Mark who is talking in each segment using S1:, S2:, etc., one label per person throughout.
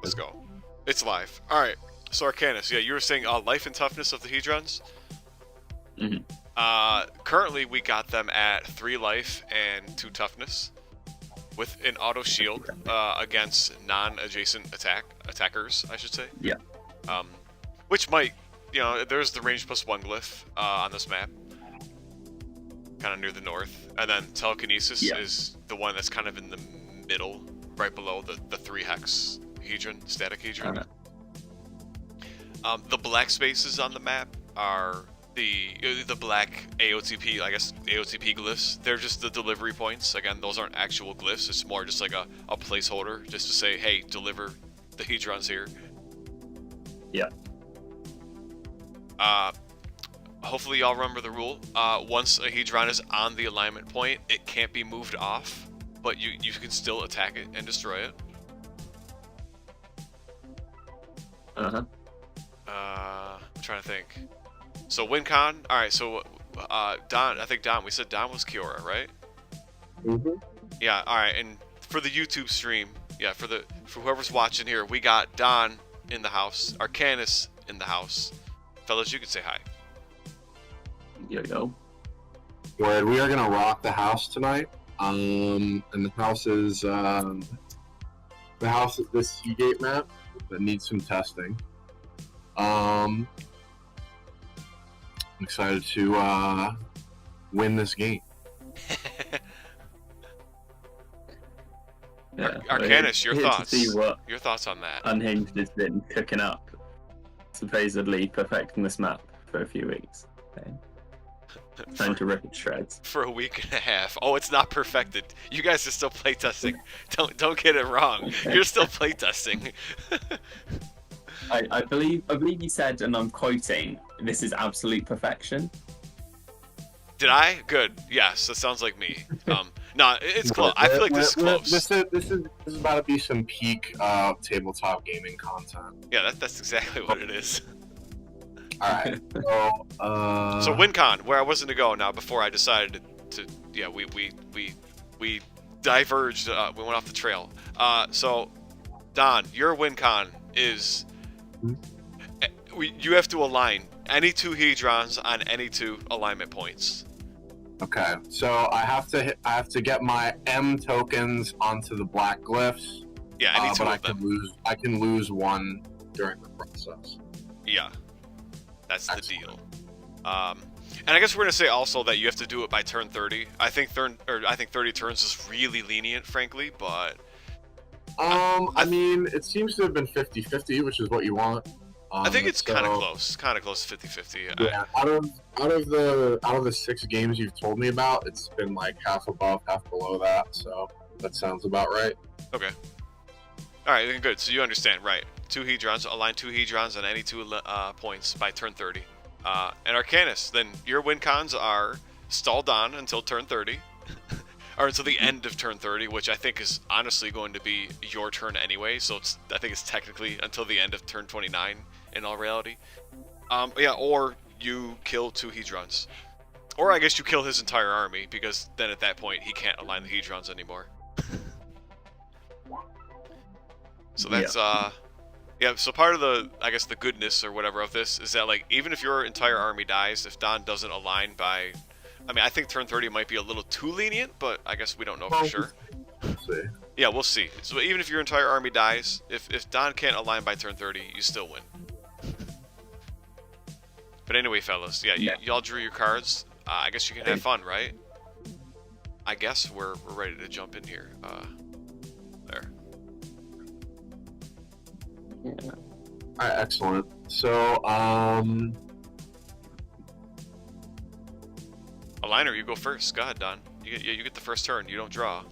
S1: Let's go. It's live. All right. So Arcanis, yeah, you were saying life and toughness of the Hedrons. Currently we got them at 3 life and 2 toughness, with an auto shield against non-adjacent attackers, I should say.
S2: Yeah.
S1: Which might, there's the range +1 glyph on this map, kind of near the north, and then telekinesis is the one that's kind of in the middle, right below the 3 hex Hedron, static Hedron. The black spaces on the map are the black AOTP, I guess AOTP glyphs. They're just the delivery points. Again, those aren't actual glyphs. It's more just like a placeholder, just to say, hey, deliver the Hedrons here.
S2: Yeah.
S1: Hopefully y'all remember the rule. Once a Hedron is on the alignment point, it can't be moved off, but you can still attack it and destroy it. I'm trying to think. So WinCon, alright, so Don, I think we said Don was Kiora, right? Yeah, alright, and for the YouTube stream, yeah, for whoever's watching here, we got Don in the house, Arcanis in the house. Fellas, you can say hi.
S2: Yo.
S3: Word, we are gonna rock the house tonight. And the house is this Seagate map that needs some testing. I'm excited to win this game.
S1: Yeah, Arcanis, your thoughts?
S2: To see what
S1: your thoughts on that?
S2: Unhinged has been cooking up, supposedly perfecting this map for a few weeks. Time to rip it to shreds.
S1: For a week and a half. Oh, it's not perfected. You guys are still playtesting. Don't get it wrong. You're still playtesting.
S2: I believe you said, and I'm quoting, "This is absolute perfection."
S1: Did I? Good. Yes, that sounds like me. No, it's close. I feel like this is close.
S3: This is about to be some peak tabletop gaming content.
S1: Yeah, that's exactly what it is.
S3: All right.
S1: So WinCon, where I was going to go now before I decided to we diverged. We went off the trail. So Don, your WinCon is you have to align any 2 Hedrons on any 2 alignment points.
S3: Okay, so I have to get my M tokens onto the black glyphs.
S1: Yeah, any 2
S3: but
S1: of them.
S3: I can lose 1 during the process.
S1: Yeah, that's the deal. And I guess we're gonna say also that you have to do it by turn 30. I think 30 turns is really lenient, frankly, but
S3: I mean, it seems to have been 50-50, which is what you want.
S1: I think it's kind of close to 50-50.
S3: Yeah, out of the 6 games you've told me about, it's been like half above, half below that. So that sounds about right.
S1: Okay. All right, then good. So you understand, right? 2 Hedrons, align 2 Hedrons on any 2 points by turn 30. And Arcanis, then your win cons are stalled on until turn 30. Or until the end of turn 30, which I think is honestly going to be your turn anyway, so I think it's technically until the end of turn 29 in all reality. Yeah, or you kill 2 Hedrons. Or I guess you kill his entire army, because then at that point he can't align the Hedrons anymore. So that's, yeah, so part of the, I guess the goodness or whatever of this is that, like, even if your entire army dies, if Don doesn't align by... I mean, I think turn 30 might be a little too lenient, but I guess we don't know for sure.
S3: We'll see.
S1: Yeah, we'll see. So even if your entire army dies, if Don can't align by turn 30, you still win. But anyway, fellas, yeah, y'all drew your cards. I guess you can have fun, right? I guess we're ready to jump in here. There.
S3: Yeah. All right, excellent. So,
S1: Aligner, you go first. Go ahead, Don. You get the first turn. You don't draw.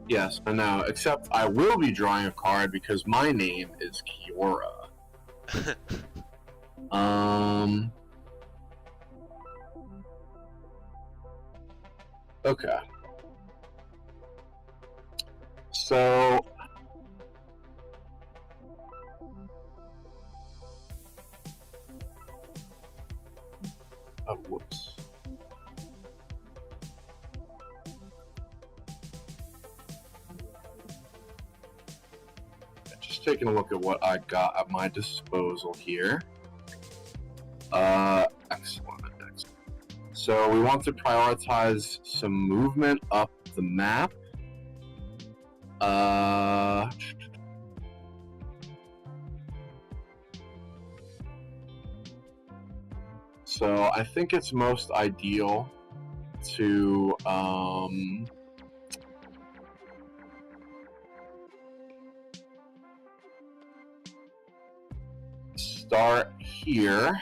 S3: Yes, I know. Except I will be drawing a card because my name is Kiora. Okay. So... Oh, whoops. just taking a look at what I got at my disposal here. Excellent. So we want to prioritize some movement up the map. So I think it's most ideal to start here.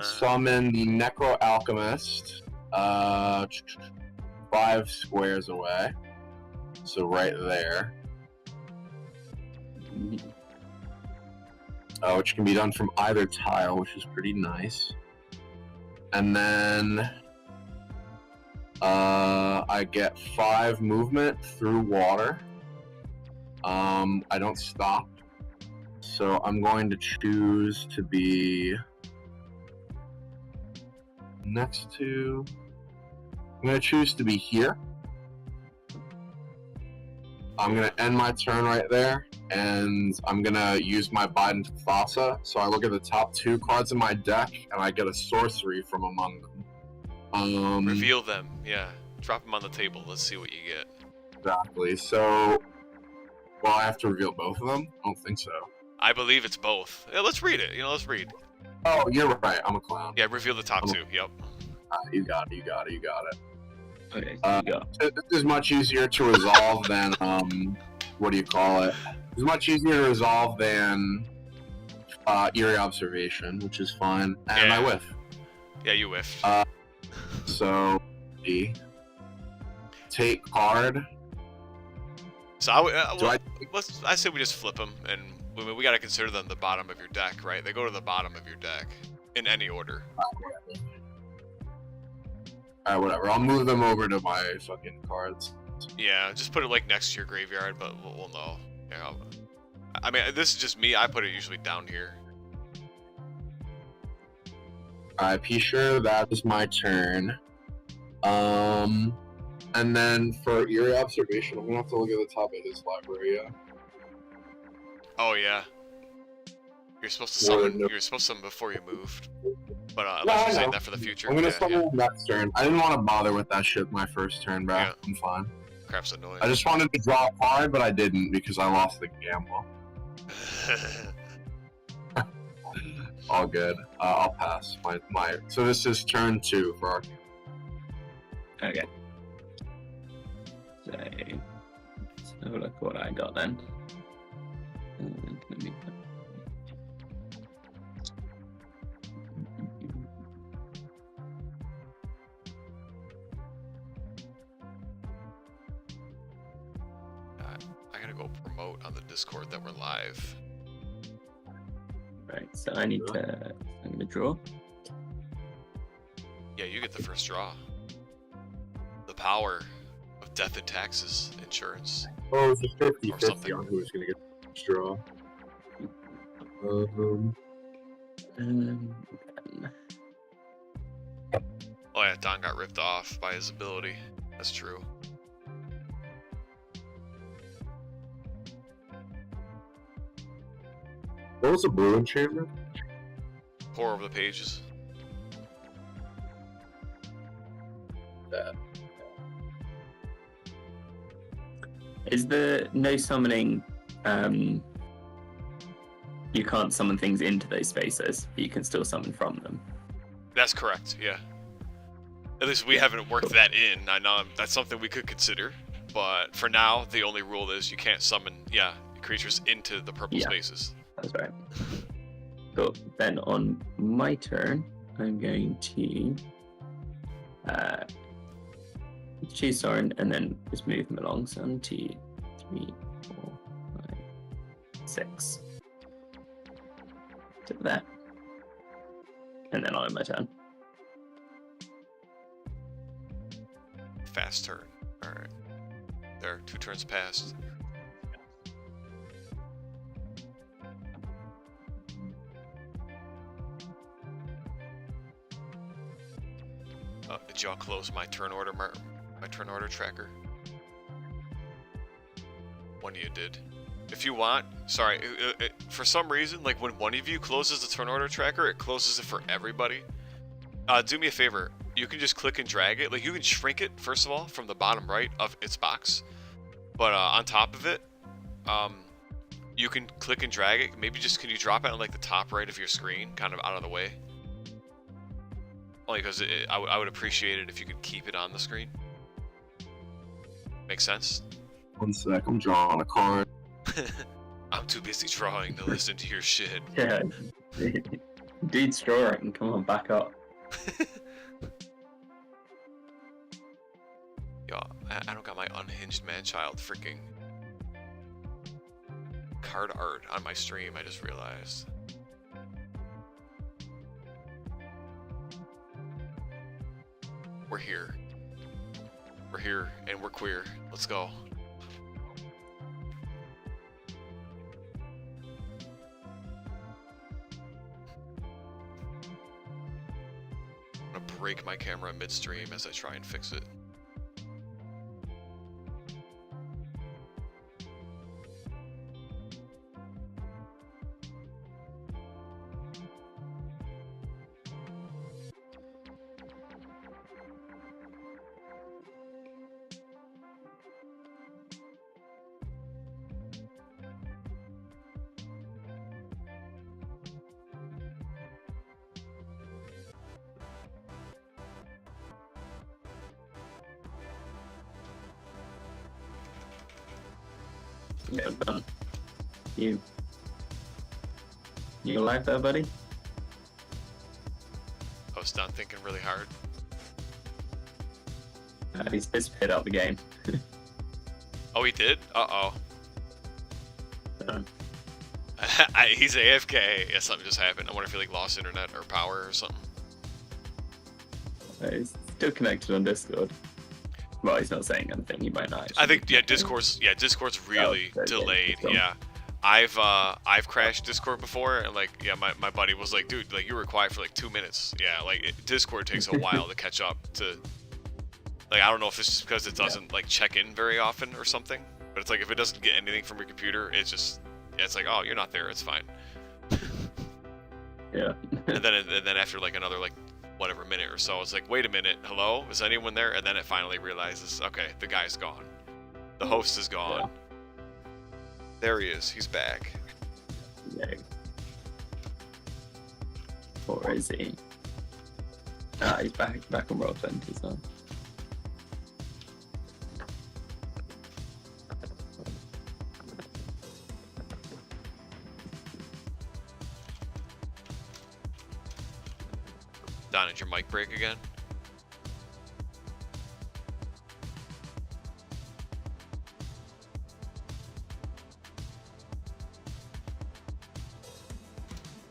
S3: Summon the Necro Alchemist 5 squares away. So right there. Which can be done from either tile, which is pretty nice. And then I get 5 movement through water. I don't stop. So I'm going to choose to be next to... I'm going to choose to be here. I'm going to end my turn right there, and I'm going to use my Biden Thassa. So I look at the top 2 cards in my deck, and I get a sorcery from among them.
S1: Reveal them, yeah. Drop them on the table. Let's see what you get.
S3: Exactly. So, well, I have to reveal both of them? I don't think so.
S1: I believe it's both. Yeah, let's read it. Let's read.
S3: Oh, you're right. I'm a clown.
S1: Yeah, reveal the top 2. Yep.
S3: You got it.
S2: Okay, so you got.
S3: This is much easier to resolve than what do you call it? It's much easier to resolve than Eerie Observation, which is fine. And
S1: Yeah.
S3: I whiff.
S1: Yeah, you whiffed.
S3: So, take card.
S1: So I say we just flip them, and we got to consider them the bottom of your deck, right? They go to the bottom of your deck in any order.
S3: Alright, whatever. I'll move them over to my fucking cards.
S1: Yeah, just put it like next to your graveyard, but we'll know. Yeah. I mean, this is just me. I put it usually down here.
S3: Alright, P sure that is my turn. And then for Eerie Observation, I'm gonna have to look at the top of his library. Yeah.
S1: Oh yeah. You're supposed to summon. You're supposed to summon before you moved. But unless you're saying that for the future.
S3: I'm gonna summon next turn. I didn't want to bother with that shit my first turn, bro.
S1: Yeah.
S3: I'm fine.
S1: Crap's annoying.
S3: I just wanted to draw a card, but I didn't because I lost the gamble. All good. I'll pass. So this is turn 2 for our.
S2: Okay. So, let's have a look at what I got then. Let me...
S1: I gotta go promote on the Discord that we're live.
S2: Right, so I'm gonna draw.
S1: Yeah, you get the first draw. The power of death and taxes insurance.
S3: Oh, it's a 50-50
S1: something.
S3: on who's gonna get the first draw.
S1: Oh yeah, Don got ripped off by his ability. That's true.
S3: What was the blue enchantment?
S1: Pour over the pages.
S2: Is the no summoning, you can't summon things into those spaces, but you can still summon from them?
S1: That's correct, yeah. At least we haven't worked that in. I know that's something we could consider, but for now, the only rule is you can't summon, creatures into the purple spaces.
S2: That's right. Cool. Then on my turn, I'm going to choose Soren and then just move them along. So 1, 2, 3, 4, 5, 6. To there. And then I'll end my turn.
S1: Fast turn. Alright. There, 2 turns passed. Did y'all close my turn order tracker? One of you did. if you want, sorry, for some reason, like when one of you closes the turn order tracker, it closes it for everybody. Do me a favor. You can just click and drag it. Like, you can shrink it, first of all, from the bottom right of its box. But on top of it, you can click and drag it. Maybe just, can you drop it on, like, the top right of your screen, kind of out of the way? Only because I would appreciate it if you could keep it on the screen. Make sense?
S3: 1 sec, I'm drawing a card.
S1: I'm too busy drawing to listen to your shit.
S2: Yeah. Dude's drawing. Come on, back up.
S1: Yo, I don't got my unhinged man-child freaking card art on my stream, I just realized. We're here. We're here, and we're queer. Let's go. I'm gonna break my camera midstream as I try and fix it.
S2: Yeah, done. You alive there, buddy?
S1: I was done thinking really hard.
S2: He's disappeared out the game.
S1: Oh, he did? Uh-oh.
S2: Uh,
S1: He's AFK. Yeah, something just happened. I wonder if he like lost internet or power or something.
S2: he's still connected on Discord. Well, he's not saying anything. He might not.
S1: I think Discord's really delayed. Yeah, I've crashed Discord before, and like my buddy was like, dude, like you were quiet for like 2 minutes. Yeah, like Discord takes a while to catch up to. Like I don't know if it's just because it doesn't like check in very often or something, but it's like if it doesn't get anything from your computer, it's just it's like, oh, you're not there, it's fine.
S2: Yeah.
S1: and then after like another like whatever minute or so, it's like, wait a minute, hello, is anyone there? And then it finally realizes, okay, the guy's gone, the host is gone.
S2: Yeah.
S1: There he is, he's back.
S2: Yeah. Or is he? Ah, he's back on Roll20 as well.
S1: Don, did your mic break again?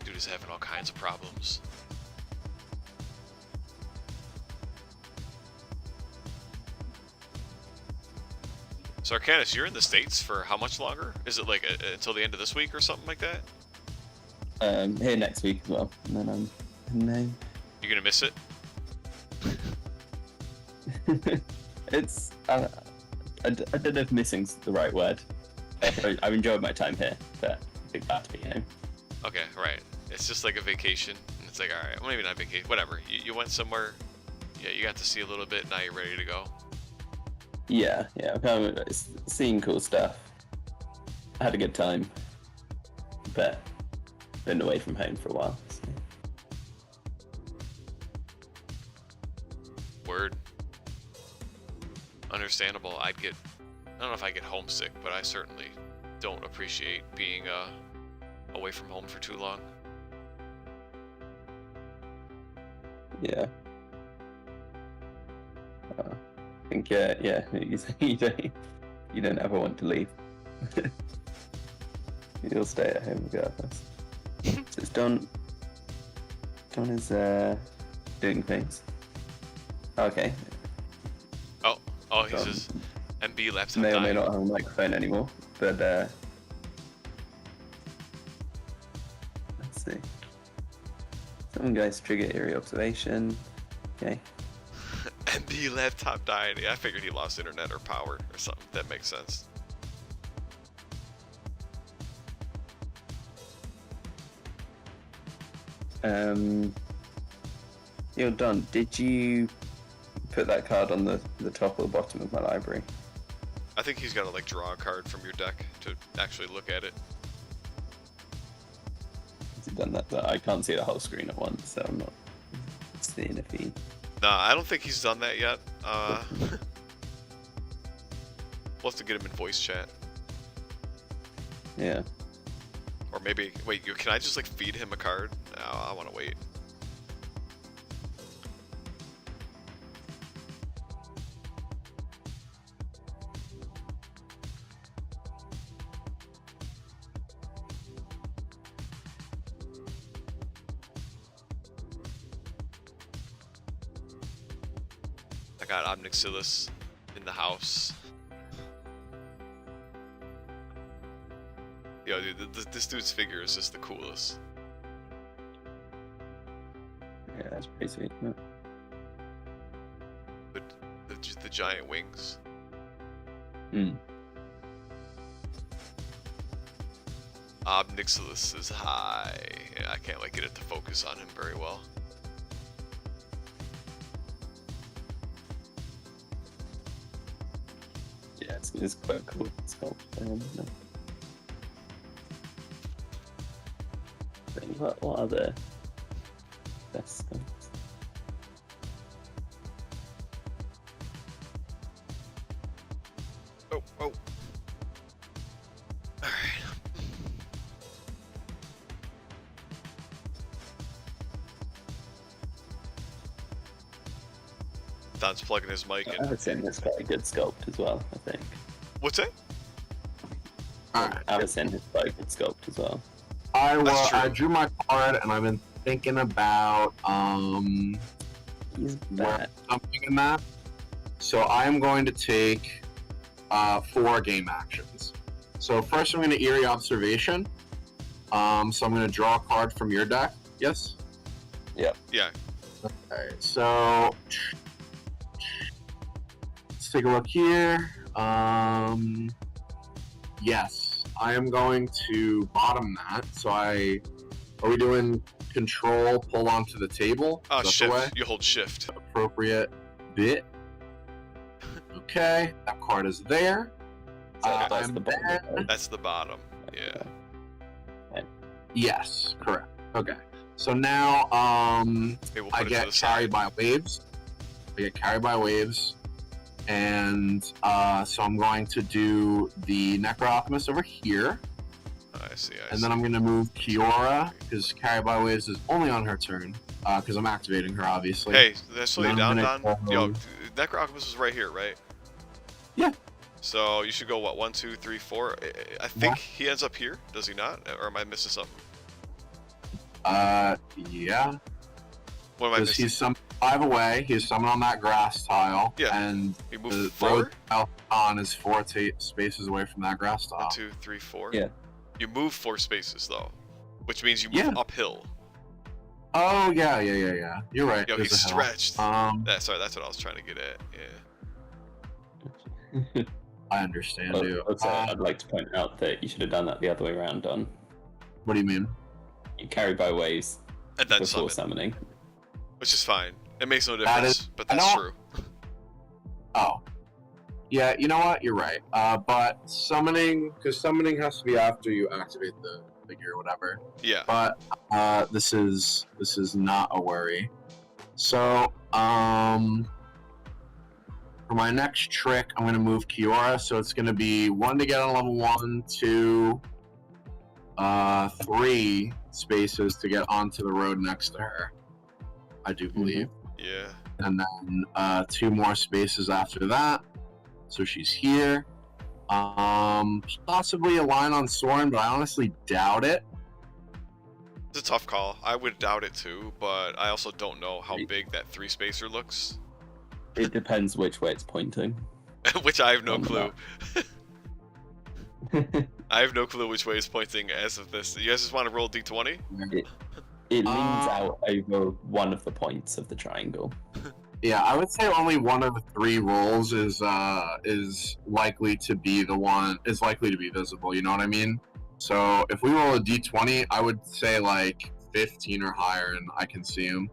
S1: Dude is having all kinds of problems. So Arcanis, you're in the States for how much longer? Is it like until the end of this week or something like that?
S2: Here next week as well, and then I'm
S1: You gonna miss it?
S2: It's I don't know if missing's the right word. I've enjoyed my time here, but I think that's me home.
S1: Okay, right. It's just like a vacation. And it's like, alright, well, maybe not vacation, whatever. You went somewhere, yeah, you got to see a little bit, now you're ready to go.
S2: Yeah, I'm kind of seeing cool stuff. I had a good time, but been away from home for a while. So.
S1: Word. Understandable. I don't know if I get homesick, but I certainly don't appreciate being away from home for too long.
S2: Yeah. I think you don't ever want to leave. You'll stay at home regardless. So it's Don is doing things. Okay.
S1: Oh, he says MB laptop
S2: May or may
S1: died.
S2: not have a microphone anymore, but let's see. Some guys trigger eerie observation. Okay.
S1: MB laptop died. Yeah, I figured he lost internet or power or something. That makes sense.
S2: You're done. Did you put that card on the top or the bottom of my library?
S1: I think he's got to like draw a card from your deck to actually look at it.
S2: Has he done that? But I can't see the whole screen at once, so I'm not seeing if he...
S1: Nah, I don't think he's done that yet. We'll have to get him in voice chat.
S2: Yeah.
S1: Or maybe, wait, can I just like feed him a card? No, I want to wait. I got Obnixilis in the house. Yo, dude, this dude's figure is just the coolest.
S2: Yeah, that's pretty sweet. Yeah.
S1: The giant wings.
S2: Hmm.
S1: Obnixilis is high. Yeah, I can't like get it to focus on him very well.
S2: Yeah, it's quite cool. It's cool. What are the best sculpts?
S1: Oh. Alright. Don's plugging his mic in.
S2: I would say it's quite a good sculpt as well, I think.
S1: What's that?
S3: Alright.
S2: I would say it's quite a good sculpt as well.
S3: I drew my card, and I've been thinking about
S2: He's
S3: where
S2: bad.
S3: something in that. So I am going to take 4 game actions. So first, I'm going to Eerie Observation. So I'm going to draw a card from your deck. Yes.
S2: Yep.
S1: Yeah.
S3: Okay. So let's take a look here. Yes. I am going to bottom that. So are we doing control, pull onto the table?
S1: Oh,
S3: Is that the way?
S1: shift. You hold shift.
S3: Appropriate bit. Okay, that card is there.
S2: That's
S3: I'm
S2: the bottom.
S3: then-
S2: Right?
S1: That's the bottom. Yeah.
S3: Yes, correct. Okay. So now
S1: Okay, we'll
S3: I
S1: put it to
S3: get
S1: the
S3: carried
S1: side.
S3: by waves. I get carried by waves. And so I'm going to do the Necro Alchemist over here.
S1: I see.
S3: And then I'm going to move Kiora, because carried by waves is only on her turn. Because I'm activating her, obviously.
S1: Hey, did I slow you
S3: Then
S1: down,
S3: I'm
S1: Don?
S3: gonna
S1: Yo,
S3: go-
S1: Necro Alchemist is right here, right?
S3: Yeah.
S1: So you should go, what, 1, 2, 3, 4? I think he ends up here, does he not? Or am I missing something?
S3: Yeah.
S1: What am I
S3: Because
S1: missing?
S3: he's 5 away. He's summoned on that grass tile.
S1: Yeah.
S3: And
S1: He
S3: the
S1: moved
S3: road
S1: 4?
S3: tile on is 4 spaces away from that grass tile.
S1: 1, 2, 3, 4?
S2: Yeah.
S1: You move 4 spaces, though. Which means you move
S3: Yeah.
S1: uphill.
S3: Oh, yeah. You're right.
S1: Yo,
S3: There's
S1: he's
S3: a hill.
S1: stretched.
S3: Sorry,
S1: That's what I was trying to get at. Yeah.
S3: I understand you.
S2: Also, I'd like to point out that you should have done that the other way around, Don.
S3: What do you mean?
S2: You carry by waves
S1: And then
S2: before
S1: summon.
S2: summoning.
S1: Which is fine. It makes no
S3: That
S1: difference,
S3: is-
S1: but
S3: I
S1: that's
S3: know-
S1: true.
S3: Oh. Yeah, you know what? You're right. But summoning has to be after you activate the figure or whatever.
S1: Yeah.
S3: But this is not a worry. So for my next trick, I'm going to move Kiora. So it's going to be 1 to get on level 1, 2, 3 spaces to get onto the road next to her. I do believe.
S1: Yeah.
S3: And then 2 more spaces after that. So she's here. Possibly a line on Soren, but I honestly doubt it.
S1: It's a tough call. I would doubt it too, but I also don't know how big that 3 spacer looks.
S2: It depends which way it's pointing.
S1: Which I have no
S2: On the
S1: clue. I have no clue which way it's pointing as of this. You guys just want to roll D20?
S2: It leans out over one of the points of the triangle.
S3: Yeah, I would say only one of the 3 rolls is likely to be visible. You know what I mean? So if we roll a D20, I would say like 15 or higher, and I can see them.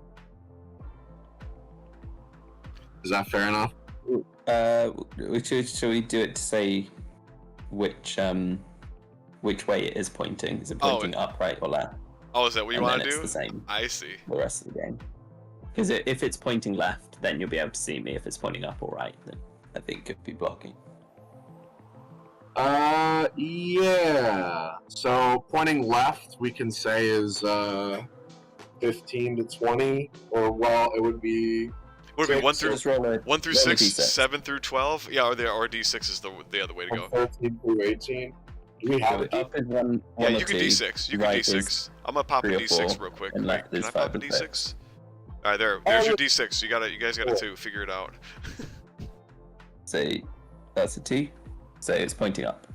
S3: Is that fair enough?
S2: Should we do it to say which way it is pointing? Is it pointing up, right, or left?
S1: Oh, is that what you want to do?
S2: It's the same.
S1: I see.
S2: The rest of the game. Because if it's pointing left, then you'll be able to see me. If it's pointing up or right, then I think it'd be blocking.
S3: Yeah. So pointing left, we can say is 15 to 20, or well, it would be.
S1: Would it be 1 through
S2: Just roll a
S1: 1 through
S2: roll a
S1: 6,
S2: D6.
S1: 7 through 12? Yeah, or D6 is the other way to go.
S3: 13 through 18. Do we have it?
S2: Up is one
S1: Yeah,
S2: or
S1: you can
S2: two,
S1: D6. You can
S2: right
S1: D6.
S2: is
S1: I'm gonna pop a
S2: 3 or
S1: D6
S2: 4,
S1: real quick.
S2: and
S1: Wait,
S2: left
S1: can
S2: is
S1: I pop
S2: 5
S1: a
S2: or
S1: D6?
S2: 6.
S1: All right, there's your D6. You guys got it too. Figure it out.
S2: So that's a 2. So it's pointing up.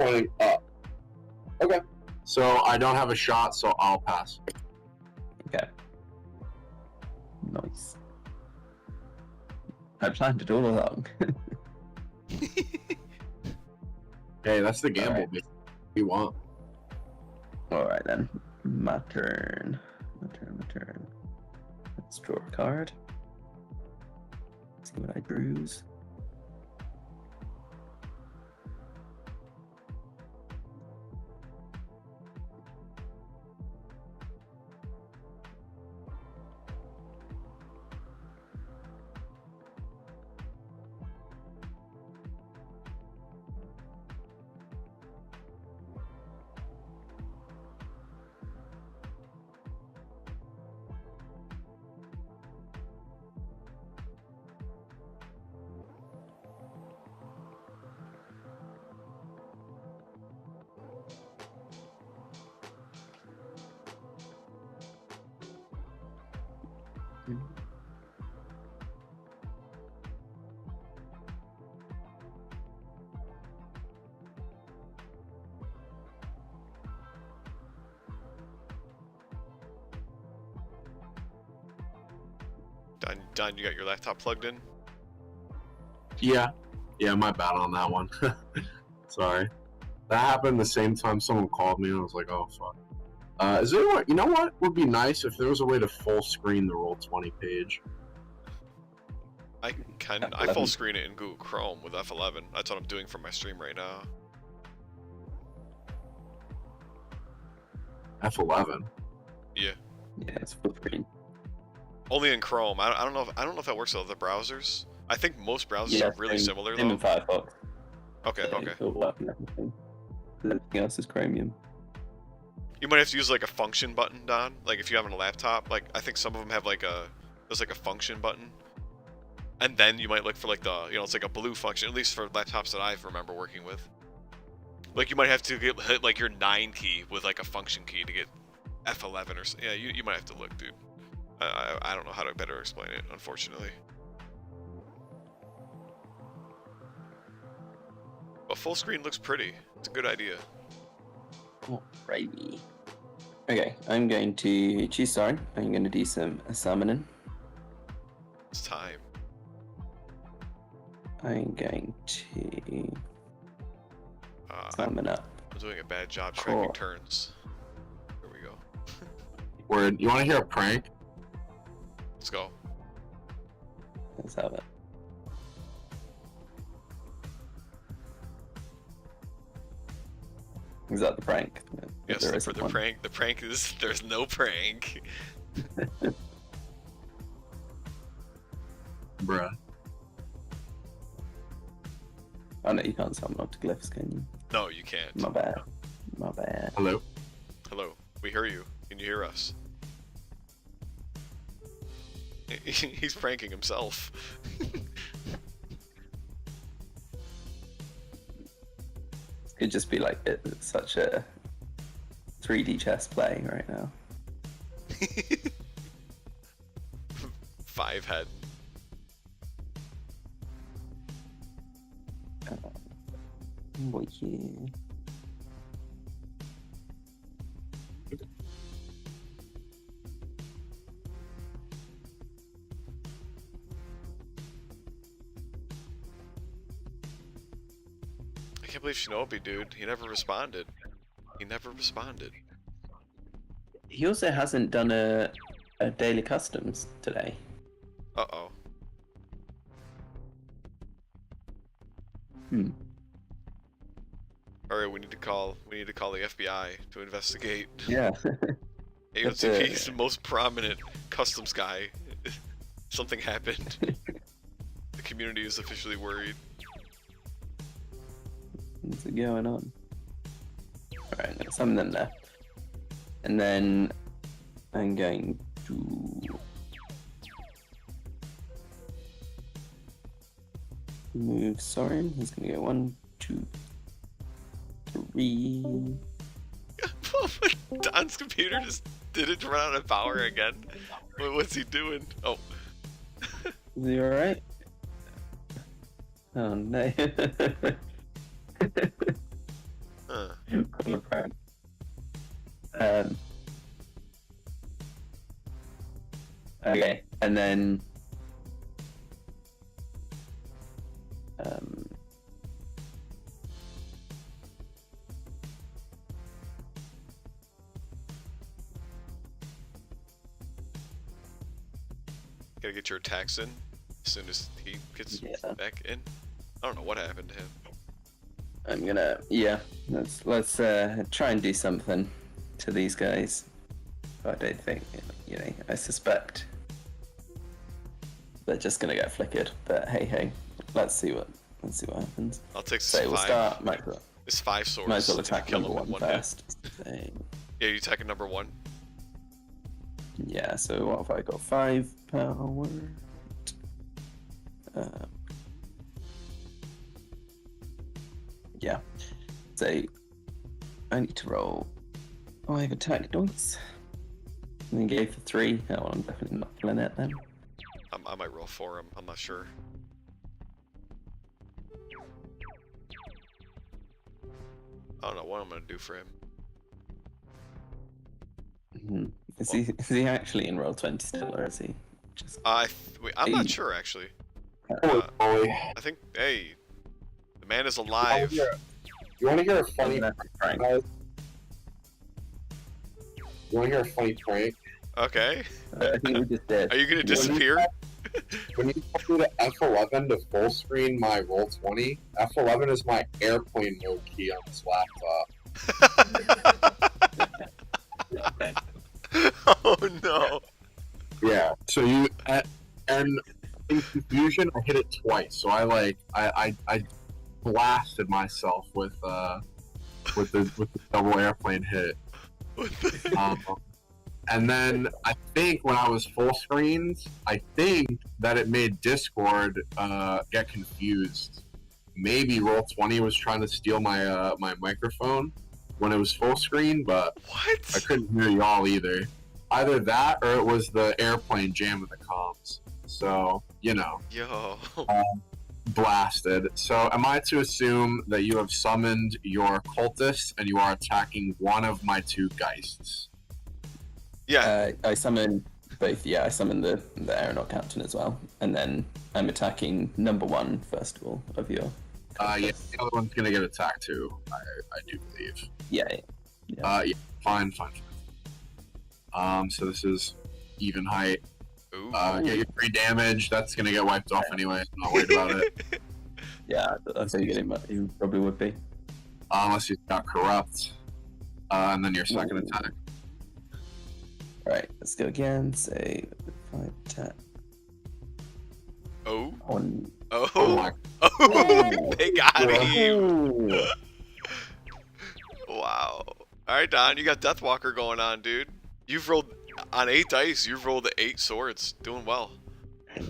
S3: Pointing up. Okay. So I don't have a shot, so I'll pass.
S2: Okay. Nice. I planned it all along.
S3: Hey, that's the gamble
S2: Alright.
S3: we want.
S2: Alright then. My turn. Let's draw a card. See what I bruise.
S1: Don, you got your laptop plugged in?
S3: Yeah. Yeah, my bad on that one. Sorry. That happened the same time someone called me, and I was like, oh, fuck. Is there what? You know what would be nice if there was a way to full screen the Roll20 page?
S1: I full screen it in Google Chrome with F11. That's what I'm doing for my stream right now.
S3: F11.
S1: Yeah.
S2: Yeah, it's full screen.
S1: Only in Chrome. I don't know if that works with other browsers. I think most browsers are really similar
S2: Same
S1: though.
S2: in Firefox.
S1: Okay,
S2: So
S1: okay.
S2: it'll work and everything. Everything else is Chromium.
S1: You might have to use like a function button, Don. Like if you have on a laptop, like I think some of them have there's like a function button. And then you might look for like it's like a blue function, at least for laptops that I remember working with. Like you might have to hit like your 9 key with like a function key to get F11 or yeah, you might have to look, dude. I don't know how to better explain it, unfortunately. But full screen looks pretty. It's a good idea.
S2: Alrighty. Okay, I'm going to choose Soren. I'm going to do some summoning.
S1: It's time.
S2: I'm going to
S1: I'm
S2: summon up.
S1: doing a bad job tracking turns. There we go.
S3: Word. You want to hear a prank?
S1: Let's go.
S2: Let's have it. Is that the prank?
S1: Yes,
S2: There
S1: for
S2: isn't
S1: the
S2: one.
S1: prank. The prank is there's no prank.
S3: Bruh.
S2: Oh no, you can't summon up to glyphs, can you?
S1: No, you can't.
S2: My bad. My bad.
S3: Hello?
S1: Hello, we hear you. Can you hear us? He's pranking himself.
S2: Could just be like such a 3D chess play right now.
S1: 5 head.
S2: Oh yeah.
S1: I can't believe Shinobi, dude. He never responded. He never responded.
S2: He also hasn't done a daily customs today.
S1: Uh-oh. Alright, we need to call the FBI to investigate.
S2: Yeah.
S1: AotP's most prominent customs guy. Something happened. The community is officially worried.
S2: What's going on? Alright, I'm gonna summon them there. And then I'm going to move Soren. He's gonna go 1, 2, 3.
S1: Don's computer just didn't run out of power again. What's he doing? Oh.
S2: Is he alright? Oh no.
S1: Huh.
S2: Okay, and then
S1: Gotta get your attacks in as soon as he gets back in. I don't know what happened to him.
S2: I'm gonna let's try and do something to these guys. I don't think I suspect they're just gonna get flickered. But hey, let's see what happens.
S1: I'll take
S2: So
S1: 5.
S2: we'll start.
S1: It's 5 swords.
S2: Might as well
S1: if you
S2: attack
S1: kill
S2: number
S1: him in
S2: 1
S1: hit.
S2: first. So,
S1: Yeah, you attacking number 1.
S2: yeah. So what have I got? 5 power. Yeah. So I need to roll 5 attack dice. And then go for 3. Oh, well, I'm definitely not killing it then.
S1: I might roll for him. I'm not sure. I don't know what I'm gonna do for him.
S2: Is he actually in Roll20 still, or is he just?
S1: I'm not sure actually.
S3: Oh, boy.
S1: I think the man is alive.
S3: You want to hear a funny
S2: prank?
S3: guys? You want to hear a funny prank?
S1: Okay.
S2: I think we just did.
S1: Are you gonna disappear?
S3: When you go to F11 to full screen my Roll20, F11 is my airplane mode key on this laptop.
S1: Oh no.
S3: Yeah. So and in confusion, I hit it twice. So I blasted myself with the double airplane hit. And then I think when I was full screened, I think that it made Discord get confused. Maybe Roll20 was trying to steal my my microphone when it was full screen, but
S1: What?
S3: I couldn't hear y'all either. Either that or it was the airplane jamming the comms. So,
S1: Yo.
S3: blasted. So am I to assume that you have summoned your cultists and you are attacking one of my 2 geists?
S1: Yeah.
S2: I summon both. Yeah, I summon the aeronaut captain as well, and then I'm attacking number 1 first of all of your.
S3: Yeah, the other one's gonna get attacked too. I do believe.
S2: Yeah.
S3: Yeah, fine. So this is even height.
S1: Ooh.
S3: Get your 3 damage. That's gonna get wiped off anyway. I'm not worried about it.
S2: Yeah, I figured he probably would be.
S3: Unless he's got corrupt. And then your second attack.
S2: Alright, let's go again. Say 5 attack.
S1: Oh.
S2: 1.
S3: Oh my.
S1: Oh. They got him.
S2: Ooh.
S1: Wow. All right, Don, you got Deathwalker going on, dude. You've rolled on 8 dice. You've rolled the 8 swords. Doing well.
S3: Yeah,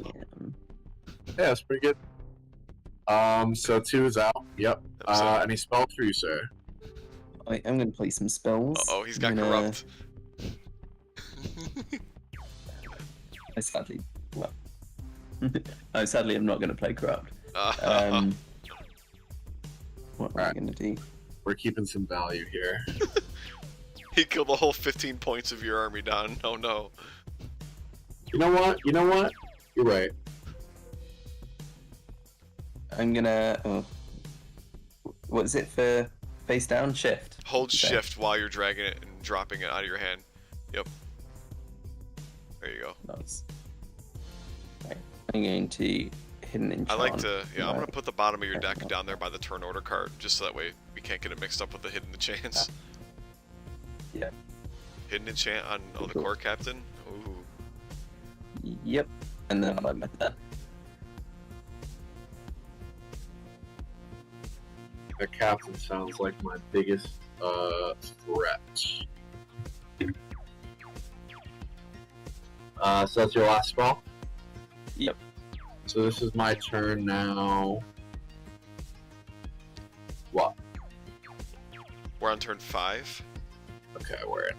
S3: that's pretty good. So 2 is out. Yep. Any spells for you, sir?
S2: I'm gonna play some spells.
S1: Uh-oh, he's got
S2: I'm gonna-
S1: corrupt.
S2: I sadly am not gonna play corrupt. What am I gonna do?
S3: We're keeping some value here.
S1: He killed the whole 15 points of your army, Don. Oh no.
S3: You know what? You're right.
S2: I'm gonna. Oh, what is it for? Face down, shift.
S1: Hold
S2: Okay.
S1: shift while you're dragging it and dropping it out of your hand. Yep. There you go.
S2: Nice. Right. I'm going to hidden enchant.
S1: I like to, yeah, I'm
S2: my-
S1: going to put the bottom of your deck down there by the turn order card, just so that way we can't get it mixed up with the hidden enchants.
S2: Yeah.
S1: Hidden enchant on the
S2: Cool.
S1: core captain? Ooh.
S2: Yep. And then I'm at that.
S3: The captain sounds like my biggest threat. So that's your last spell?
S2: Yep.
S3: So this is my turn now. What?
S1: We're on turn 5.
S3: Okay, we're in.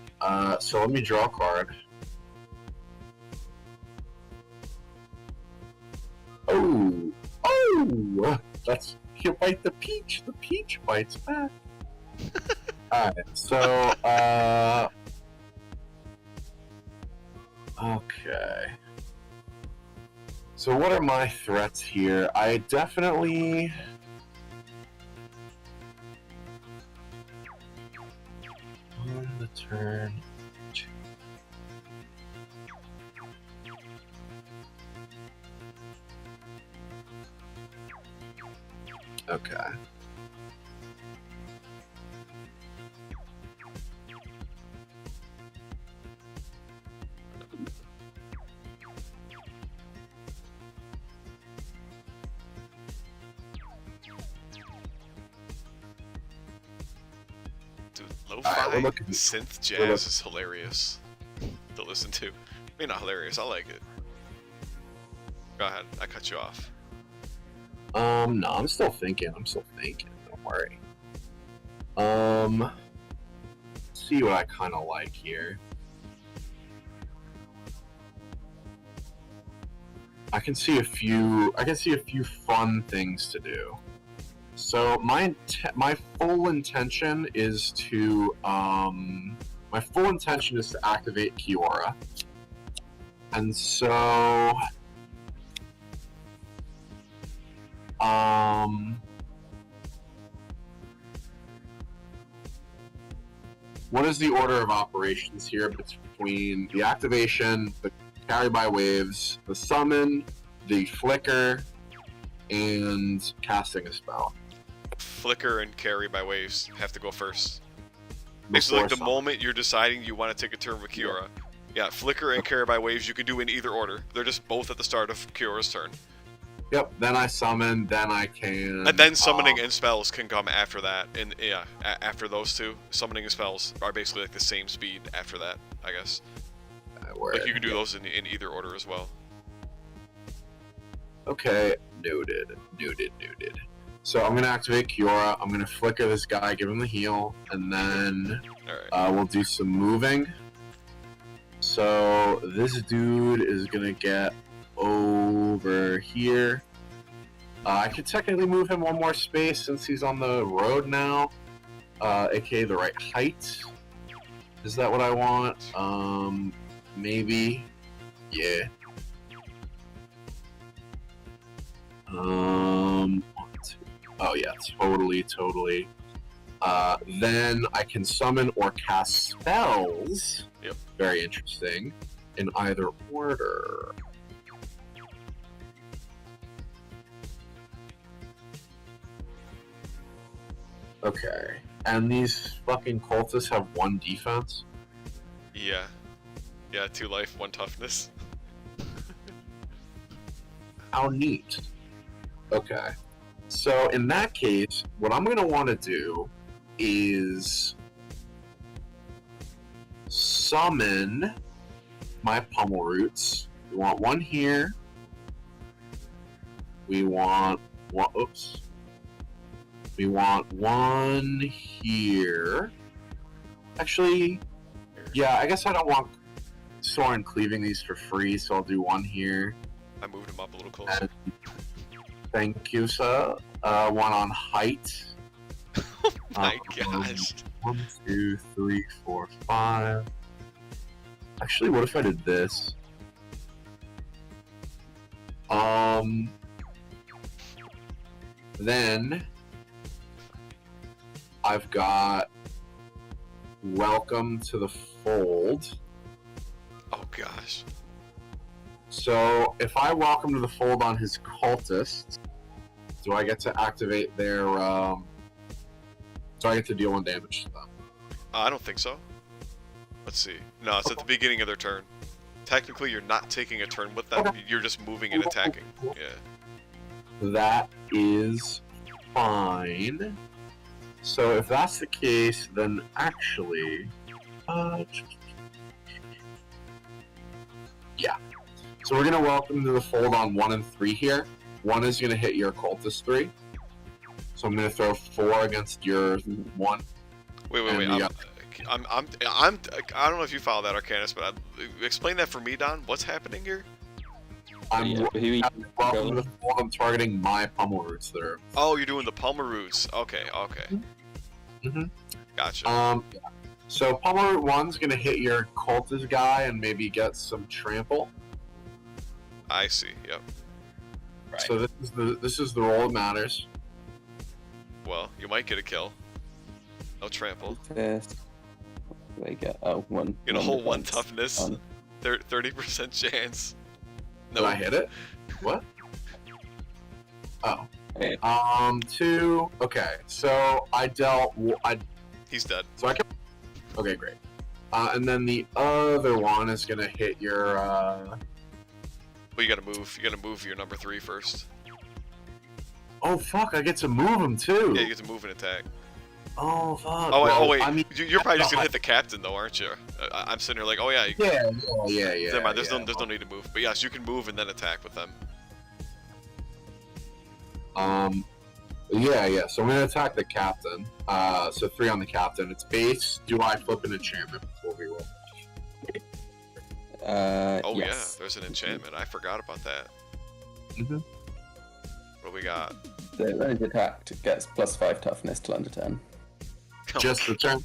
S3: So let me draw a card. Oh! Oh! That's... You bite the peach. The peach bites back. Alright, so, okay. So what are my threats here? I definitely... On the turn... Okay.
S1: Dude, lo-fi
S3: Alright, we're looking-
S1: synth
S3: we're
S1: jazz
S3: look-
S1: is hilarious to listen to. I mean, not hilarious, I like it. Go ahead, I cut you off.
S3: No, I'm still thinking. Don't worry. Let's see what I kind of like here. I can see a few fun things to do. So my full intention is to activate Kiora, and so what is the order of operations here between the activation, the carry by waves, the summon, the flicker, and casting a spell?
S1: Flicker and carry by waves have to go first. Basically,
S3: Before
S1: like the
S3: summon.
S1: moment you're deciding you want to take a turn with Kiora. Yeah, flicker and carry by waves you can do in either order. They're just both at the start of Kiora's turn.
S3: Yep, then I summon, then I can...
S1: And then summoning and spells can come after that. And yeah, after those two, summoning and spells are basically like the same speed after that, I guess. Like you can do those in either order as well.
S3: Okay, noted. So I'm gonna activate Kiora, I'm gonna flicker this guy, give him the heal, and then
S1: Alright.
S3: we'll do some moving. So this dude is gonna get over here. I could technically move him one more space since he's on the road now, aka the right height. Is that what I want? Maybe. Yeah. One, two. Oh yeah, totally. Then I can summon or cast spells.
S1: Yep.
S3: Very interesting. In either order. Okay. And these fucking cultists have 1 defense?
S1: Yeah. Yeah, 2 life, 1 toughness.
S3: How neat. Okay. So in that case, what I'm gonna want to do is summon my pummel roots. We want 1 here. We want one. Oops. We want 1 here. Actually, yeah. I guess I don't want Soren cleaving these for free, so I'll do 1 here.
S1: I moved him up a little closer.
S3: And thank you, sir. 1 on height.
S1: Oh my gosh.
S3: 1, 2, 3, 4, 5. Actually, what if I did this? Then I've got Welcome to the Fold.
S1: gosh.
S3: So if I welcome to the fold on his cultists, do I get to activate their? Do I get to deal 1 damage to them?
S1: I don't think so. Let's see. No, it's at the beginning of their turn. Technically, you're not taking a turn with them.
S3: Okay.
S1: You're just moving and attacking. Yeah.
S3: That is fine. So if that's the case, then actually, yeah. So we're gonna welcome to the fold on 1 and 3 here. 1 is gonna hit your cultist 3. So I'm gonna throw 4 against your 1.
S1: Wait. I don't know if you follow that, Arcanis, but explain that for me, Don. What's happening here?
S3: I'm
S2: who
S3: welcome to the fold. I'm targeting my pummel roots there.
S1: Oh, you're doing the Palmer roots. Okay.
S3: Mm-hmm.
S1: Gotcha.
S3: So pummel root 1's gonna hit your cultist guy and maybe get some trample.
S1: I see. Yep.
S2: Right.
S3: So this is the roll that matters.
S1: Well, you might get a kill. No trample.
S2: First, they get 1.
S1: Get a whole 1
S2: defense
S1: toughness.
S2: on-
S1: 30% chance.
S3: Did I hit it? What? Oh.
S2: Yeah.
S3: 2. Okay. So I dealt.
S1: He's dead.
S3: So I can. Okay, great. And then the other one is gonna hit your.
S1: But you gotta move. You gotta move your number 3 first.
S3: Oh fuck! I get to move him too.
S1: Yeah, you get to move and attack.
S3: Oh fuck.
S1: Oh wait.
S3: I mean,
S1: You're probably just gonna hit the captain though, aren't you? I'm sitting here like, oh yeah.
S3: Yeah.
S1: Never mind. There's no need to move. But yes, you can move and then attack with them.
S3: Yeah. So I'm gonna attack the captain. So 3 on the captain. It's base. Do I flip an enchantment before we roll?
S1: Oh
S2: yes.
S1: yeah, there's an enchantment. I forgot about that.
S3: Mhm.
S1: What do we got?
S2: So range attack gets +5 toughness till under 10.
S3: Just the turn.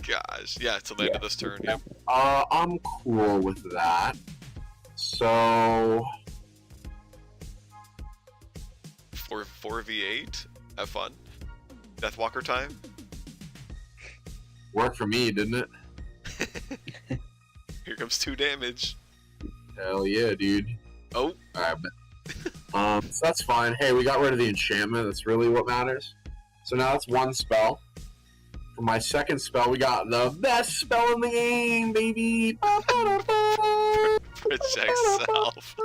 S1: Gosh, yeah, to the end of this turn. Yep.
S3: I'm cool with that. So
S1: 4v8. Have fun. Deathwalker time.
S3: worked for me, didn't it?
S1: Here comes 2 damage.
S3: Hell yeah, dude.
S1: Oh.
S3: Alright, so that's fine. Hey, we got rid of the enchantment. That's really what matters. So now that's 1 spell. For my second spell, we got the best spell in the game, baby.
S1: Project self.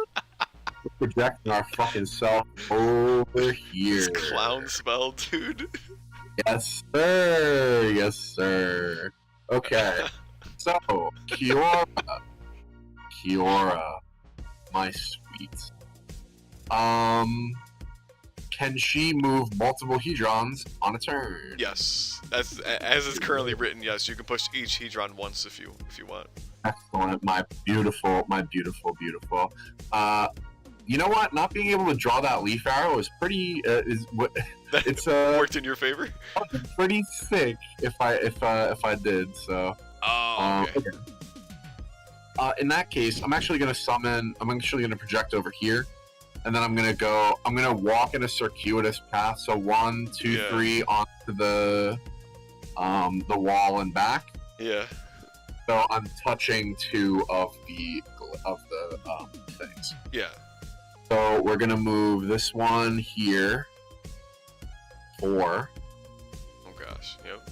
S3: We're projecting our fucking self over here.
S1: This clown spell, dude.
S3: Yes, sir. Yes, sir. Okay. So, Kiora, my sweet. Can she move multiple Hedrons on a turn?
S1: Yes. As is currently written, yes, you can push each Hedron once if you want.
S3: Excellent, my beautiful. You know what? Not being able to draw that leaf arrow is pretty. It's
S1: worked in your favor?
S3: pretty sick if I did so.
S1: Oh, okay.
S3: In that case, I'm actually gonna summon. I'm actually gonna project over here, and then I'm gonna walk in a circuitous path. So 1, 2, 3 onto the wall and back.
S1: Yeah.
S3: So I'm touching 2 of the things.
S1: Yeah.
S3: So we're gonna move this one here. 4.
S1: Oh gosh. Yep.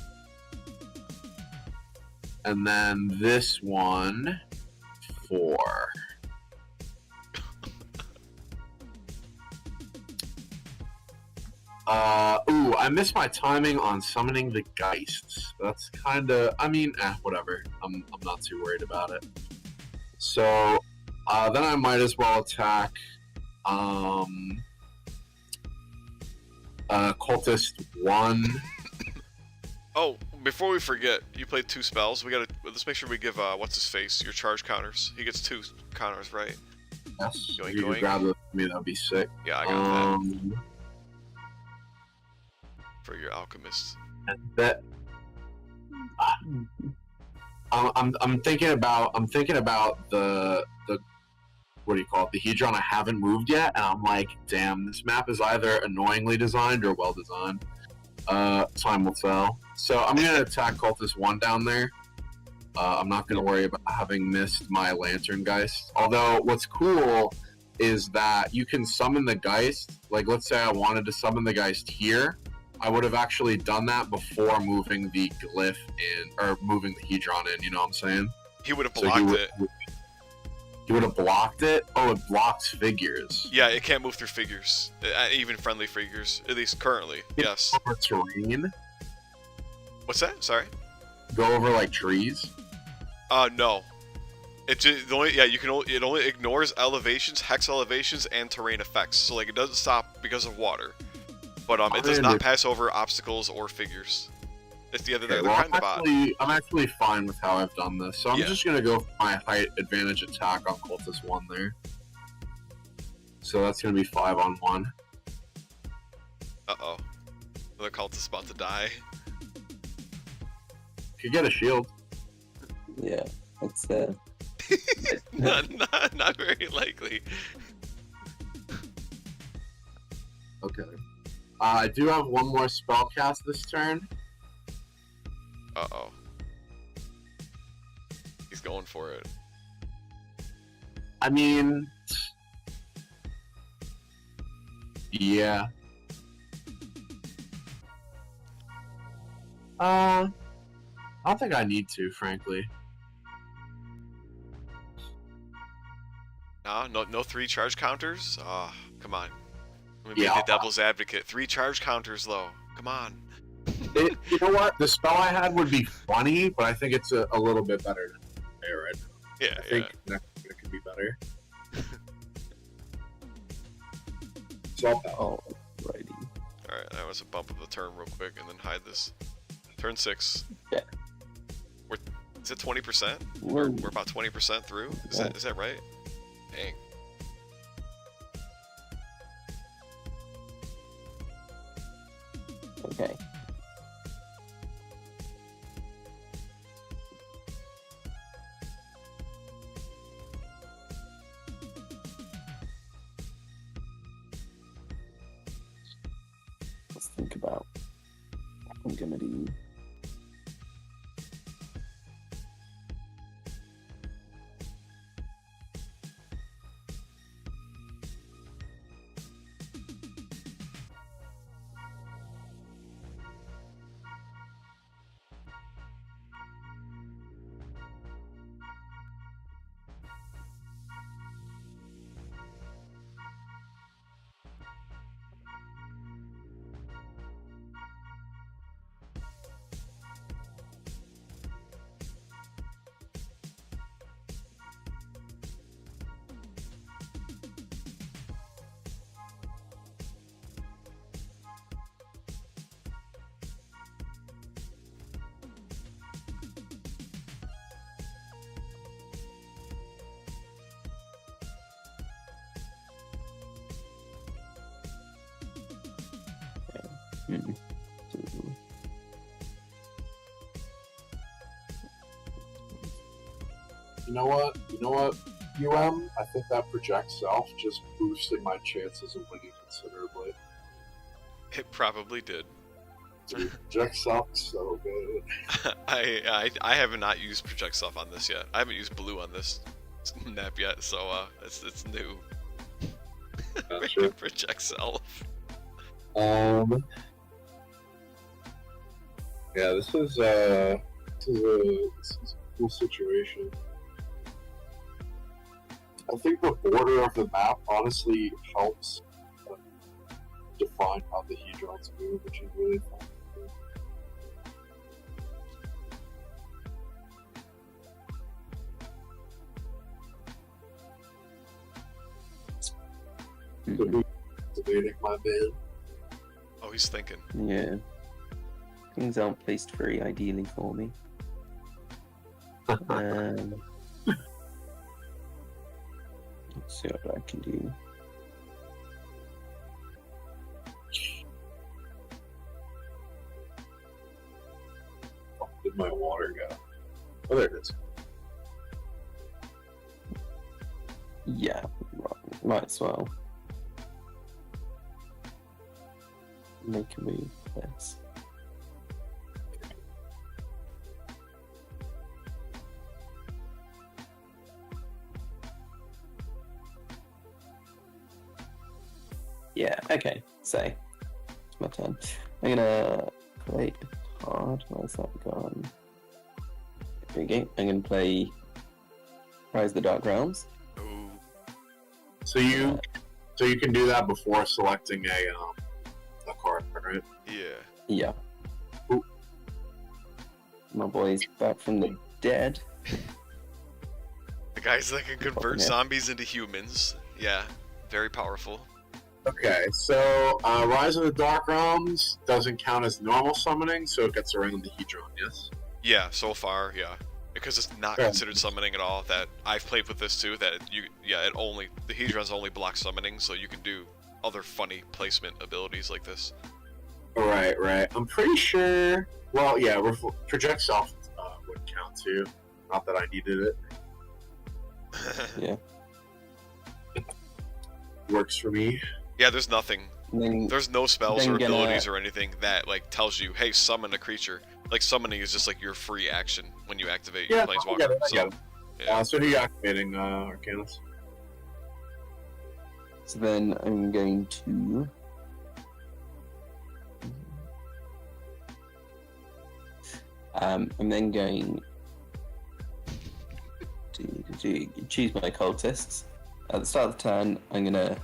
S3: And then this one, 4. Ooh, I missed my timing on summoning the Geists. That's kind of, whatever. I'm not too worried about it. So, then I might as well attack, Cultist 1.
S1: Oh, before we forget, you played 2 spells. Let's make sure we give what's his face your charge counters. He gets 2 counters, right?
S3: Yes.
S1: Yoink,
S3: If you could
S1: yoink.
S3: grab those for me, that'd be sick.
S1: Yeah, I got that for your alchemist.
S3: That I'm thinking about the what do you call it? The Hedron I haven't moved yet, and I'm like, damn, this map is either annoyingly designed or well designed. Time will tell. So I'm gonna attack Cultist 1 down there. I'm not going to worry about having missed my Lantern Geist. Although, what's cool is that you can summon the Geist. Like, let's say I wanted to summon the Geist here. I would have actually done that before moving the Glyph in, or moving the Hedron in, you know what I'm saying?
S1: He would have blocked it.
S3: He would have blocked it? Oh, it blocks figures.
S1: Yeah, it can't move through figures. Even friendly figures. At least currently, yes.
S3: Over terrain?
S1: What's that? Sorry?
S3: Go over, like, trees?
S1: No. It just, it only ignores elevations, hex elevations, and terrain effects. So, like, it doesn't stop because of water. But, it does not pass over obstacles or figures. It's the other they're kind of odd.
S3: I'm actually fine with how I've done this, so I'm just gonna go for my height advantage attack on Cultist 1 there. So that's gonna be 5-on-1.
S1: Uh-oh. Another cultist about to die.
S3: Could get a shield.
S2: Yeah, it's
S1: not very likely.
S3: Okay. I do have one more spell cast this turn.
S1: Uh-oh. He's going for it.
S3: I mean... Yeah. I don't think I need to, frankly.
S1: No 3 charge counters? Oh, come on. Let me
S3: Yeah,
S1: be the devil's advocate. 3 charge counters, though. Come on.
S3: You know what? The spell I had would be funny, but I think it's a little bit better than there right now.
S1: Yeah,
S3: I think next it could be better. So,
S2: alrighty.
S1: Alright, that was a bump of the turn real quick, and then hide this. Turn 6.
S2: Yeah.
S1: Is it 20%?
S2: We're
S1: about 20% through? Is that right? Dang.
S2: okay. Let's think about what I'm gonna do. Mm-hmm.
S3: You know what? I think that project self just boosted my chances of winning considerably.
S1: It probably did.
S3: Dude, project self is so good.
S1: I have not used project self on this yet. I haven't used blue on this map yet, so it's new.
S3: Gotcha.
S1: Project self.
S3: Yeah, this is a cool situation. I think the border of the map honestly helps define how the Hedrons move, which is really fun. So who's debating my man?
S1: Oh, he's thinking.
S2: Yeah. Things aren't placed very ideally for me. Let's see what I can do.
S3: Oh, did my water go? Oh, there it is.
S2: Yeah, might as well. Make a move, let's. Yeah, okay. So, it's my turn. I'm gonna play a card. Where's that gone? There we go. I'm gonna play Rise of the Dark Realms.
S1: Ooh.
S3: So you can do that before selecting a card, right?
S1: Yeah.
S2: Yeah.
S3: Ooh.
S2: My boy's back from the dead.
S1: The guys that can convert
S2: Yeah.
S1: zombies into humans. Yeah. Very powerful.
S3: Okay, so Rise of the Dark Realms doesn't count as normal summoning, so it gets around the Hedron, yes?
S1: Yeah, so far, yeah. Because it's not
S3: Yeah.
S1: considered summoning at all. That I've played with this too. That the Hedrons only block summoning, so you can do other funny placement abilities like this.
S3: Right. I'm pretty sure. Well, yeah, project self would count too. Not that I needed it.
S2: Yeah.
S3: Works for me.
S1: Yeah, there's nothing.
S2: Then,
S1: There's no spells
S2: Then
S1: or
S2: gonna-
S1: abilities or anything that like tells you, hey, summon a creature. Like summoning is just like your free action when you activate your
S3: Yeah,
S1: Planeswalker.
S3: I get it.
S1: So yeah.
S3: So who are you activating, Arcanis?
S2: so then I'm going to. I'm then going to choose my cultists. At the start of the turn, I'm gonna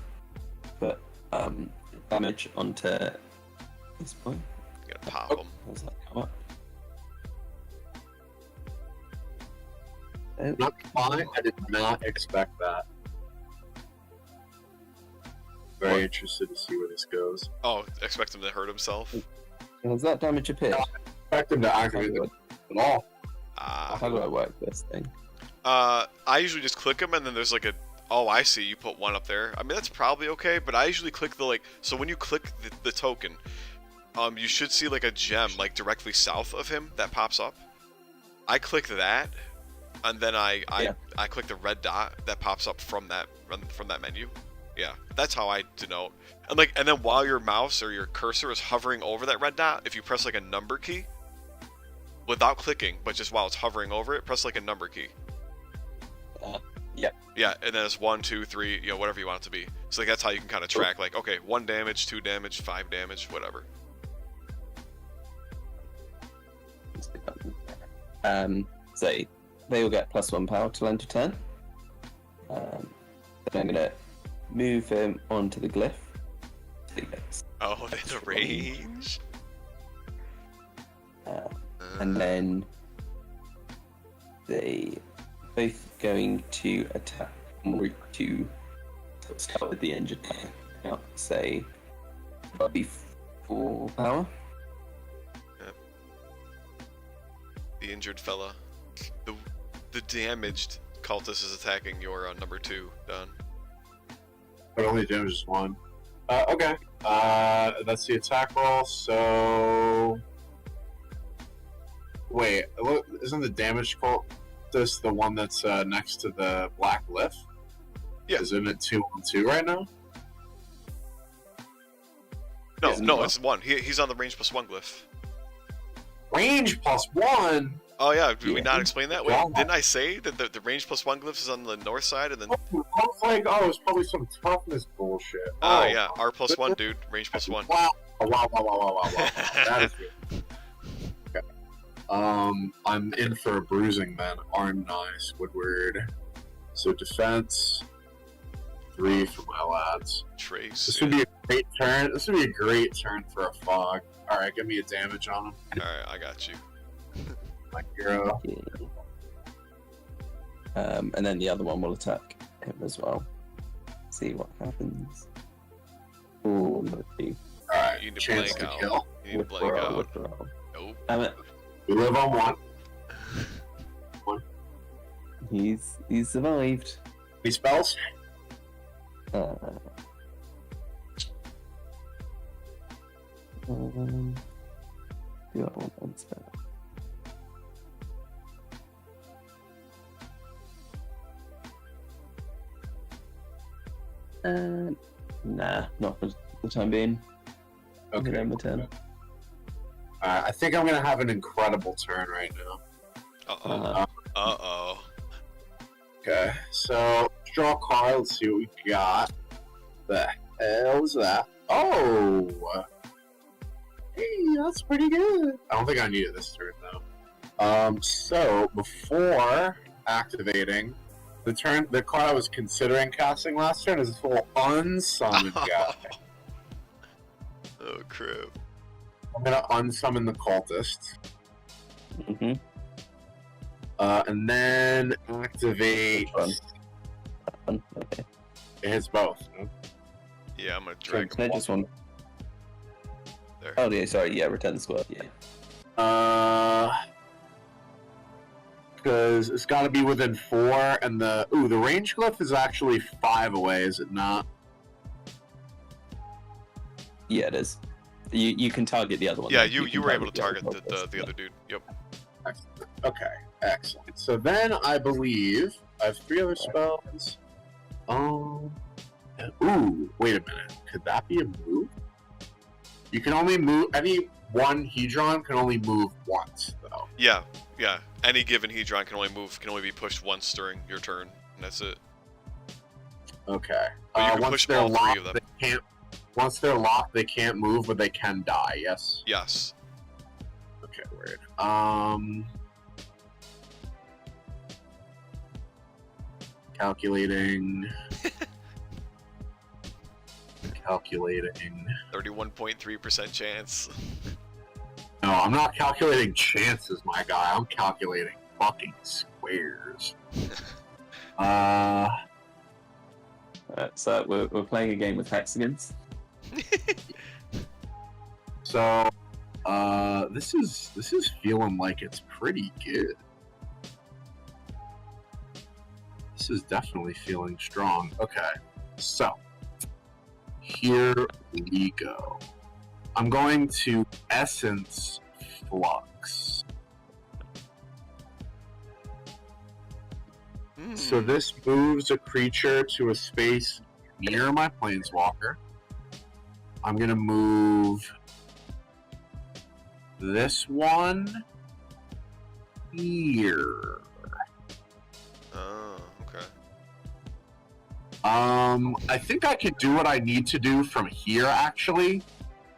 S2: put damage onto this point.
S1: Gonna pop them.
S2: How's that come up? Oh,
S3: Not fine. I did not expect that. Very
S2: What?
S3: interested to see where this goes.
S1: Oh, expect him to hurt himself.
S2: has that damage appeared?
S3: Expect him to activate it at all.
S2: How do I work this thing?
S1: I usually just click them and then there's like a. Oh, I see. You put one up there. I mean, that's probably okay, but I usually click the like. So when you click the token, you should see like a gem like directly south of him that pops up. I click that, and then I click the red dot that pops up from that menu. Yeah, that's how I denote. And then while your mouse or your cursor is hovering over that red dot, if you press like a number key, without clicking, but just while it's hovering over it, press like a number key.
S2: Yeah.
S1: Yeah, and then it's 1, 2, 3, whatever you want it to be. So like that's how you can kind of track, like, okay, 1 damage, 2 damage, 5 damage, whatever.
S2: So they will get +1 power till end of turn. Then I'm gonna move him onto the glyph. So he gets,
S1: Oh, there's a range.
S2: and then they both going to attack en route to start with the injured player. Now, say that'll be 4 power.
S1: The injured fella. The damaged cultist is attacking your number 2, Don.
S3: But only damages 1. Okay. That's the attack roll, so... Wait, isn't the damage cultist the one that's next to the black glyph?
S1: Yeah.
S3: Isn't it 2-on-2 right now?
S1: No,
S2: Isn't
S1: no,
S2: it?
S1: it's 1. He's on the range +1 glyph.
S3: Range +1?
S1: Oh yeah, did we
S2: Yeah.
S1: not explain that? Wait,
S3: Yeah.
S1: didn't I say that the range +1 glyph is on the north side and then...
S3: I was like, oh, it's probably some toughness bullshit.
S1: yeah, R +1, dude. Range +1.
S3: Wow. Wow. That is good. Okay. I'm in for a bruising then. Aren't I, Squidward? So defense, 3 for my lads.
S1: Trace.
S3: This would be a great turn. This would be a great turn for a fog. Alright, give me a damage on him.
S1: Alright, I got you.
S3: My hero.
S2: Okay. And then the other one will attack him as well. See what happens. Oh, lucky.
S3: Alright,
S1: You need to
S3: chance
S1: blank
S3: to
S1: out.
S3: kill.
S1: You need to blank out.
S2: Withdrawal.
S1: Nope.
S2: Damn it.
S3: We live on 1.
S2: He's survived.
S3: Any spells?
S2: Do I want one spell? Nah, not for the time being.
S3: Okay.
S2: End my turn.
S3: I think I'm gonna have an incredible turn right now.
S1: Uh-oh. Uh-oh.
S3: Okay, so let's draw a card. Let's see what we got. The hell is that? Oh! Hey, that's pretty good. I don't think I needed this turn, though. So, before activating, the card I was considering casting last turn is this little unsummoned guy.
S1: Oh, crap.
S3: I'm gonna unsummon the cultist.
S2: Mm-hmm.
S3: And then activate.
S2: Okay.
S3: It hits both. No?
S1: Yeah, I'm gonna
S2: Sure,
S1: drag
S2: can I
S1: him.
S2: just one?
S1: There.
S2: Oh, yeah, sorry. Yeah, return the squad. Yeah.
S3: Because it's got to be within 4, and the range glyph is actually 5 away, is it not?
S2: Yeah, it is. You can target the other one.
S1: Yeah,
S2: though.
S1: you
S2: can
S1: were able to
S2: the other
S1: target
S2: cultist,
S1: the
S2: yeah.
S1: other dude. Yep.
S3: Okay, excellent. So then I believe I have 3 other spells. Ooh, wait a minute. Could that be a move? You can only move any one Hedron can only move once, though.
S1: Yeah. Any given Hedron can only be pushed once during your turn, and that's it.
S3: Okay.
S1: But you can
S3: once
S1: push
S3: they're
S1: all 3
S3: locked,
S1: of them.
S3: they can't. Once they're locked, they can't move, but they can die. Yes.
S1: Yes.
S3: Okay, weird. Calculating.
S1: 31.3% chance.
S3: No, I'm not calculating chances, my guy. I'm calculating fucking squares.
S2: Alright, so we're playing a game with hexagons.
S3: So, this is feeling like it's pretty good. This is definitely feeling strong. Okay, so here we go. I'm going to Essence Flux. So this moves a creature to a space near my Planeswalker. I'm going to move this one here.
S1: Oh, okay.
S3: I think I could do what I need to do from here, actually,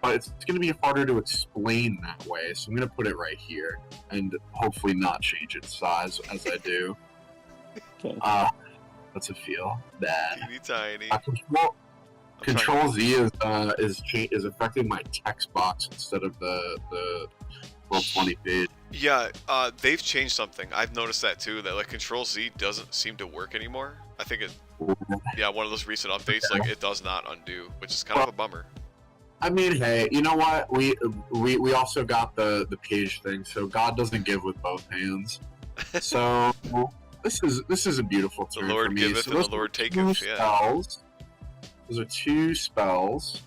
S3: but it's going to be harder to explain that way, so I'm going to put it right here, and hopefully not change its size as I do.
S2: Okay.
S3: What's it feel? Bad.
S1: Teeny tiny.
S3: Control Z is affecting my text box instead of the Roll20 page.
S1: Yeah, they've changed something. I've noticed that too. That like Control Z doesn't seem to work anymore. I think it. Yeah, one of those recent updates, like it does not undo, which is kind of a bummer.
S3: I mean, hey, you know what? We also got the page thing, so God doesn't give with both hands. So this is a beautiful
S1: The
S3: turn
S1: Lord
S3: for me.
S1: giveth
S3: So
S1: and
S3: those
S1: the Lord
S3: are two
S1: taketh. Yeah.
S3: spells. Those are 2 spells.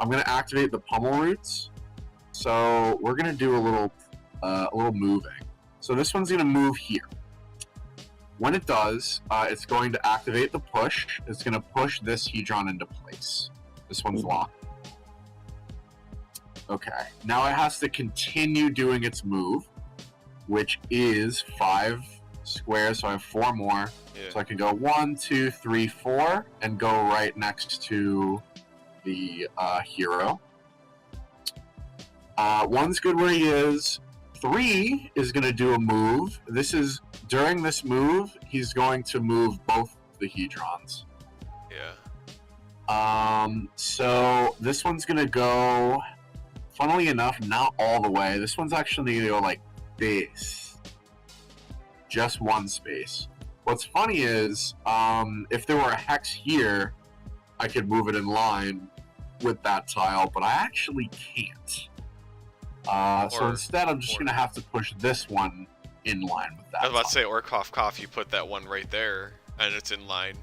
S3: I'm gonna activate the Pummel Roots. So we're gonna do a little moving. So this one's gonna move here. When it does, it's going to activate the push. It's gonna push this Hedron into place. This one's locked. Okay. Now it has to continue doing its move, which is 5 squares. So I have 4 more.
S1: Yeah.
S3: So I can go 1, 2, 3, 4, and go right next to the hero. 1's good where he is. 3 is going to do a move. During this move, he's going to move both the Hedrons.
S1: Yeah.
S3: So this one's going to go, funnily enough, not all the way. This one's actually going to go like this. Just 1 space. What's funny is, if there were a hex here, I could move it in line with that tile, but I actually can't. So instead, I'm just going to have to push this one in line with that.
S1: I was about to
S3: tile.
S1: say, or cough, you put that one right there, and it's in line.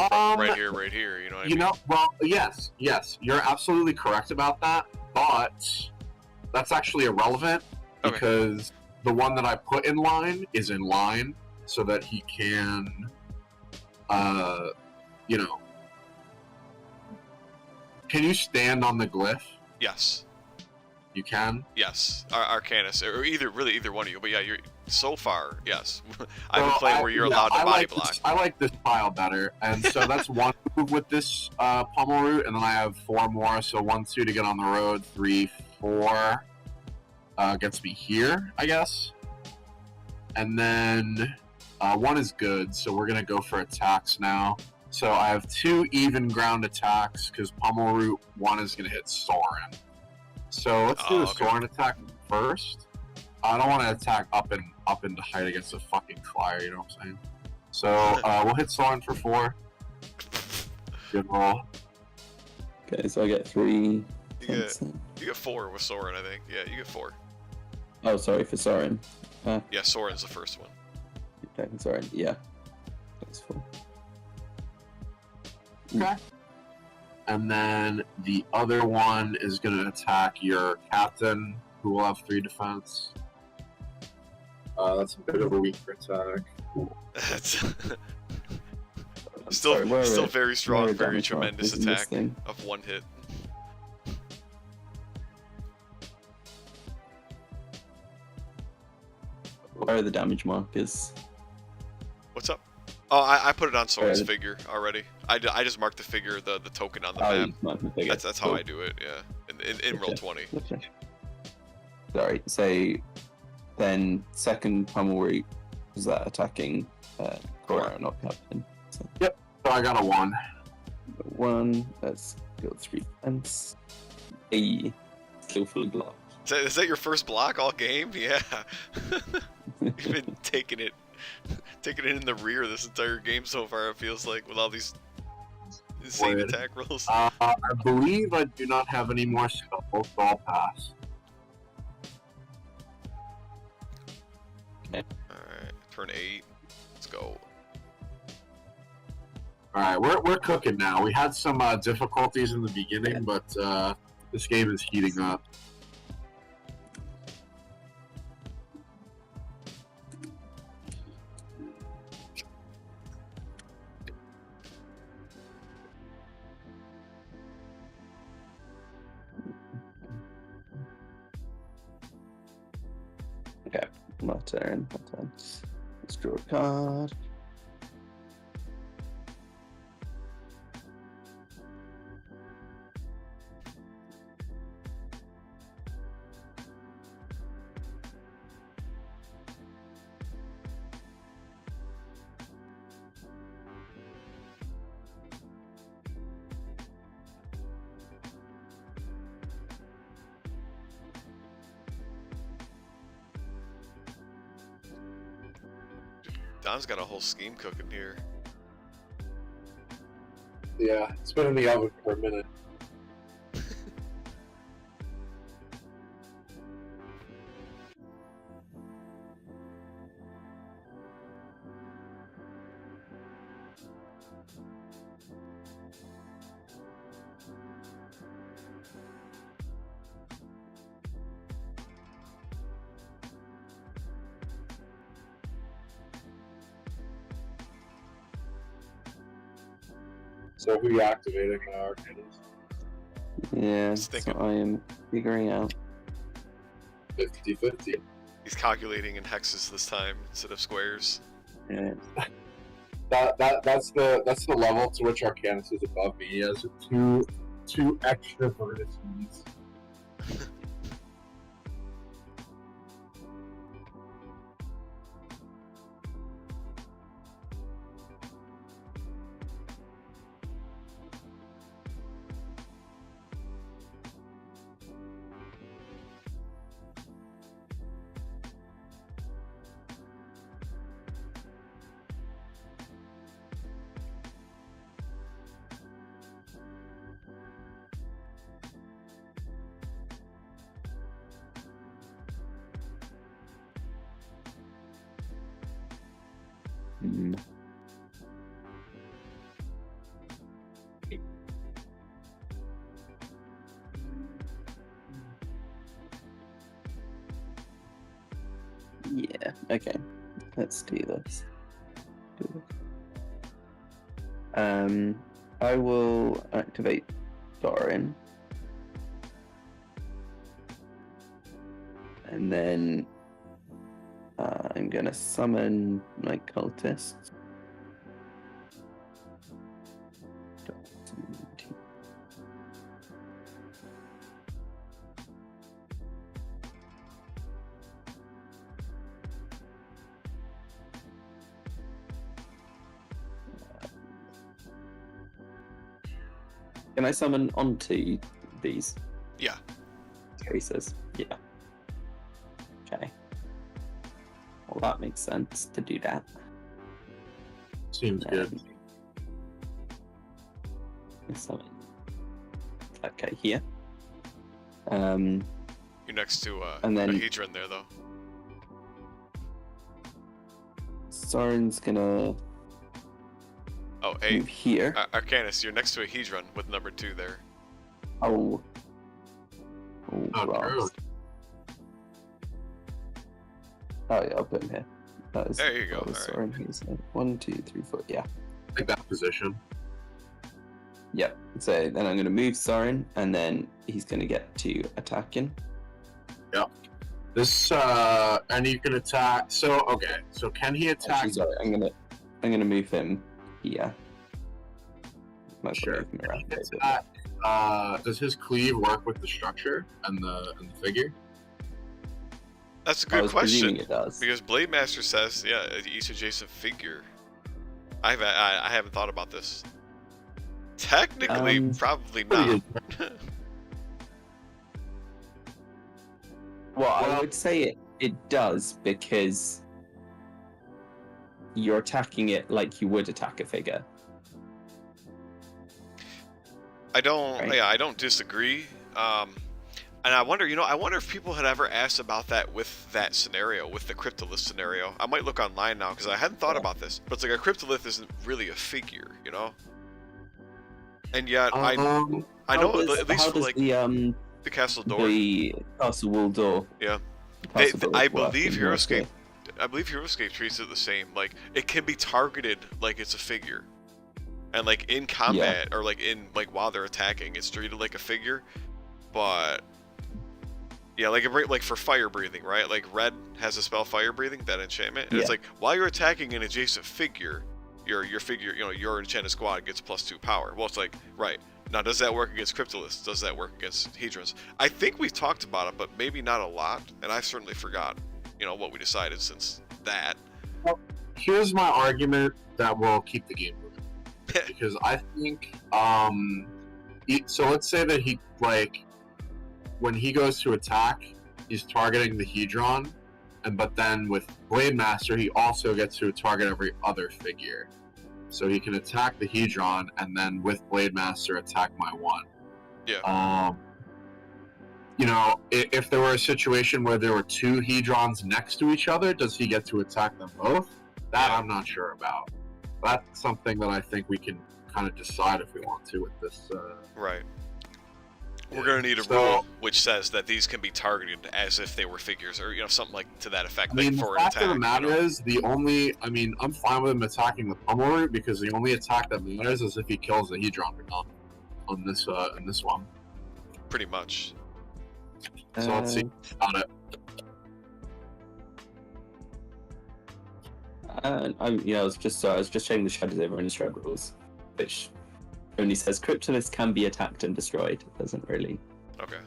S1: Right here. You know what I mean?
S3: Well, yes, you're absolutely correct about that, but that's actually irrelevant because the one that I put in line is in line so that he can, Can you stand on the glyph?
S1: Yes.
S3: You can?
S1: Yes, Arcanis, or either one of you. But yeah, you're so far. Yes, I've been
S3: So
S1: playing where you're allowed to body block.
S3: I like this pile better, and so that's one move with this pummel root, and then I have 4 more. So 1, 2 to get on the road, 3, 4 gets me here, I guess, and then 1 is good. So we're gonna go for attacks now. So I have 2 even ground attacks because pummel root 1 is gonna hit Sorin. So let's do the Sorin attack first. I don't want to attack up into height against a fucking flyer, you know what I'm saying? So we'll hit Sorin for 4. Good roll.
S2: Okay, so I get 3.
S1: You get 4 with Sorin, I think. Yeah, you get 4.
S2: Oh, sorry, for Sorin.
S1: Yeah, Sorin's the first one.
S2: Okay, Sorin, yeah. That's 4.
S3: Okay. And then the other one is going to attack your captain, who will have 3 defense. That's a bit of a weaker attack.
S1: That's still very strong, very tremendous attack of 1 hit.
S2: Where are the damage markers?
S1: What's up? Oh, I put it on Sorin's figure already. I just marked the figure, the token on the map. That's how I do it, yeah. In Roll20.
S2: Okay. Sorry, so then second pummel root, is that attacking Cora, not Captain? So.
S3: Yep, so I got a 1.
S2: 1, that's got 3 defense. A skillful block.
S1: Is that your first block all game? Yeah. You've been taking it in the rear this entire game so far, it feels like, with all these insane attack rolls.
S3: I believe I do not have any more spells, so I'll pass.
S2: Okay.
S1: Alright, turn 8. Let's go.
S3: Alright, we're cooking now. We had some difficulties in the beginning, but this game is heating up.
S2: Okay, my turn. Let's draw a card.
S1: Don's got a whole scheme cooking here.
S3: Yeah, it's been in the oven for a minute. So who are you activating now, Arcanis?
S2: Yeah, so I am figuring out.
S3: 50-50.
S1: He's calculating in hexes this time instead of squares.
S2: Yeah.
S3: That's the level to which Arcanis is above me. He has two extra vertices.
S2: Mm. Yeah, okay. Let's do this. I will activate Doran. And then I'm going to summon my cultists. Can I summon onto these?
S1: Yeah.
S2: Cases? Yeah. Okay. Well, that makes sense to do that.
S3: Seems good.
S2: Summon. Okay, here.
S1: You're next to
S2: And then-
S1: a Hedron there, though.
S2: Soren's gonna
S1: Oh, hey,
S2: move here.
S1: Arcanis, you're next to a Hedron with number 2 there.
S2: Oh.
S3: Oh,
S2: rocks.
S3: true.
S2: Oh yeah, I'll put him here. That is,
S1: There you go,
S2: that was
S1: alright.
S2: Soren. He's 1, 2, 3, 4. Yeah.
S3: Take that position.
S2: Yep. So then I'm gonna move Soren, and then he's gonna get to attacking.
S3: This and you can attack. So okay. So can he attack?
S2: Actually, sorry, I'm gonna move him here. Might as well
S3: Sure.
S2: move him around a bit.
S3: Attack, does his cleave work with the structure and the figure?
S1: That's a
S2: I
S1: good
S2: was presuming
S1: question.
S2: it does.
S1: Because Blade Master says, yeah, each adjacent figure. I haven't thought about this. Technically, probably not.
S2: Well, I
S3: Well-
S2: would say it does, because you're attacking it like you would attack a figure.
S1: I don't.
S2: Right.
S1: Yeah, I don't disagree. And I wonder, I wonder if people had ever asked about that with that scenario, with the Cryptolith scenario. I might look online now because I hadn't thought about this. But it's like a Cryptolith isn't really a figure, And yet, I know at least for like
S2: the
S1: Castle Door.
S2: the castle wall door.
S1: Yeah.
S2: Castle door
S1: I
S2: work
S1: believe
S2: in
S1: Heroescape.
S2: Warfare.
S1: I believe Heroescape treats it the same. Like it can be targeted like it's a figure, and like in combat or like in while they're attacking, it's treated like a figure. But yeah, like for fire breathing, right? Like red has a spell fire breathing, that enchantment, and it's like while you're attacking an adjacent figure, your figure, your enchanted squad gets +2 power. Well, it's like right. Now, does that work against Cryptoliths? Does that work against Hedrons? I think we've talked about it, but maybe not a lot, and I certainly forgot, what we decided since that.
S3: Here's my argument that will keep the game moving. Because I think, so let's say that he, when he goes to attack, he's targeting the Hedron, but then with Blade Master, he also gets to target every other figure. So he can attack the Hedron, and then with Blade Master, attack my one.
S1: Yeah.
S3: If there were a situation where there were 2 Hedrons next to each other, does he get to attack them both? That I'm not sure about. That's something that I think we can kind of decide if we want to with this.
S1: Right. We're gonna need a rule which says that these can be targeted as if they were figures, or something like to that effect.
S3: I mean,
S1: for
S3: the fact
S1: an attack,
S3: of the matter is, I'm fine with him attacking the pummel route because the only attack that matters is if he kills the Hedron or not on this in this one.
S1: pretty much.
S3: So let's see on it.
S2: I was just checking the Shadows over Innistrad rules, which only says Cryptoliths can be attacked and destroyed. It doesn't really.
S1: Okay.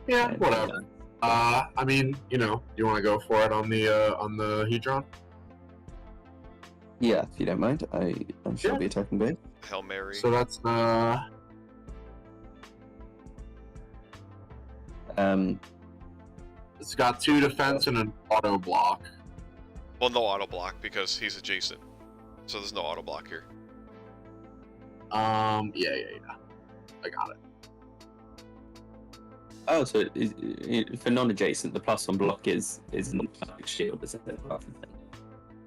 S3: Yeah, whatever. You want to go for it on the Hedron?
S2: Yeah, if you don't mind, I shall be attacking both.
S1: Hail Mary.
S3: So that's it's got 2 defense and an auto block.
S1: Well, no auto block because he's adjacent, so there's no auto block here.
S3: Yeah. I got it.
S2: Oh, so for non-adjacent, the +1 block is not a shield, isn't it?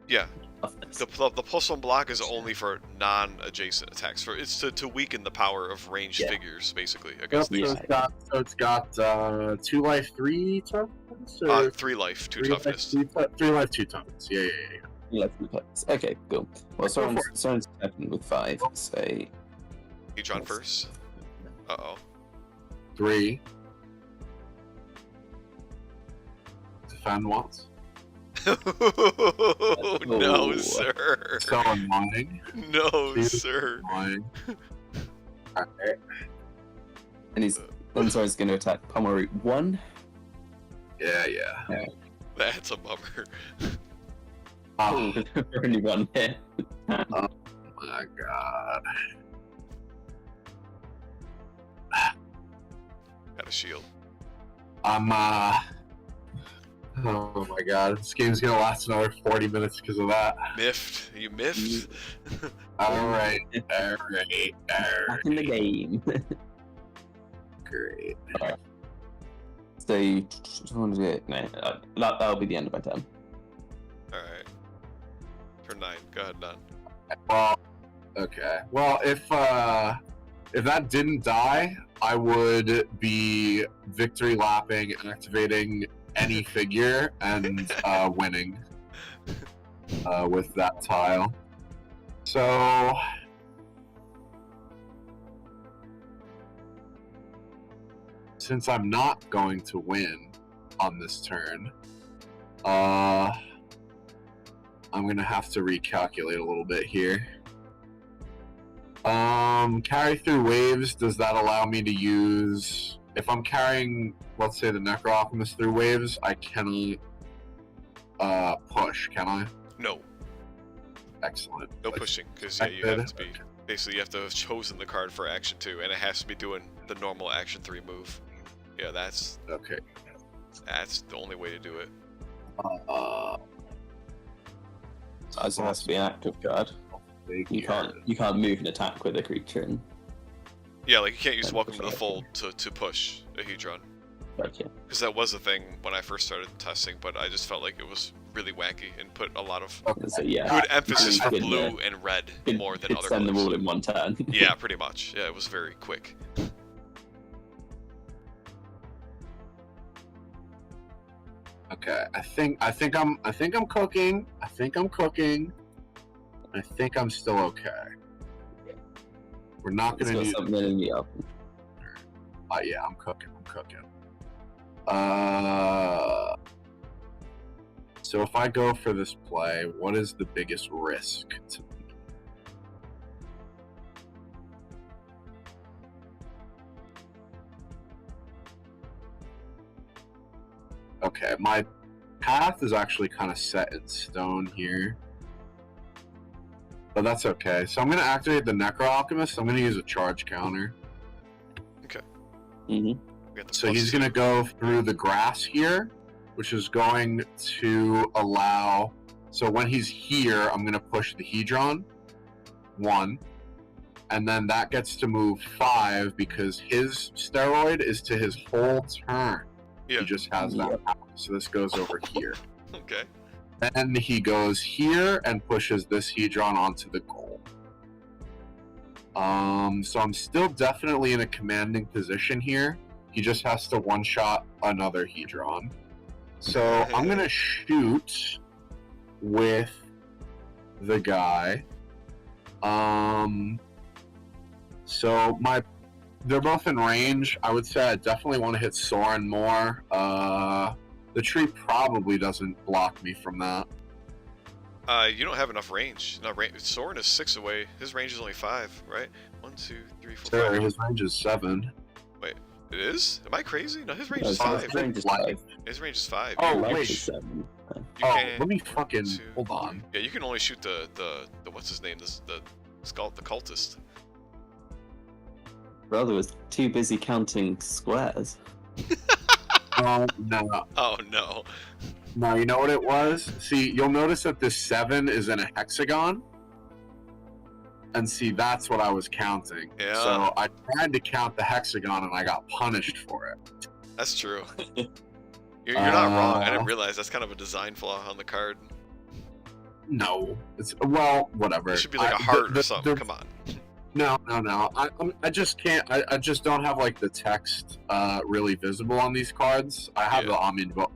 S1: Yeah. The +1 block is only for non-adjacent attacks. It's to weaken the power of ranged figures, basically, against
S3: Yep,
S1: these.
S3: it's got 2 life, 3 toughness?
S1: 3 life, 2 toughness.
S3: 3 life, 2 toughness. Yeah.
S2: Okay, cool. Well, Soren's attacking with 5, so...
S1: Hedron first. Uh-oh.
S3: 3. defend once.
S1: No,
S2: Oh.
S1: sir.
S3: So annoying.
S1: No,
S3: Dude.
S1: sir.
S3: Annoying. Alright.
S2: And he's Lensor's going to attack Pommel Root 1.
S3: Yeah, yeah.
S1: That's a bummer.
S3: Oh
S2: Only one hit.
S3: my god.
S1: Got a shield.
S3: Oh my god, this game's gonna last another 40 minutes because of that.
S1: Miffed. You miffed?
S3: Alright.
S2: Back in the game.
S3: Great.
S2: So, no, that'll be the end of my turn.
S1: Alright. Turn 9. Go ahead, Don.
S3: Well, okay. Well, if that didn't die, I would be victory lapping, activating any figure, and winning with that tile. So since I'm not going to win on this turn, I'm gonna have to recalculate a little bit here. Carry through waves, does that allow me to use, if I'm carrying, let's say, the Necro-Alchemist through waves, I cannot push, can I?
S1: No.
S3: Excellent.
S1: No pushing, because yeah, you have to be, basically you have to have chosen the card for action 2, and it has to be doing the normal action 3 move. Yeah, that's
S3: Okay.
S1: the only way to do it.
S2: So it has to be an active card. You can't move and attack with a creature. And,
S1: Yeah, like you can't use
S2: And
S1: Welcome to
S2: push
S1: the
S2: it.
S1: Fold to push a Hedron.
S2: okay.
S1: Because that was a thing when I first started testing, but I just felt like it was really wacky and put a lot of
S2: So yeah,
S1: good emphasis for
S2: Good,
S1: blue and red
S2: could-
S1: more than
S2: could
S1: other
S2: send them all
S1: colors.
S2: in one turn.
S1: Yeah, pretty much. Yeah, it was very quick.
S3: Okay, I think I'm cooking. I think I'm still okay. We're not
S2: It's
S3: gonna
S2: got
S3: need.
S2: something in the oven.
S3: Yeah, I'm cooking. So if I go for this play, what is the biggest risk to me? Okay, my path is actually kind of set in stone here. But that's okay. So I'm going to activate the Necro-Alchemist. I'm going to use a charge counter.
S2: Mm-hmm.
S1: We got the
S3: So
S1: plus
S3: he's
S1: 2.
S3: going to go through the grass here, which is going to allow... So when he's here, I'm going to push the Hedron, 1. And then that gets to move 5 because his steroid is to his whole turn.
S1: Yeah.
S3: He just has that
S2: Yep.
S3: power. So this goes over here.
S1: Okay.
S3: Then he goes here and pushes this Hedron onto the goal. So I'm still definitely in a commanding position here. He just has to one-shot another Hedron. So I'm gonna shoot with the guy. So they're both in range. I would say I definitely want to hit Soren more. The tree probably doesn't block me from that.
S1: You don't have enough range. No, Soren is 6 away. His range is only 5, right? 1, 2, 3, 4,
S3: Sure,
S1: 5.
S3: his range is 7.
S1: It is? Am I crazy? No, his range
S2: No,
S1: is
S2: so
S1: 5.
S2: his range is
S3: Like-
S2: 5.
S1: His range is 5.
S3: Oh,
S2: Life
S3: wait.
S2: is 7.
S1: You
S3: Oh,
S1: can't.
S3: let me fucking
S1: two-
S3: hold on.
S1: Yeah, you can only shoot the what's his name? The cultist.
S2: Brother was too busy counting squares.
S3: No.
S1: Oh no.
S3: No, you know what it was? See, you'll notice that this 7 is in a hexagon. And see, that's what I was counting.
S1: Yeah.
S3: So I tried to count the hexagon and I got punished for it.
S1: That's true. You're not wrong. I didn't realize that's kind of a design flaw on the card.
S3: No. It's, well, whatever.
S1: It should be like a heart or something. Come on.
S3: No. I just can't. I just don't have like the text really visible on these cards. I have the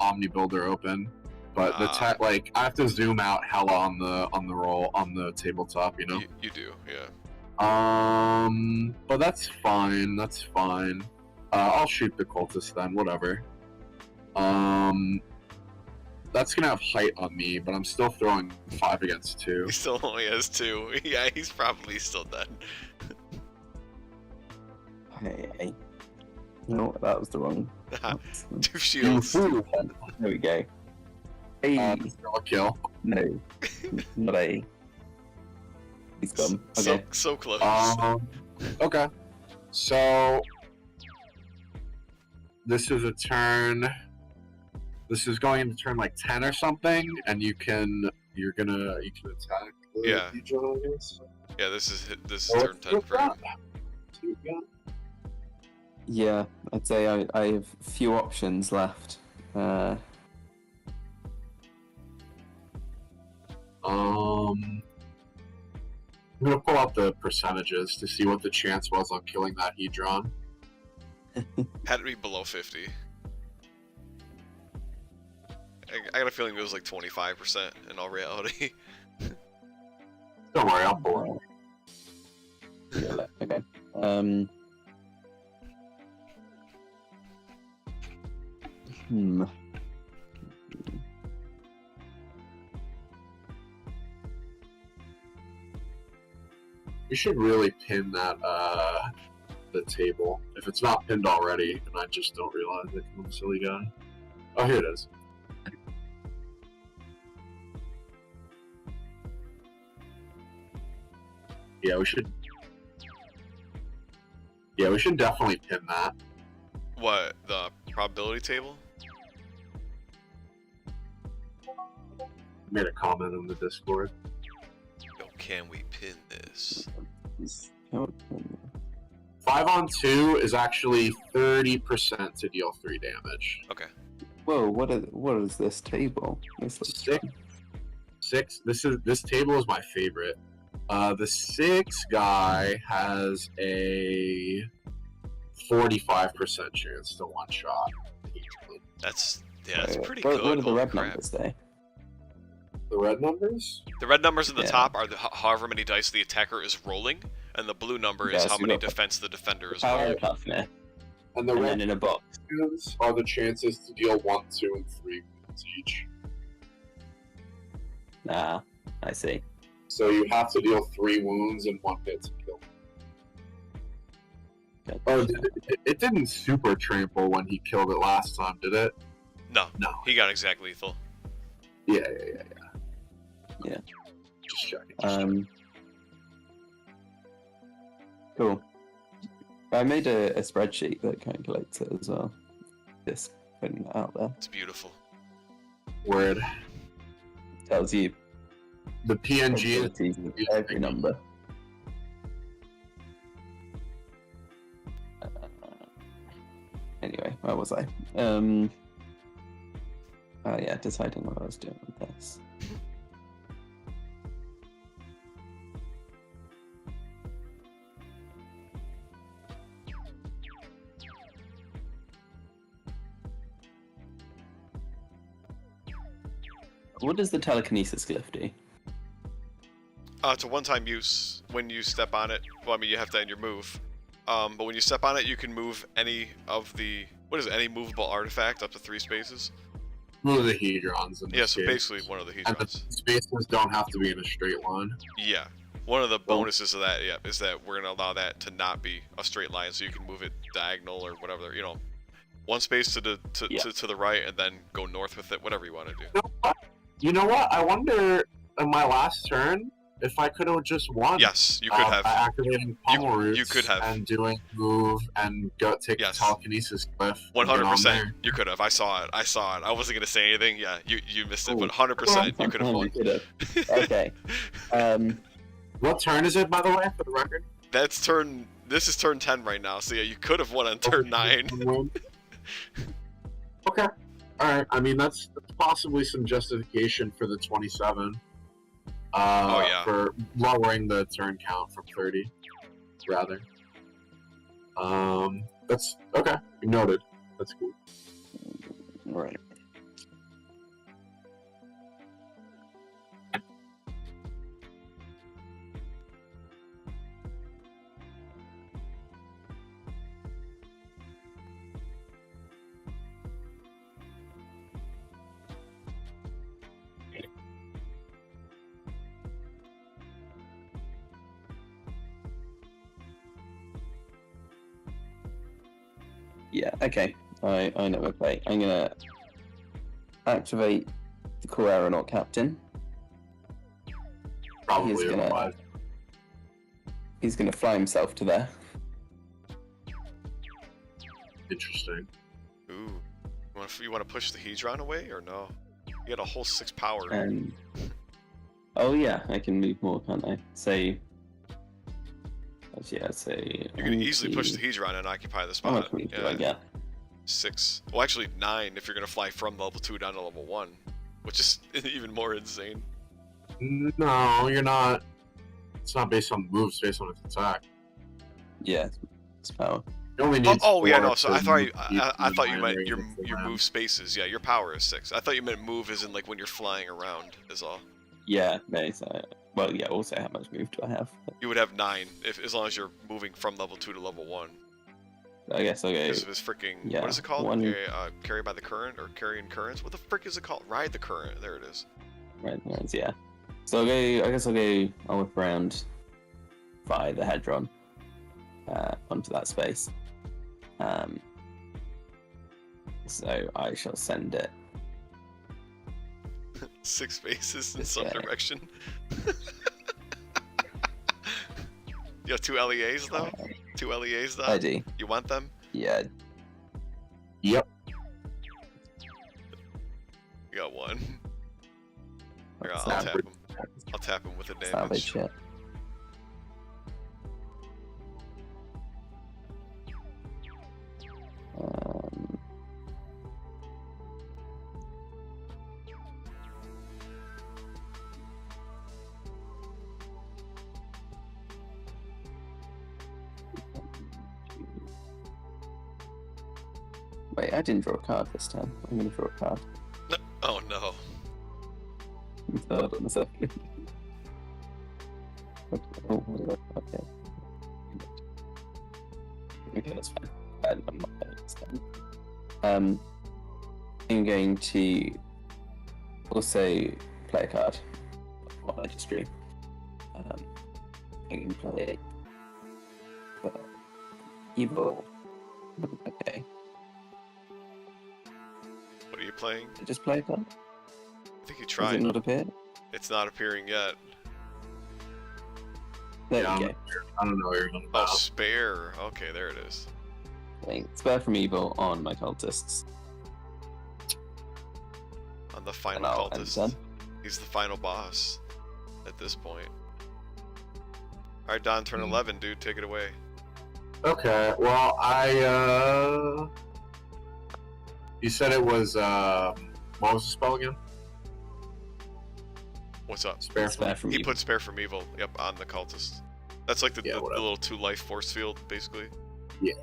S3: Omni Builder open, but the text, like, I have to zoom out hella on the tabletop. You know.
S1: You do, yeah.
S3: But that's fine. That's fine. I'll shoot the cultist then. Whatever. That's gonna have height on me, but I'm still throwing 5 against 2.
S1: He still only has 2. Yeah, he's probably still dead.
S2: Hey. No, that was the wrong.
S1: 2 shields.
S2: There we go. Hey,
S3: Still a kill.
S2: no, not a. He's gone. Okay.
S1: So close.
S3: Okay. So this is a turn. This is going into turn like 10 or something, and you can attack.
S1: Yeah.
S3: Hedron, I guess.
S1: Yeah, this is turn 10 for him.
S2: Yeah, I'd say I have few options left.
S3: I'm gonna pull out the percentages to see what the chance was on killing that Hedron.
S1: Had to be below 50. I got a feeling it was like 25% in all reality.
S3: Don't worry, I'll pull it.
S2: Yeah, okay.
S3: We should really pin that the table. If it's not pinned already, and I just don't realize it, I'm a silly guy. Oh, here it is. Yeah, we should. Yeah, we should definitely pin that.
S1: What, the probability table?
S3: Made a comment on the Discord.
S1: Yo, can we pin this?
S3: 5 on 2 is actually 30% to deal 3 damage.
S1: Okay.
S2: Whoa, what is this table? This looks
S3: Six. This table is my favorite. The 6 guy has a 45% chance to one shot.
S1: That's pretty
S2: what,
S1: good.
S2: What are the
S1: Holy
S2: red
S1: crap.
S2: numbers there?
S3: The red numbers?
S1: The red numbers in the
S2: Yeah.
S1: top are however many dice the attacker is rolling, and the blue number is
S2: Yeah,
S1: how
S2: so you
S1: many
S2: got
S1: defense the defender is
S2: Power
S1: rolling.
S2: and toughness,
S3: And the
S2: and
S3: red
S2: then in a box.
S3: ones are the chances to deal 1, 2, and 3 wounds each.
S2: Ah, I see.
S3: So you have to deal 3 wounds and 1 hit to kill.
S2: Gotcha.
S3: Oh, it didn't super trample when he killed it last time, did it?
S1: No,
S3: No.
S1: he got exactly lethal.
S3: Yeah.
S2: Yeah.
S3: Just checking.
S2: Cool. I made a spreadsheet that calculates it as well. Just putting that out there.
S1: It's beautiful.
S3: Word.
S2: Tells you
S3: The PNG
S2: probabilities of every number. Anyway, where was I? Oh yeah, deciding what I was doing with this. What does the telekinesis glyph do?
S1: It's a one-time use. When you step on it, well, I mean, you have to end your move. But when you step on it, you can move any of the any movable artifact up to 3 spaces.
S3: one of the Hedrons. In this
S1: Yeah, so
S3: case.
S1: basically one of the
S3: And the
S1: Hedrons.
S3: spaces don't have to be in a straight line.
S1: Yeah. One of the bonuses of that, is that we're gonna allow that to not be a straight line, so you can move it diagonal or whatever. One space to the right, and then go north with it. Whatever you want to do.
S3: You know what? I wonder in my last turn if I could have just won.
S1: Yes, you could have.
S3: By activating Pommel Roots
S1: you could have.
S3: and doing move and take
S1: Yes.
S3: the telekinesis glyph.
S1: 100%. You could have. I saw it. I wasn't gonna say anything. Yeah, you missed it, but 100% you could have won.
S2: Okay.
S3: What turn is it, by the way, for the record?
S1: This is turn 10 right now. So yeah, you could have won on turn 9.
S3: Okay. Alright, I mean, that's possibly some justification for the 27.
S1: Oh, yeah.
S3: For lowering the turn count from 30, rather. That's okay. Noted. That's cool.
S2: Right. Yeah, okay. I know my play. I'm gonna activate the core aeronaut captain.
S3: Probably
S2: gonna-
S3: otherwise.
S2: He's gonna fly himself to there.
S3: Interesting.
S1: Ooh. You want to push the Hedron away or no? You got a whole 6 power.
S2: And oh yeah, I can move more, can't I? Say, yeah, say.
S1: You can easily push the Hedron and occupy the
S2: How
S1: spot.
S2: much move do I get?
S1: 6. Well, actually 9 if you're gonna fly from level 2 down to level 1, which is even more insane.
S3: No, you're not. It's not based on moves, it's based on its attack.
S2: Yeah, it's power.
S3: You only need
S1: Yeah,
S3: 4
S1: no. So
S3: to
S1: I thought
S3: move
S1: I thought you
S3: the
S1: meant
S3: range
S1: your
S3: of the
S1: your
S3: land.
S1: move spaces. Yeah, your power is 6. I thought you meant move as in like when you're flying around is all.
S2: Yeah, no, so, well, yeah. Also, how much move do I have?
S1: You would have 9 if as long as you're moving from level 2 to level 1.
S2: I guess I'll go.
S1: Because of his freaking
S2: yeah,
S1: what is it called?
S2: one-
S1: Carry by the current or carrying currents? What the frick is it called? Ride the current. There it is.
S2: Right, yeah. So I'll go. I guess I'll whip around via the Hedron onto that space. So I shall send it.
S1: 6 faces in some
S2: Okay.
S1: direction. You have 2 LEAs though? 2 LEAs though?
S2: I do.
S1: You want them?
S2: Yeah.
S3: Yep.
S1: You got 1. Here, I'll
S2: Savage-
S1: tap him. I'll tap him with a
S2: Savage
S1: damage.
S2: shit. Um, Wait, I didn't draw a card this time. I'm gonna draw a card.
S1: Oh no.
S2: Hold on a second. Oh, okay. Okay, that's fine. I'm not playing this time. I'm going to also play a card. What I just drew. I can play evil. Okay.
S1: What are you playing?
S2: Just play a card.
S1: I think you
S2: Does it
S1: tried.
S2: not appear?
S1: It's not appearing yet.
S2: There
S3: Yeah,
S2: you go.
S3: I don't know what you're talking
S1: Oh,
S3: about.
S1: spare. Okay, there it is.
S2: Spare from evil on my cultists.
S1: On the final
S2: And I'll end
S1: cultist.
S2: then.
S1: He's the final boss at this point. Alright, Don, turn
S3: Hmm.
S1: 11, dude. Take it away.
S3: Okay, well, you said it was, what was the spell again?
S1: What's up?
S3: Spare
S2: Spare from
S1: He
S2: evil.
S1: put spare from evil, yep, on the cultist. That's like the
S3: whatever.
S1: little 2 life force field, basically.
S3: Yeah.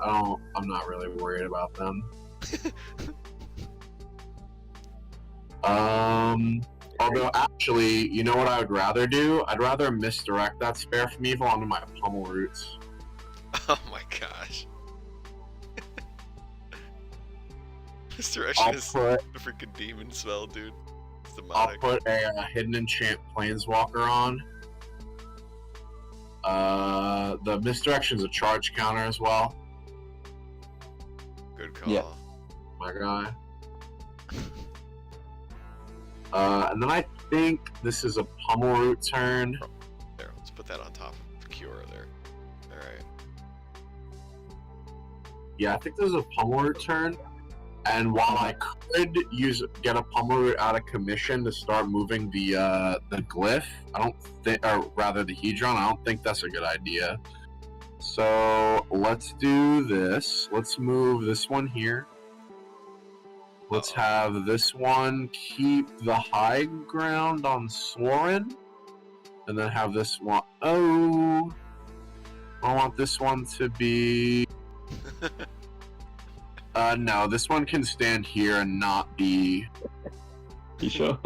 S3: I'm not really worried about them. Although actually, you know what I would rather do? I'd rather misdirect that spare from evil onto my pummel roots.
S1: Oh my gosh. This direction
S3: I'll
S1: is
S3: put
S1: the freaking demon spell, dude. It's
S3: I'll
S1: demonic.
S3: put a hidden enchant planeswalker on. The misdirection's a charge counter as well,
S1: Good call.
S2: Yeah.
S3: my guy. And then I think this is a pummel root turn.
S1: There, let's put that on top of Cura there. Alright.
S3: Yeah, I think this is a pummel root turn. And while I could get a pummel root out of commission to start moving the glyph, I don't think, or rather the Hedron, I don't think that's a good idea. So let's do this. Let's move this one here. Let's have this one keep the high ground on Soren, and then have this one. Oh, I want this one to be. No, this one can stand here and not be.
S2: You sure?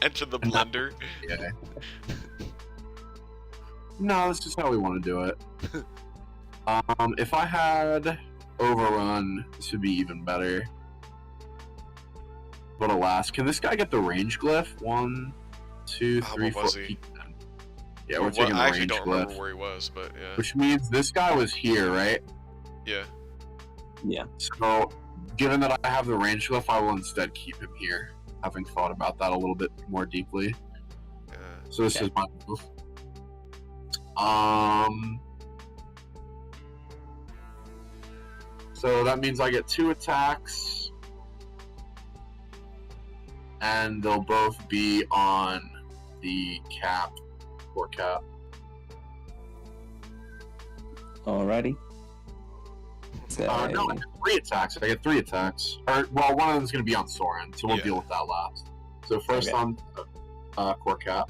S1: Enter the blender.
S3: Yeah. No, this is how we want to do it. If I had overrun, this would be even better. But alas, can this guy get the range glyph? 1, 2, 3,
S1: what
S3: 4.
S1: was he?
S3: Yeah, we're taking the
S1: I actually
S3: range
S1: don't remember
S3: glyph.
S1: where he was, but yeah.
S3: Which means this guy was here, right?
S1: Yeah.
S2: Yeah.
S3: So, given that I have the range glyph, I will instead keep him here, having thought about that a little bit more deeply. So this is my move. So that means I get 2 attacks, and they'll both be on the cap, or cap.
S2: Alrighty. So,
S3: No, I get 3 attacks. I get 3 attacks. Or, well, one of them's going to be on Soren, so we'll deal with that last. So first on core cap.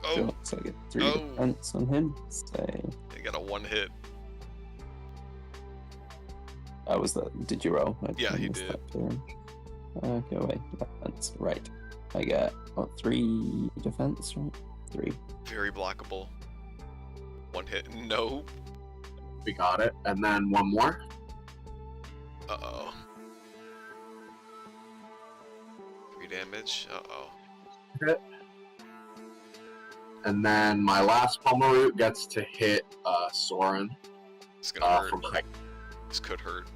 S1: Oh,
S2: sure. So I get 3 defense on him. So
S1: you got a 1 hit.
S2: was that? Did you roll?
S1: Yeah, he did.
S2: Go away. Defense. Right. I get 3 defense. Right. 3.
S1: Very blockable. 1 hit. No.
S3: We got it. And then 1 more.
S1: Uh-oh. 3 damage. Uh-oh.
S3: Hit. And then my last Pummel Root gets to hit Soren.
S1: It's gonna hurt.
S3: From height.
S1: This could hurt.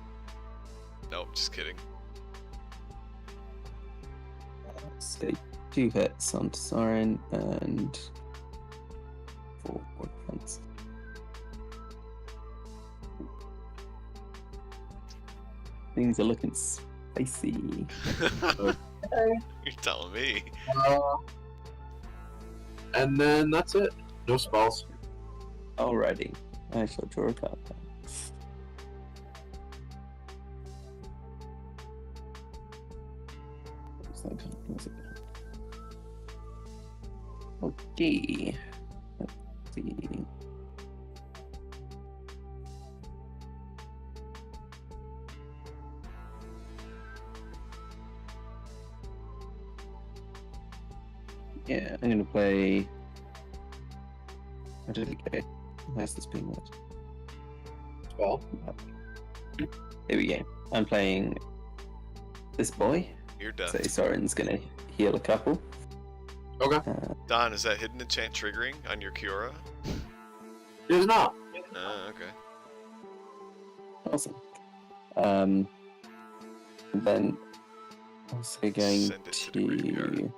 S1: Nope, just kidding.
S2: So 2 hits on Soren and 4 defense. Things are looking spicy.
S1: You're telling me.
S3: And then that's it. No spells.
S2: Alrighty. I shall draw a card. Okay. Let's see. Yeah, I'm gonna play. Where did it go? Where's this being watched?
S3: Spell.
S2: There we go. I'm playing this boy.
S1: You're dead.
S2: So Soren's gonna heal a couple.
S3: Okay.
S1: Don, is that hidden enchant triggering on your Kiora?
S3: It is not.
S1: Okay.
S2: Awesome. Then also going
S1: Send it to the graveyard.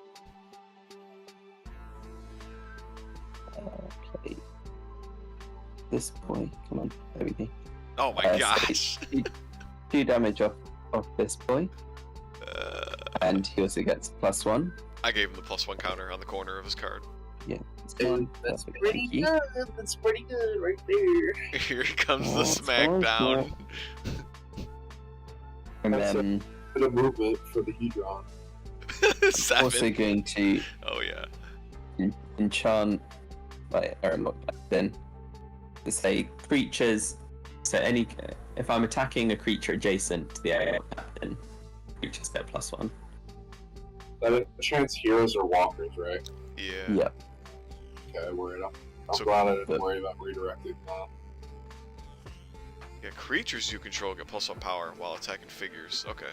S2: Play this boy. Come on, there we go.
S1: Oh my
S2: So
S1: gosh.
S2: 2 damage off this boy, and he also gets +1.
S1: I gave him the +1 counter on the corner of his card.
S2: Yeah,
S3: That's pretty good. That's pretty good right there.
S1: Here comes the
S2: it's
S1: smackdown.
S2: And
S3: That's
S2: then
S3: Bit of movement for the Hedron.
S1: 7.
S2: also going to
S1: Oh yeah.
S2: enchant by then to say creatures. So if I'm attacking a creature adjacent to the area captain, creatures get +1.
S3: That enchants heroes or walkers, right?
S1: Yeah.
S2: Yep.
S3: Okay, I'm
S1: So-
S3: glad I didn't worry about redirecting that.
S1: Yeah, creatures you control get +1 power while attacking figures. Okay.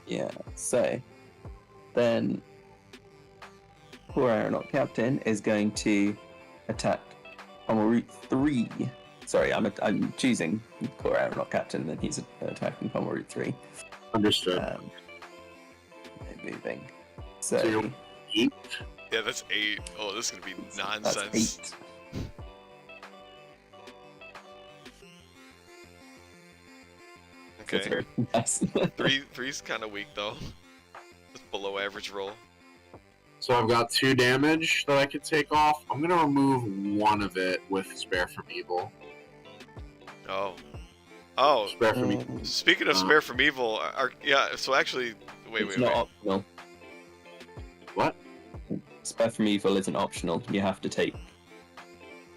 S2: Yeah. So then poor Aeronaut Captain is going to attack on Route 3. Sorry, I'm choosing Core Aeronaut Captain, and then he's attacking on Route 3.
S3: Understood.
S2: Moving.
S3: So
S2: So
S3: you're- 8.
S1: Yeah, that's 8. Oh, this is gonna be
S2: that's
S1: nonsense.
S2: 8.
S1: Okay.
S2: Nice.
S1: 3's kind of weak though. Just below average roll.
S3: So I've got 2 damage that I could take off. I'm gonna remove 1 of it with Spare from Evil.
S1: Oh.
S3: Spare from Evil.
S1: Speaking of spare from evil, yeah. So actually, wait.
S2: It's not optional.
S3: What?
S2: Spare from Evil isn't optional. You have to take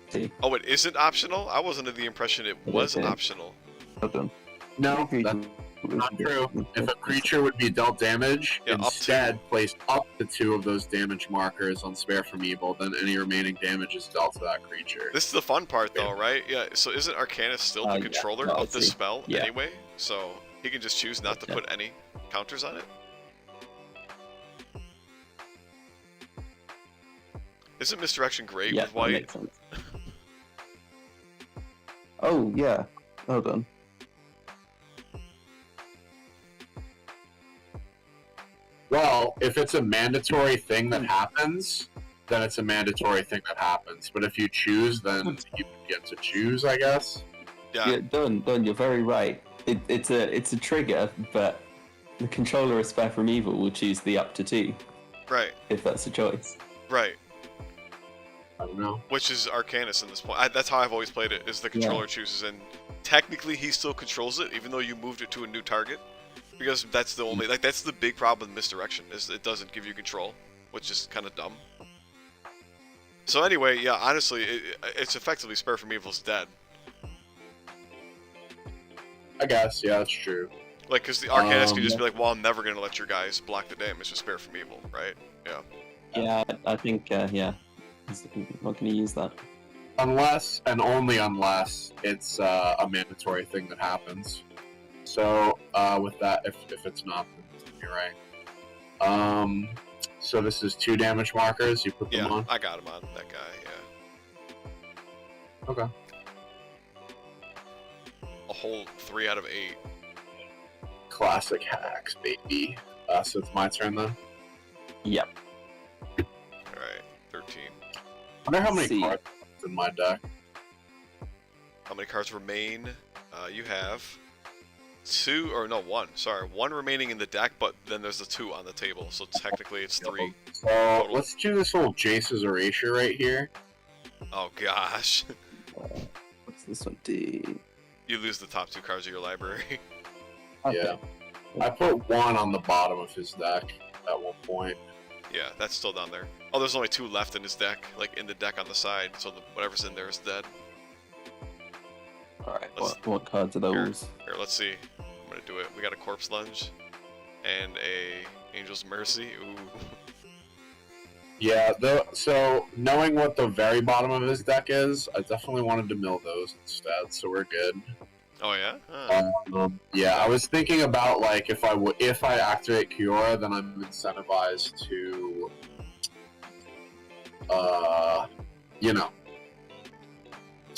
S2: 2.
S1: Oh, it isn't optional? I wasn't under the impression it was
S2: is.
S1: optional.
S2: Hold on.
S3: No, that's not true. If a creature would be dealt damage,
S1: Yeah, up to.
S3: instead place up to 2 of those damage markers on Spare from Evil, then any remaining damage is dealt to that creature.
S1: This is the fun part though, right? Yeah, so isn't Arcanis still the
S2: Yeah,
S1: controller
S2: no,
S1: of the
S2: see.
S1: spell
S2: Yeah.
S1: anyway? So he can just choose not to
S2: Yeah.
S1: put any counters on it? Isn't Misdirection great
S2: Yeah,
S1: with
S2: that
S1: white?
S2: makes sense. Oh, yeah. Hold on.
S3: Well, if it's a mandatory thing that happens, then it's a mandatory thing that happens. But if you choose, then you get to choose, I guess.
S2: Yeah, Don, you're very right. It's a trigger, but the controller of Spare from Evil will choose the up to 2.
S1: Right.
S2: If that's a choice.
S1: Right.
S3: I don't know.
S1: Which is Arcanis in this point. That's how I've always played it, is the controller chooses, and technically he still controls it, even though you moved it to a new target. Because that's the only, like, that's the big problem with misdirection, is it doesn't give you control, which is kind of dumb. So anyway, yeah, honestly, it's effectively Spare from Evil's dead.
S3: I guess, yeah, that's true.
S1: Like, because the Arcanis can just be like, well, I'm never going to let your guys block the damage to Spare from Evil, right? Yeah.
S2: Yeah, I think, yeah. I'm not going to use that.
S3: Unless, and only unless, it's a mandatory thing that happens. So, with that, if it's not, then you're right. So this is 2 damage markers, you put them on?
S1: Yeah, I got him on, that guy, yeah.
S3: Okay.
S1: A whole 3 out of 8.
S3: Classic hacks, baby. So it's my turn then?
S2: Yep.
S1: Alright, 13.
S3: I wonder how many cards are in my deck.
S1: How many cards remain? You have 2, or no, 1. Sorry, 1 remaining in the deck, but then there's the 2 on the table, so technically it's 3.
S3: So total. Let's do this little Jace's Erasure right here.
S1: Oh gosh.
S2: What's this one do?
S1: You lose the top 2 cards of your library.
S2: Okay.
S3: Yeah. I put 1 on the bottom of his deck at one point.
S1: Yeah, that's still down there. Oh, there's only 2 left in his deck, like in the deck on the side, so whatever's in there is dead.
S2: Alright, what cards are those?
S1: Here, let's see. I'm gonna do it. We got a Corpse Lunge and a Angel's Mercy. Ooh.
S3: Yeah, so knowing what the very bottom of his deck is, I definitely wanted to mill those instead, so we're good.
S1: Oh yeah?
S3: Yeah, I was thinking about like if I activate Kiora, then I'm incentivized to, you know,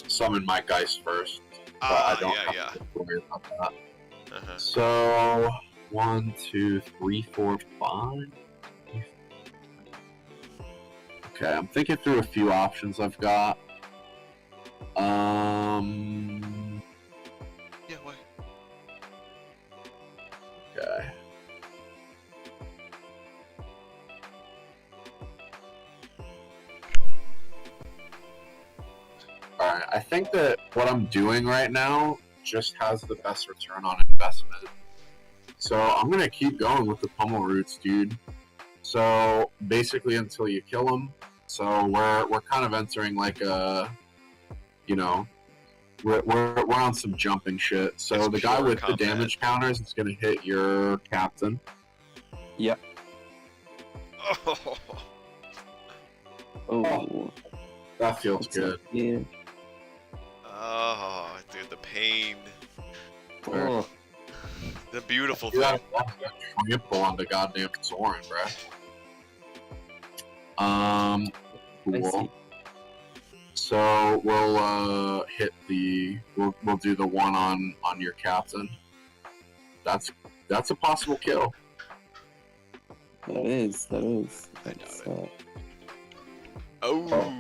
S3: summon my Geist first. But I don't have to worry about that. So 1, 2, 3, 4, 5. Okay, I'm thinking through a few options I've got.
S1: Yeah, why?
S3: Okay. Alright, I think that what I'm doing right now just has the best return on investment. So I'm gonna keep going with the Pummel Roots, dude. So basically until you kill them. So we're kind of entering like a, you know, we're on some jumping shit. So
S1: it's
S3: the guy with
S1: combat.
S3: the damage counters is gonna hit your captain.
S2: Yep.
S1: Oh.
S2: Oh.
S3: That feels good.
S2: Yeah.
S1: Oh, dude, the pain.
S2: Oh.
S1: The beautiful
S3: You
S1: thing.
S3: gotta trample on the goddamn Sorin, bro.
S2: I
S3: Cool.
S2: see.
S3: So we'll hit we'll do the one on your captain. That's a possible kill.
S2: That is.
S1: I
S2: That's,
S1: doubt it. Oh.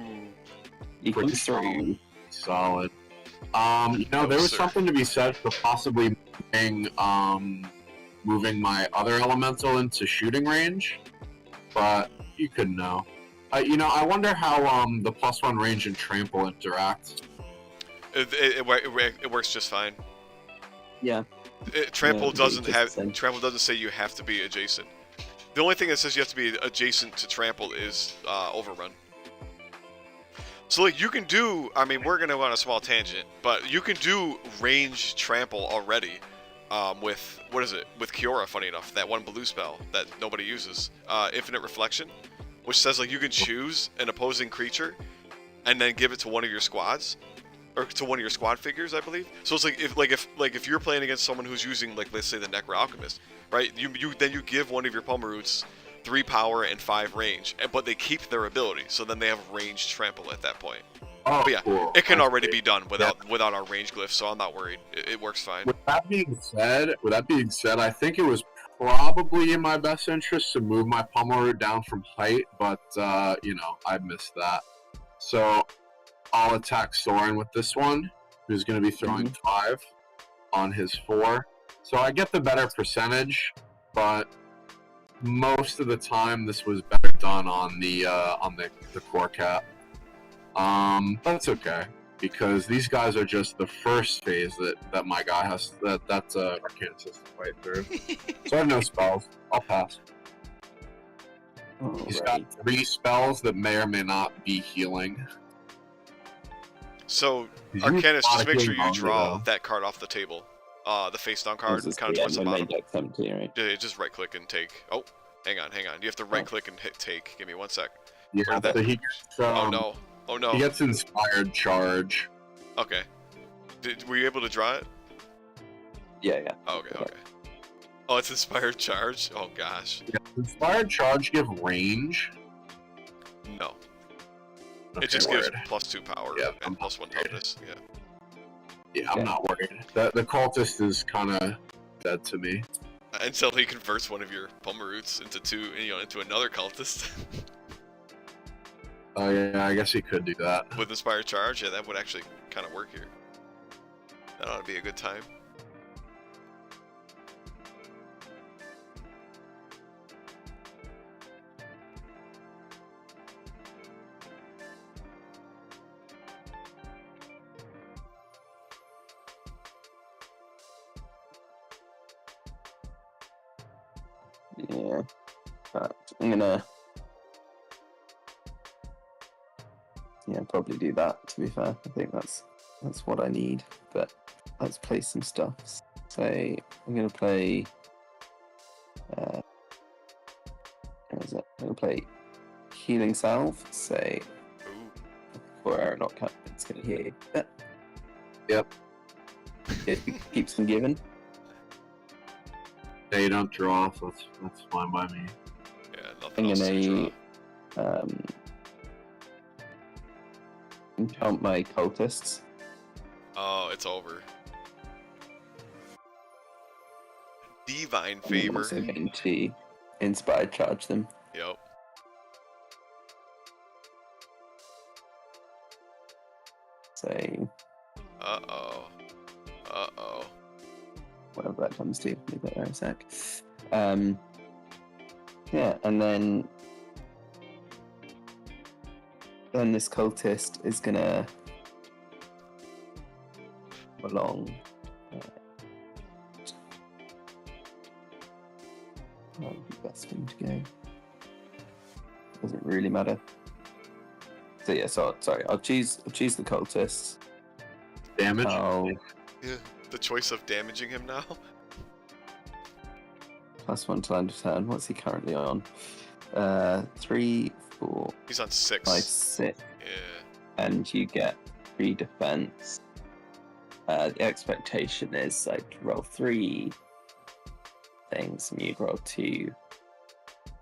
S2: equals 3.
S3: Solid. You know, there was something to be said for possibly moving my other elemental into shooting range, but you couldn't know. You know, I wonder how the +1 range and trample interact.
S1: It works just fine.
S2: Yeah.
S1: Trample doesn't
S2: just
S1: have. Trample doesn't say you have to be adjacent. The only thing that says you have to be adjacent to trample is overrun. So like you can do. I mean, we're gonna go on a small tangent, but you can do range trample already. With what is it? With Kiora, funny enough, that one blue spell that nobody uses, Infinite Reflection, which says like you can choose an opposing creature, and then give it to one of your squads, or to one of your squad figures, I believe. So it's like if you're playing against someone who's using like let's say the Necro Alchemist, right? You give one of your Pummel 3 power and 5 range, but they keep their ability, so then they have ranged trample at that point.
S3: Oh,
S1: But yeah,
S3: cool.
S1: it can already be done without our range glyph, so I'm not worried. It works fine.
S3: With that being said, I think it was probably in my best interest to move my pummel root down from height, but you know, I missed that. So I'll attack Soren with this one, who's going to be throwing 5 on his 4. So I get the better percentage, but most of the time this was better done on the core cap. But it's okay, because these guys are just the first phase that my guy has that's Arcanis has to fight through. So I have no spells. I'll pass. He's got 3 spells that may or may not be healing.
S1: So Arcanis, just make sure you draw that card off the table. The face down card, kind of towards the bottom.
S2: Right?
S1: Yeah, just right click and take. Oh, hang on. You have to right click and hit take. Give me 1 sec.
S3: Yeah, so he gets,
S1: Oh no.
S3: He gets inspired charge.
S1: Okay. Were you able to draw it?
S2: Yeah.
S1: Oh, okay. Oh, it's inspired charge? Oh gosh.
S3: Yeah, inspired charge give range?
S1: No.
S3: Okay,
S1: it just gives +2 power and +1 toughness.
S3: Yeah, I'm not worried. The cultist is kind of dead to me.
S1: Until he converts one of your Pummeroots into another cultist.
S3: Oh yeah, I guess he could do that.
S1: With inspired charge, yeah, that would actually kind of work here. That ought to be a good time.
S2: Yeah, but I'm gonna probably do that, to be fair. I think that's what I need, but let's play some stuff. So I'm gonna play where is it? I'm gonna play Healing Salve, say for Aeronaut Cap, it's gonna heal.
S3: Yep.
S2: It keeps them given.
S3: Yeah, you don't draw, so that's fine by me.
S1: Yeah, nothing else to draw.
S2: Enchant my cultists.
S1: Oh, it's over. Divine Favor.
S2: I'm also going to inspired charge them.
S1: Yep.
S2: So.
S1: Uh-oh.
S2: Whatever that comes to. Leave that there a sec. Yeah, and then this cultist is gonna along. That would be the best thing to go. Doesn't really matter. So yeah, sorry. I'll choose the cultist.
S3: Damage.
S1: Yeah, the choice of damaging him now.
S2: +1 to end of turn. What's he currently on? 3, 4.
S1: He's on 6.
S2: 5, 6.
S1: Yeah.
S2: And you get 3 defense. The expectation is like roll 3 things, and you'd roll 2.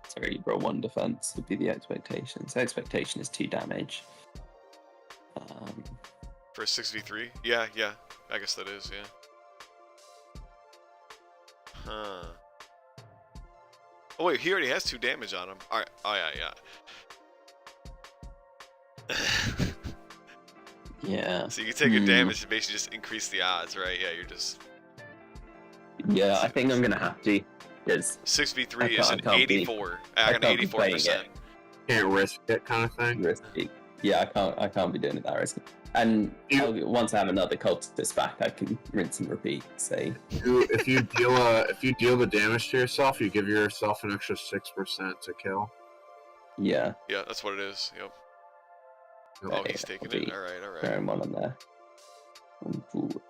S2: Sorry, you'd roll 1 defense would be the expectation. So expectation is 2 damage.
S1: For a 6v3? Yeah. I guess that is, yeah. Huh. Oh wait, he already has 2 damage on him. Alright, oh yeah.
S2: Yeah.
S1: So you can take a damage to basically just increase the odds, right? Yeah, you're just...
S2: Yeah, I think I'm gonna have to.
S1: 6v3 is an 84. I got an 84%.
S3: Can't risk it, kind of thing.
S2: Risky. Yeah, I can't be doing it that risky. And once I have another cultist back, I can rinse and repeat. Say,
S3: if you deal the damage to yourself, you give yourself an extra 6% to kill.
S2: Yeah.
S1: Yeah, that's what it is. Yep. Oh, he's taking it. All right.
S2: Throw him on there.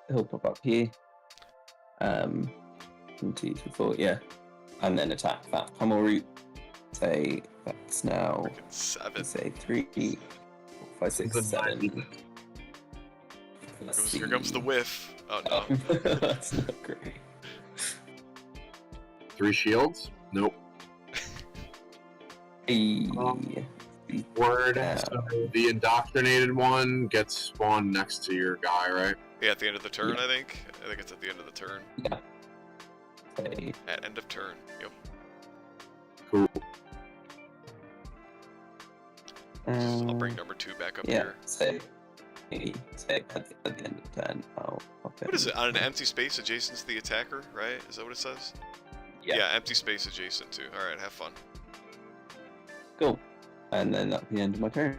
S2: He'll pop up here. 1, 2, 3, 4. Yeah, and then attack that pummel root. Say that's now.
S1: 7.
S2: Say 3, 4, 5, 6, 7.
S1: Here comes the whiff. Oh no.
S2: That's not great.
S3: 3 shields? Nope. Word. So the indoctrinated one gets spawned next to your guy, right?
S1: Yeah, at the end of the turn, I think. I think it's at the end of the turn.
S2: Yeah. Okay.
S1: at end of turn. Yep.
S3: Cool.
S1: I'll bring number 2 back up
S2: Yeah,
S1: here.
S2: say at the end of turn, I'll
S1: What is it? On an empty space adjacent to the attacker, right? Is that what it says?
S2: Yeah.
S1: Empty space adjacent to. Alright, have fun.
S2: Cool. And then at the end of my turn.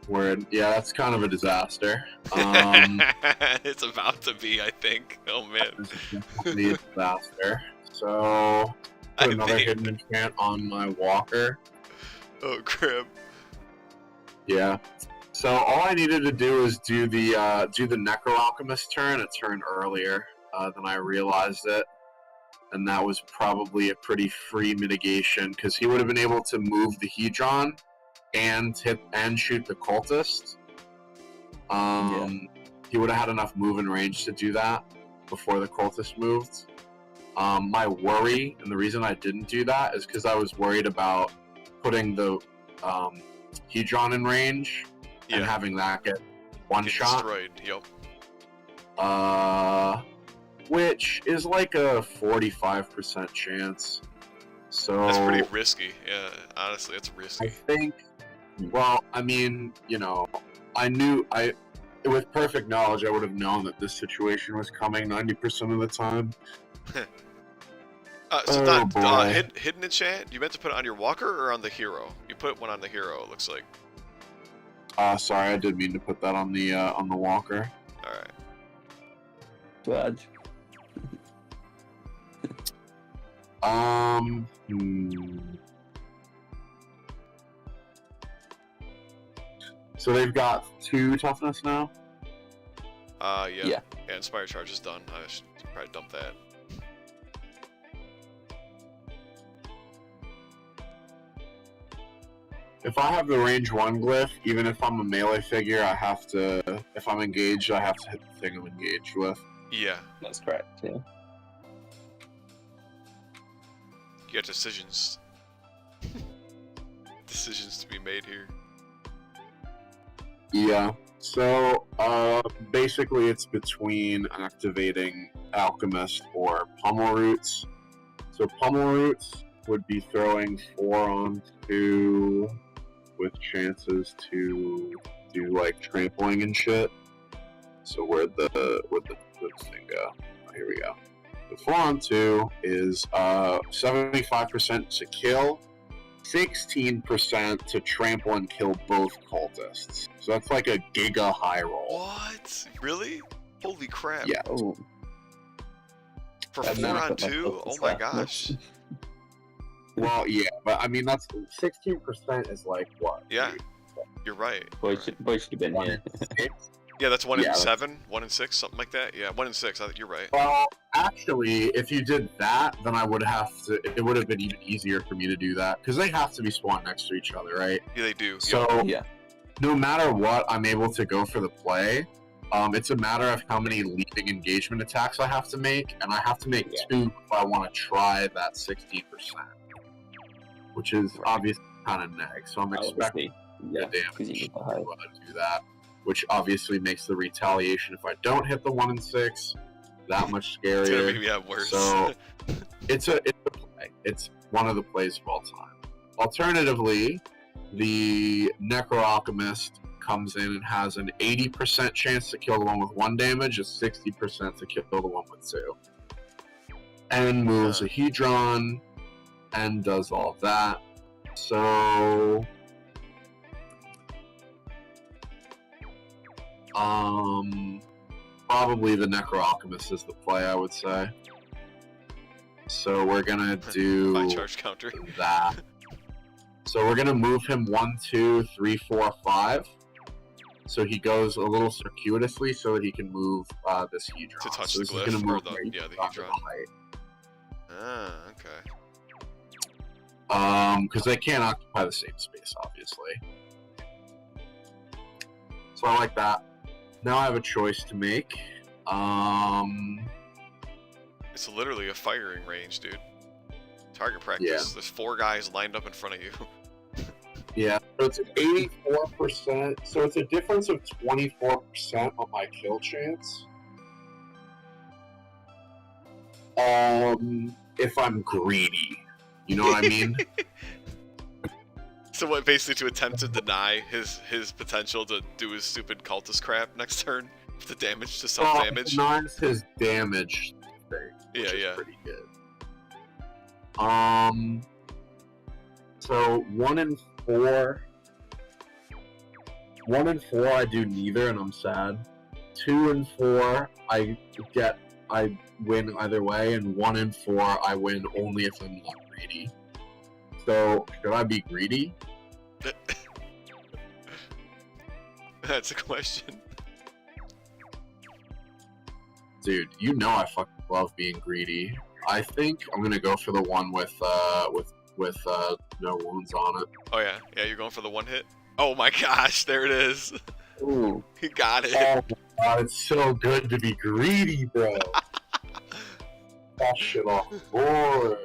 S3: Word. Yeah, that's kind of a disaster.
S1: It's about to be, I think. Oh man.
S3: This is definitely a disaster. So, put another hidden enchant on my walker.
S1: Oh crap.
S3: Yeah. So all I needed to do is do the Necro Alchemist turn a turn earlier than I realized it, and that was probably a pretty free mitigation because he would have been able to move the Hedron and shoot the cultist. He would have had enough move and range to do that before the cultist moved. My worry, and the reason I didn't do that, is because I was worried about putting the Hedron in range and having that get one shot.
S1: Destroyed. Yep.
S3: Which is like a 45% chance. So
S1: That's pretty risky. Yeah, honestly, it's risky.
S3: I think. Well, I mean, you know, with perfect knowledge, I would have known that this situation was coming 90% of the time.
S1: Hidden enchant? You meant to put it on your walker or on the hero? You put one on the hero, it looks like.
S3: Sorry, I did mean to put that on the walker.
S1: Alright.
S2: Dodge.
S3: So they've got 2 toughness now?
S1: Yeah. Inspire Charge is done. I should probably dump that.
S3: If I have the range 1 glyph, even if I'm a melee figure, if I'm engaged, I have to hit the thing I'm engaged with.
S1: Yeah.
S2: That's correct, yeah.
S1: You got decisions. Decisions to be made here.
S3: Yeah. So, basically it's between activating Alchemist or Pummel Roots. So Pummel Roots would be throwing 4 on 2 with chances to do like trampling and shit. So where'd the thing go? Oh, here we go. The 4 on 2 is 75% to kill, 16% to trample and kill both cultists. So that's like a giga high roll.
S1: What? Really? Holy crap.
S3: Yeah.
S2: Oh,
S1: For
S2: I've
S1: 4
S2: never
S1: on
S2: put my
S1: 2?
S2: foot
S1: Oh
S2: this
S1: my
S2: far.
S1: gosh.
S3: Well, yeah, but I mean that's 16% is like what?
S1: Yeah. You're right.
S2: boy should have been here.
S3: 6?
S1: Yeah, that's 1
S3: Yeah,
S1: in
S3: that's-
S1: 7, 1 in 6, something like that. Yeah, 1 in 6. You're right.
S3: Well, actually, if you did that, then it would have been even easier for me to do that because they have to be spawned next to each other, right?
S1: Yeah, they do.
S3: So
S2: Yeah.
S3: no matter what, I'm able to go for the play. It's a matter of how many leaping engagement attacks I have to make, and I have to make 2 if I want to try that 16%, which is obviously kind of neg. So I'm expecting
S2: Yeah,
S3: the
S2: because you
S3: damage
S2: get the
S3: to
S2: high.
S3: do that, which obviously makes the retaliation if I don't hit the 1 in 6 that much
S1: It's
S3: scarier.
S1: gonna be worse.
S3: So it's a play. It's one of the plays of all time. Alternatively, the Necro Alchemist comes in and has an 80% chance to kill the one with 1 damage, a 60% to kill the one with 2. And moves a Hedron and does all of that. So probably the Necro Alchemist is the play, I would say. So we're gonna do
S1: My charge counter.
S3: that. So we're gonna move him 1, 2, 3, 4, 5. So he goes a little circuitously so that he can move this Hedron.
S1: To touch
S3: so
S1: the
S3: this is
S1: glyph
S3: gonna
S1: or
S3: move
S1: the-
S3: right
S1: yeah, the
S3: onto
S1: Hedron.
S3: height.
S1: Okay.
S3: Because they can't occupy the same space, obviously. So I like that. Now I have a choice to make.
S1: It's literally a firing range, dude. Target practice.
S3: Yeah.
S1: There's 4 guys lined up in front of you.
S3: Yeah, so it's an 84%. So it's a difference of 24% on my kill chance. If I'm greedy, you know what I mean?
S1: So what, basically to attempt to deny his potential to do his stupid cultist crap next turn? The damage to self-damage?
S3: Denies his damage thing, which is pretty good. So 1 and 4. 1 and 4 I do neither, and I'm sad. 2 and 4 I win either way, and 1 and 4 I win only if I'm not greedy. So should I be greedy?
S1: That's a question.
S3: Dude, you know I fucking love being greedy. I think I'm gonna go for the one with no wounds on it.
S1: Oh yeah, you're going for the one hit? Oh my gosh, there it is.
S2: Ooh.
S1: He got it.
S3: Oh my god, it's so good to be greedy, bro. That shit off the board.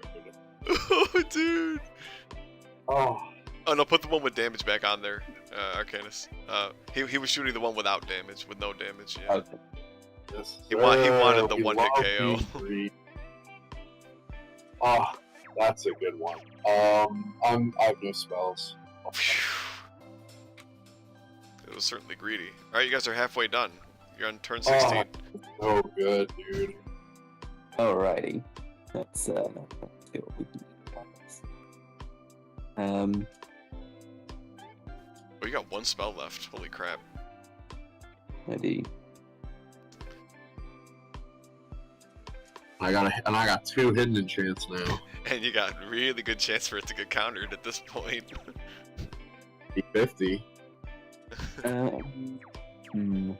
S1: Oh, dude.
S3: Oh
S1: no, put the one with damage back on there, Arcanis. He was shooting the one without damage, with no damage. Yeah.
S2: Okay.
S3: yes,
S1: He wanted the
S3: we
S1: one hit
S3: love
S1: KO.
S3: being greedy. Oh, that's a good one. I have no spells.
S1: It was certainly greedy. All right, you guys are halfway done. You're on turn 16.
S3: So good, dude.
S2: Alrighty. Let's see what we can do.
S1: Oh, you got one spell left. Holy crap.
S2: Maybe.
S3: I got 2 hidden enchants now.
S1: And you got really good chance for it to get countered at this point.
S3: 50.
S2: Hmm.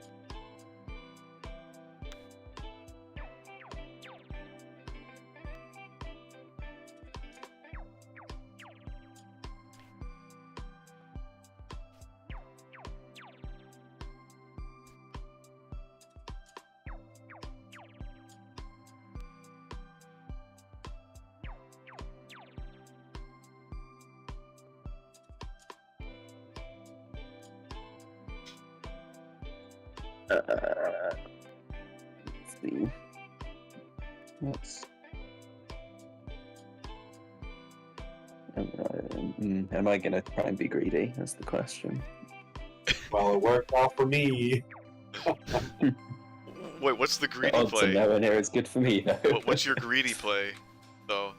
S2: Let's see. Am I gonna try and be greedy? That's the question.
S3: Well, it worked out for me.
S1: Wait, what's the greedy
S2: Odds
S1: play?
S2: are nowhere near as good for me though.
S1: What's your greedy play, though?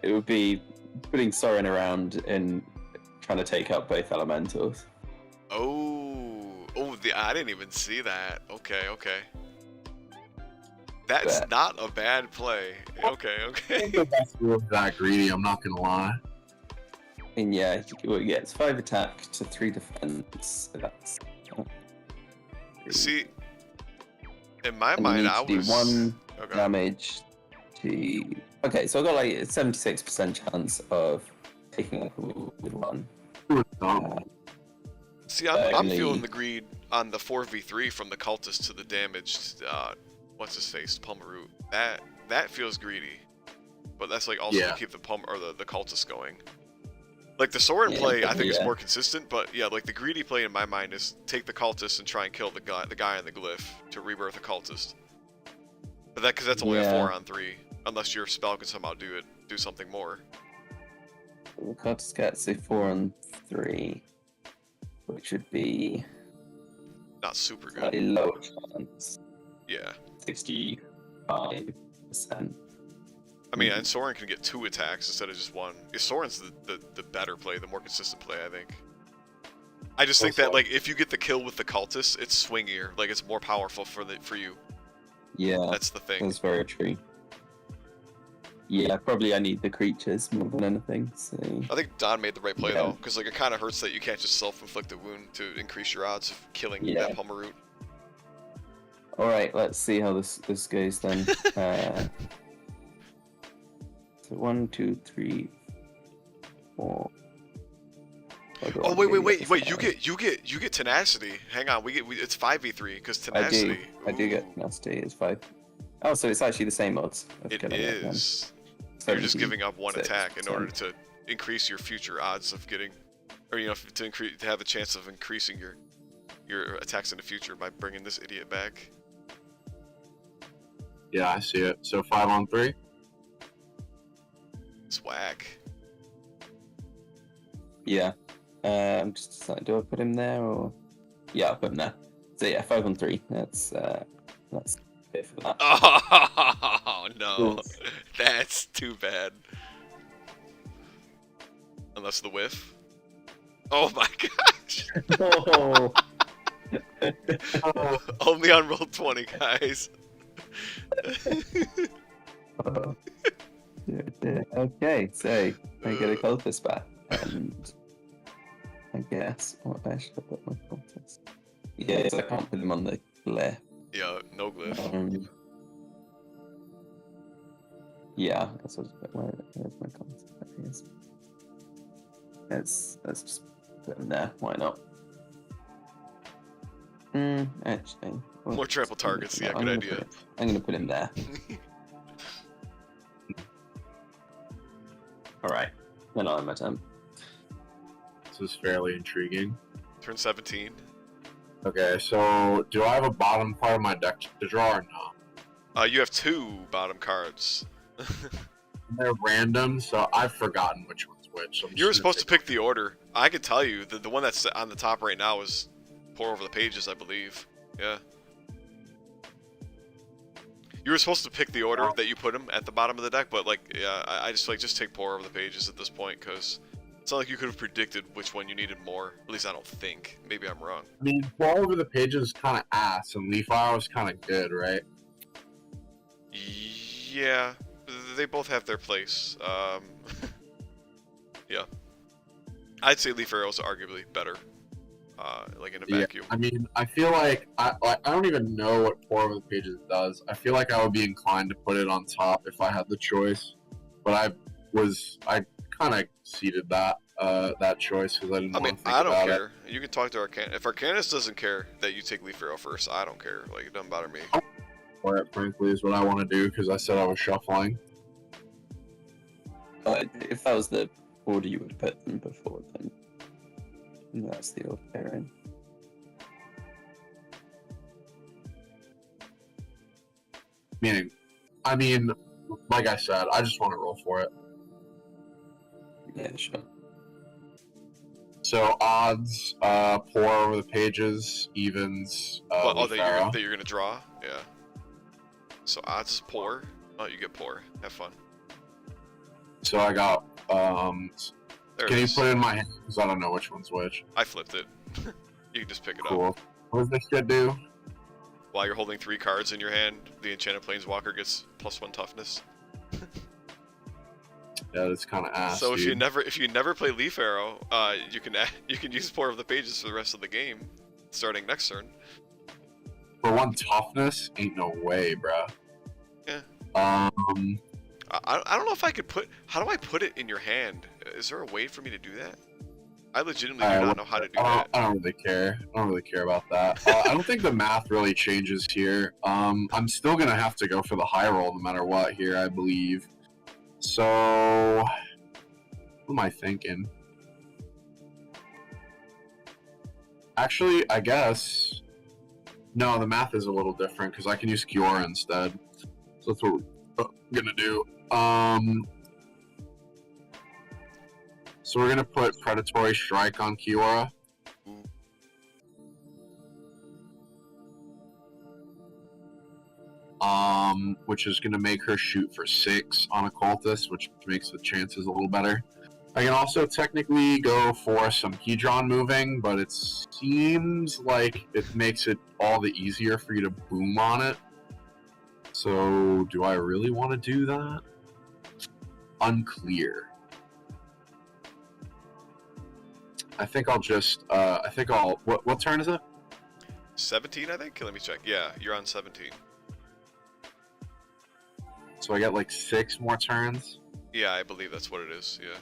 S2: It would be putting Sorin around and trying to take out both elementals.
S1: I didn't even see that. Okay. That's
S2: Bet.
S1: not a bad play. Okay.
S3: That's really that greedy, I'm not gonna lie.
S2: And yeah, it's 5 attack to 3 defense. So that's
S1: See, in my
S2: and
S1: mind,
S2: you
S1: I
S2: need to
S1: was
S2: do 1
S1: okay.
S2: damage to. Okay, so I got like a 76% chance of taking it with 1.
S1: See, I'm
S2: Only-
S1: feeling the greed on the 4v3 from the cultist to the damaged. What's his face, Palmaroot. That feels greedy, but that's like also to keep the the cultist going. Like the Sorin play, I think is more consistent, but yeah, like the greedy play in my mind is take the cultist and try and kill the guy on the glyph to rebirth the cultist. But because that's only a 4-on-3, unless your spell can somehow do something more.
S2: The cultist gets a 4-on-3, which would be
S1: Not super good.
S2: slightly lower chance.
S1: Yeah.
S2: 65%.
S1: I mean, and Sorin can get 2 attacks instead of just 1. Sorin's the better play, the more consistent play, I think. I just think that like if you get the kill with the cultist, it's swingier, like it's more powerful for you.
S2: Yeah,
S1: That's the thing.
S2: that's very true. Yeah, probably I need the creatures more than anything. So
S1: I think Don made the right play
S2: Yeah.
S1: though, because like it kind of hurts that you can't just self-inflict a wound to increase your odds of killing
S2: Yeah.
S1: that Palmaroot.
S2: all right, let's see how this goes then. So 1, 2, 3, 4.
S1: Oh wait! You get tenacity. Hang on, it's 5v3 because tenacity.
S2: I do get tenacity. It's 5. Oh, so it's actually the same odds. of
S1: It
S2: killing then.
S1: is. You're just giving up 1 attack in
S2: 76%.
S1: order to increase your future odds of getting, or to have a chance of increasing your attacks in the future by bringing this idiot back.
S3: Yeah, I see it. So 5-on-3.
S1: Swag.
S2: Yeah. I'm just deciding, do I put him there or? Yeah, I'll put him there. So yeah, 5-on-3. That's it for that.
S1: Oh no,
S2: Oof.
S1: that's too bad. Unless the whiff. Oh my gosh.
S2: Oh.
S1: Only on Roll20, guys.
S2: Okay, so I get a cultist back, and I guess what I should put my cultist. Yeah, so I can't put him on the glyph.
S1: Yeah, no glyph.
S2: Yeah, that's what where's my cultist? There he is. Let's just put him there. Why not? Actually,
S1: More trample targets. Yeah,
S2: I'm
S1: good
S2: gonna
S1: idea.
S2: I'm gonna put him there. All right, then I'll have my turn.
S3: This is fairly intriguing.
S1: Turn 17.
S3: Okay, so do I have a bottom part of my deck to draw or no?
S1: You have 2 bottom cards.
S3: They're random, so I've forgotten which one's which.
S1: You were supposed to pick the order. I could tell you the one that's on the top right now is Pour Over the Pages, I believe. Yeah. You were supposed to pick the order that you put them at the bottom of the deck, but like, yeah, I just like just take Pour Over the Pages at this point because it's not like you could have predicted which one you needed more. At least I don't think. Maybe I'm wrong.
S3: I mean, All Over the Pages is kind of ass, and Leaf Hour was kind of good, right?
S1: Yeah, they both have their place. Yeah. I'd say Leaf Arrow is arguably better, like in a vacuum.
S3: I mean, I feel like I don't even know what Pour Over the Pages does. I feel like I would be inclined to put it on top if I had the choice, but I kind of ceded that choice because I didn't want to think
S1: I don't
S3: about
S1: care. You can talk to Arcanis. If Arcanis doesn't care that you take Leaf Arrow first, I don't care. Like, it doesn't bother me.
S3: For it, frankly, is what I want to do because I said I was shuffling.
S2: If that was the order you would put them before, then that's the order they're in.
S3: I mean, like I said, I just want to roll for it.
S2: Yeah, sure.
S3: So odds, Pour Over the Pages, evens.
S1: That you're gonna draw, yeah. So odds is Pour. Oh, you get Pour. Have fun.
S3: So I got.
S1: There
S3: Can
S1: it
S3: you
S1: is.
S3: put it in my hand? Because I don't know which one's which.
S1: I flipped it. You can just pick it up.
S3: Cool. What does this shit do?
S1: While you're holding 3 cards in your hand, the Enchanted Planeswalker gets +1 toughness.
S3: Yeah, that's kind of ass.
S1: So
S3: dude.
S1: if you never play Leaf Arrow, you can use Pour Over the Pages for the rest of the game, starting next turn.
S3: For 1 toughness, ain't no way, bruh.
S1: Yeah.
S3: Um.
S1: I don't know if I could put. How do I put it in your hand? Is there a way for me to do that? I legitimately do not know how to do that.
S3: I don't really care. I don't really care about that. I don't think the math really changes here. I'm still gonna have to go for the high roll no matter what here, I believe. So, what am I thinking? Actually, I guess no. The math is a little different because I can use Kiora instead. So that's what we're gonna do. So we're gonna put Predatory Strike on Kiora. Which is gonna make her shoot for 6 on a cultist, which makes the chances a little better. I can also technically go for some Hedron moving, but it seems like it makes it all the easier for you to boom on it. So, do I really want to do that? Unclear. I think I'll just, what turn is it?
S1: 17, I think? Let me check. Yeah, you're on 17.
S3: So I get like 6 more turns?
S1: Yeah, I believe that's what it is, yeah.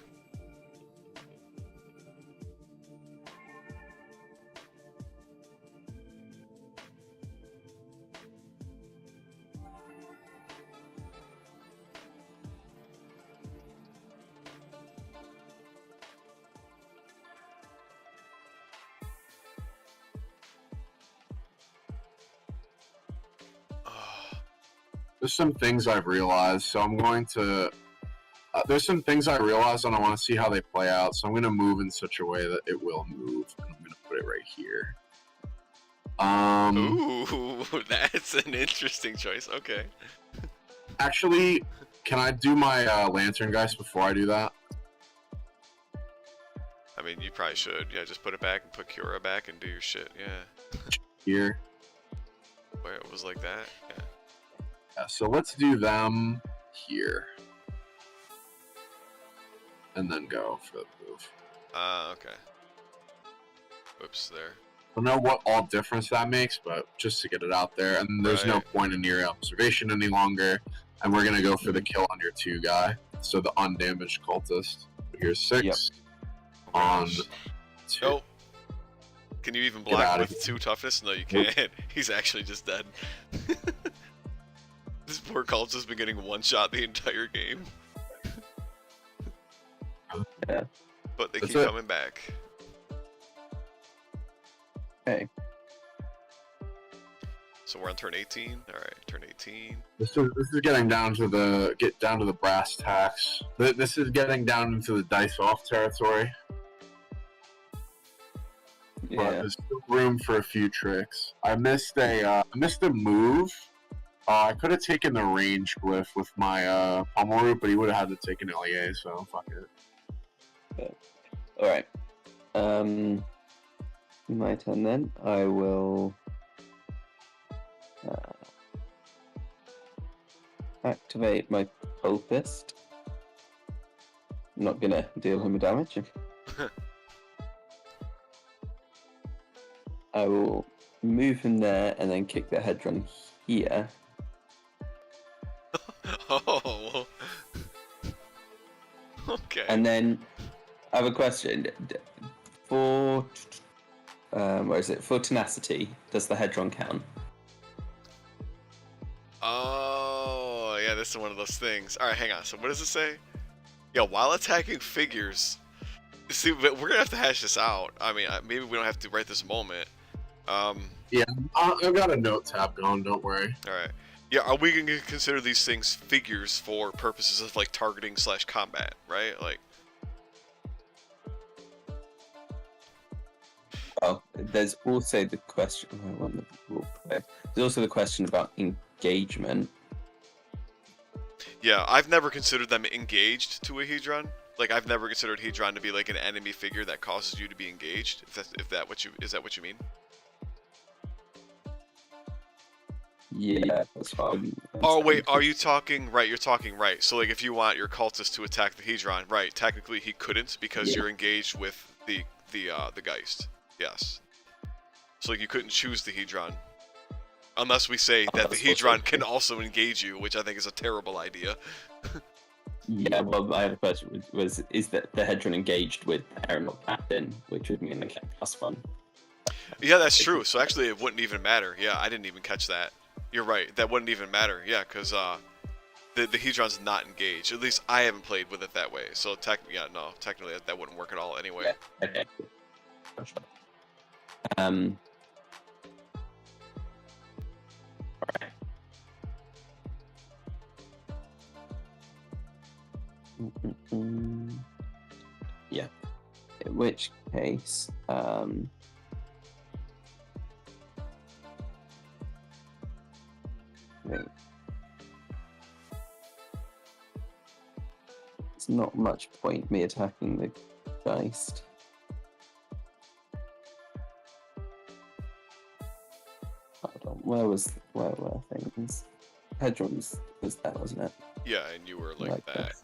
S3: there's some things I've realized, so I'm going to. There's some things I realized, and I want to see how they play out. So I'm going to move in such a way that it will move, and I'm going to put it right here.
S1: Ooh, that's an interesting choice. Okay.
S3: Actually, can I do my lantern geist before I do that?
S1: I mean, you probably should. Yeah, just put it back and put Cura back and do your shit. Yeah.
S3: Here.
S1: Where it was like that. Yeah.
S3: Yeah, so let's do them here. And then go for the move.
S1: Okay. Whoops, there.
S3: I don't know what all difference that makes, but just to get it out there. And there's no point in your observation any longer. And we're going to go for the kill on your 2 guy. So the undamaged cultist. Here's 6.
S2: Yep.
S3: On 2.
S1: Oh. Can you even block with 2 toughness? No, you can't. He's actually just dead. This poor cultist has been getting one shot the entire game.
S2: Yeah.
S1: But they
S3: That's
S1: keep
S3: it.
S1: coming back.
S2: Okay.
S1: So we're on turn 18. All right, turn 18.
S3: This is getting down to the brass tacks. This is getting down into the dice off territory. But
S2: Yeah.
S3: there's still room for a few tricks. I missed a move. I could have taken the range glyph with my pummel root, but he would have had to take an LEA, so fuck it.
S2: Alright. My turn then. I will activate my Pulpist. I'm not gonna deal him a damage. I will move him there and then kick the Hedron here.
S1: Oh. Okay.
S2: And then I have a question. For where is it? For tenacity, does the Hedron count?
S1: Oh, yeah, this is one of those things. All right, hang on. So what does it say? Yeah, while attacking figures. See, but we're gonna have to hash this out. I mean, maybe we don't have to right this moment.
S3: Yeah, I've got a note tab going. Don't worry.
S1: All right. Yeah, are we gonna consider these things figures for purposes of like targeting / combat, right? Like.
S2: Oh, there's also the question. There's also the question about engagement.
S1: Yeah, I've never considered them engaged to a Hedron. Like, I've never considered Hedron to be like an enemy figure that causes you to be engaged. Is that what you mean?
S2: Yeah, that's fine.
S1: Oh wait, are you talking right? You're talking right. So like, if you want your cultist to attack the Hedron, right? Technically, he couldn't because you're engaged with the Geist. Yes. So like, you couldn't choose the Hedron, unless we say that the Hedron can also engage you, which I think is a terrible idea.
S2: Yeah, well, I have a question. Is that the Hedron engaged with Aeronaut Captain, which would mean the cap +1?
S1: Yeah, that's true. So actually, it wouldn't even matter. Yeah, I didn't even catch that. You're right. That wouldn't even matter. Yeah, because the Hedron's not engaged. At least I haven't played with it that way. So technically, that wouldn't work at all anyway.
S2: Yeah. Okay. Alright. Yeah. In which case, wait. It's not much point me attacking the Geist. Hold on, where were things? Hedron was that, wasn't it?
S1: Yeah, and you were like that.
S2: this.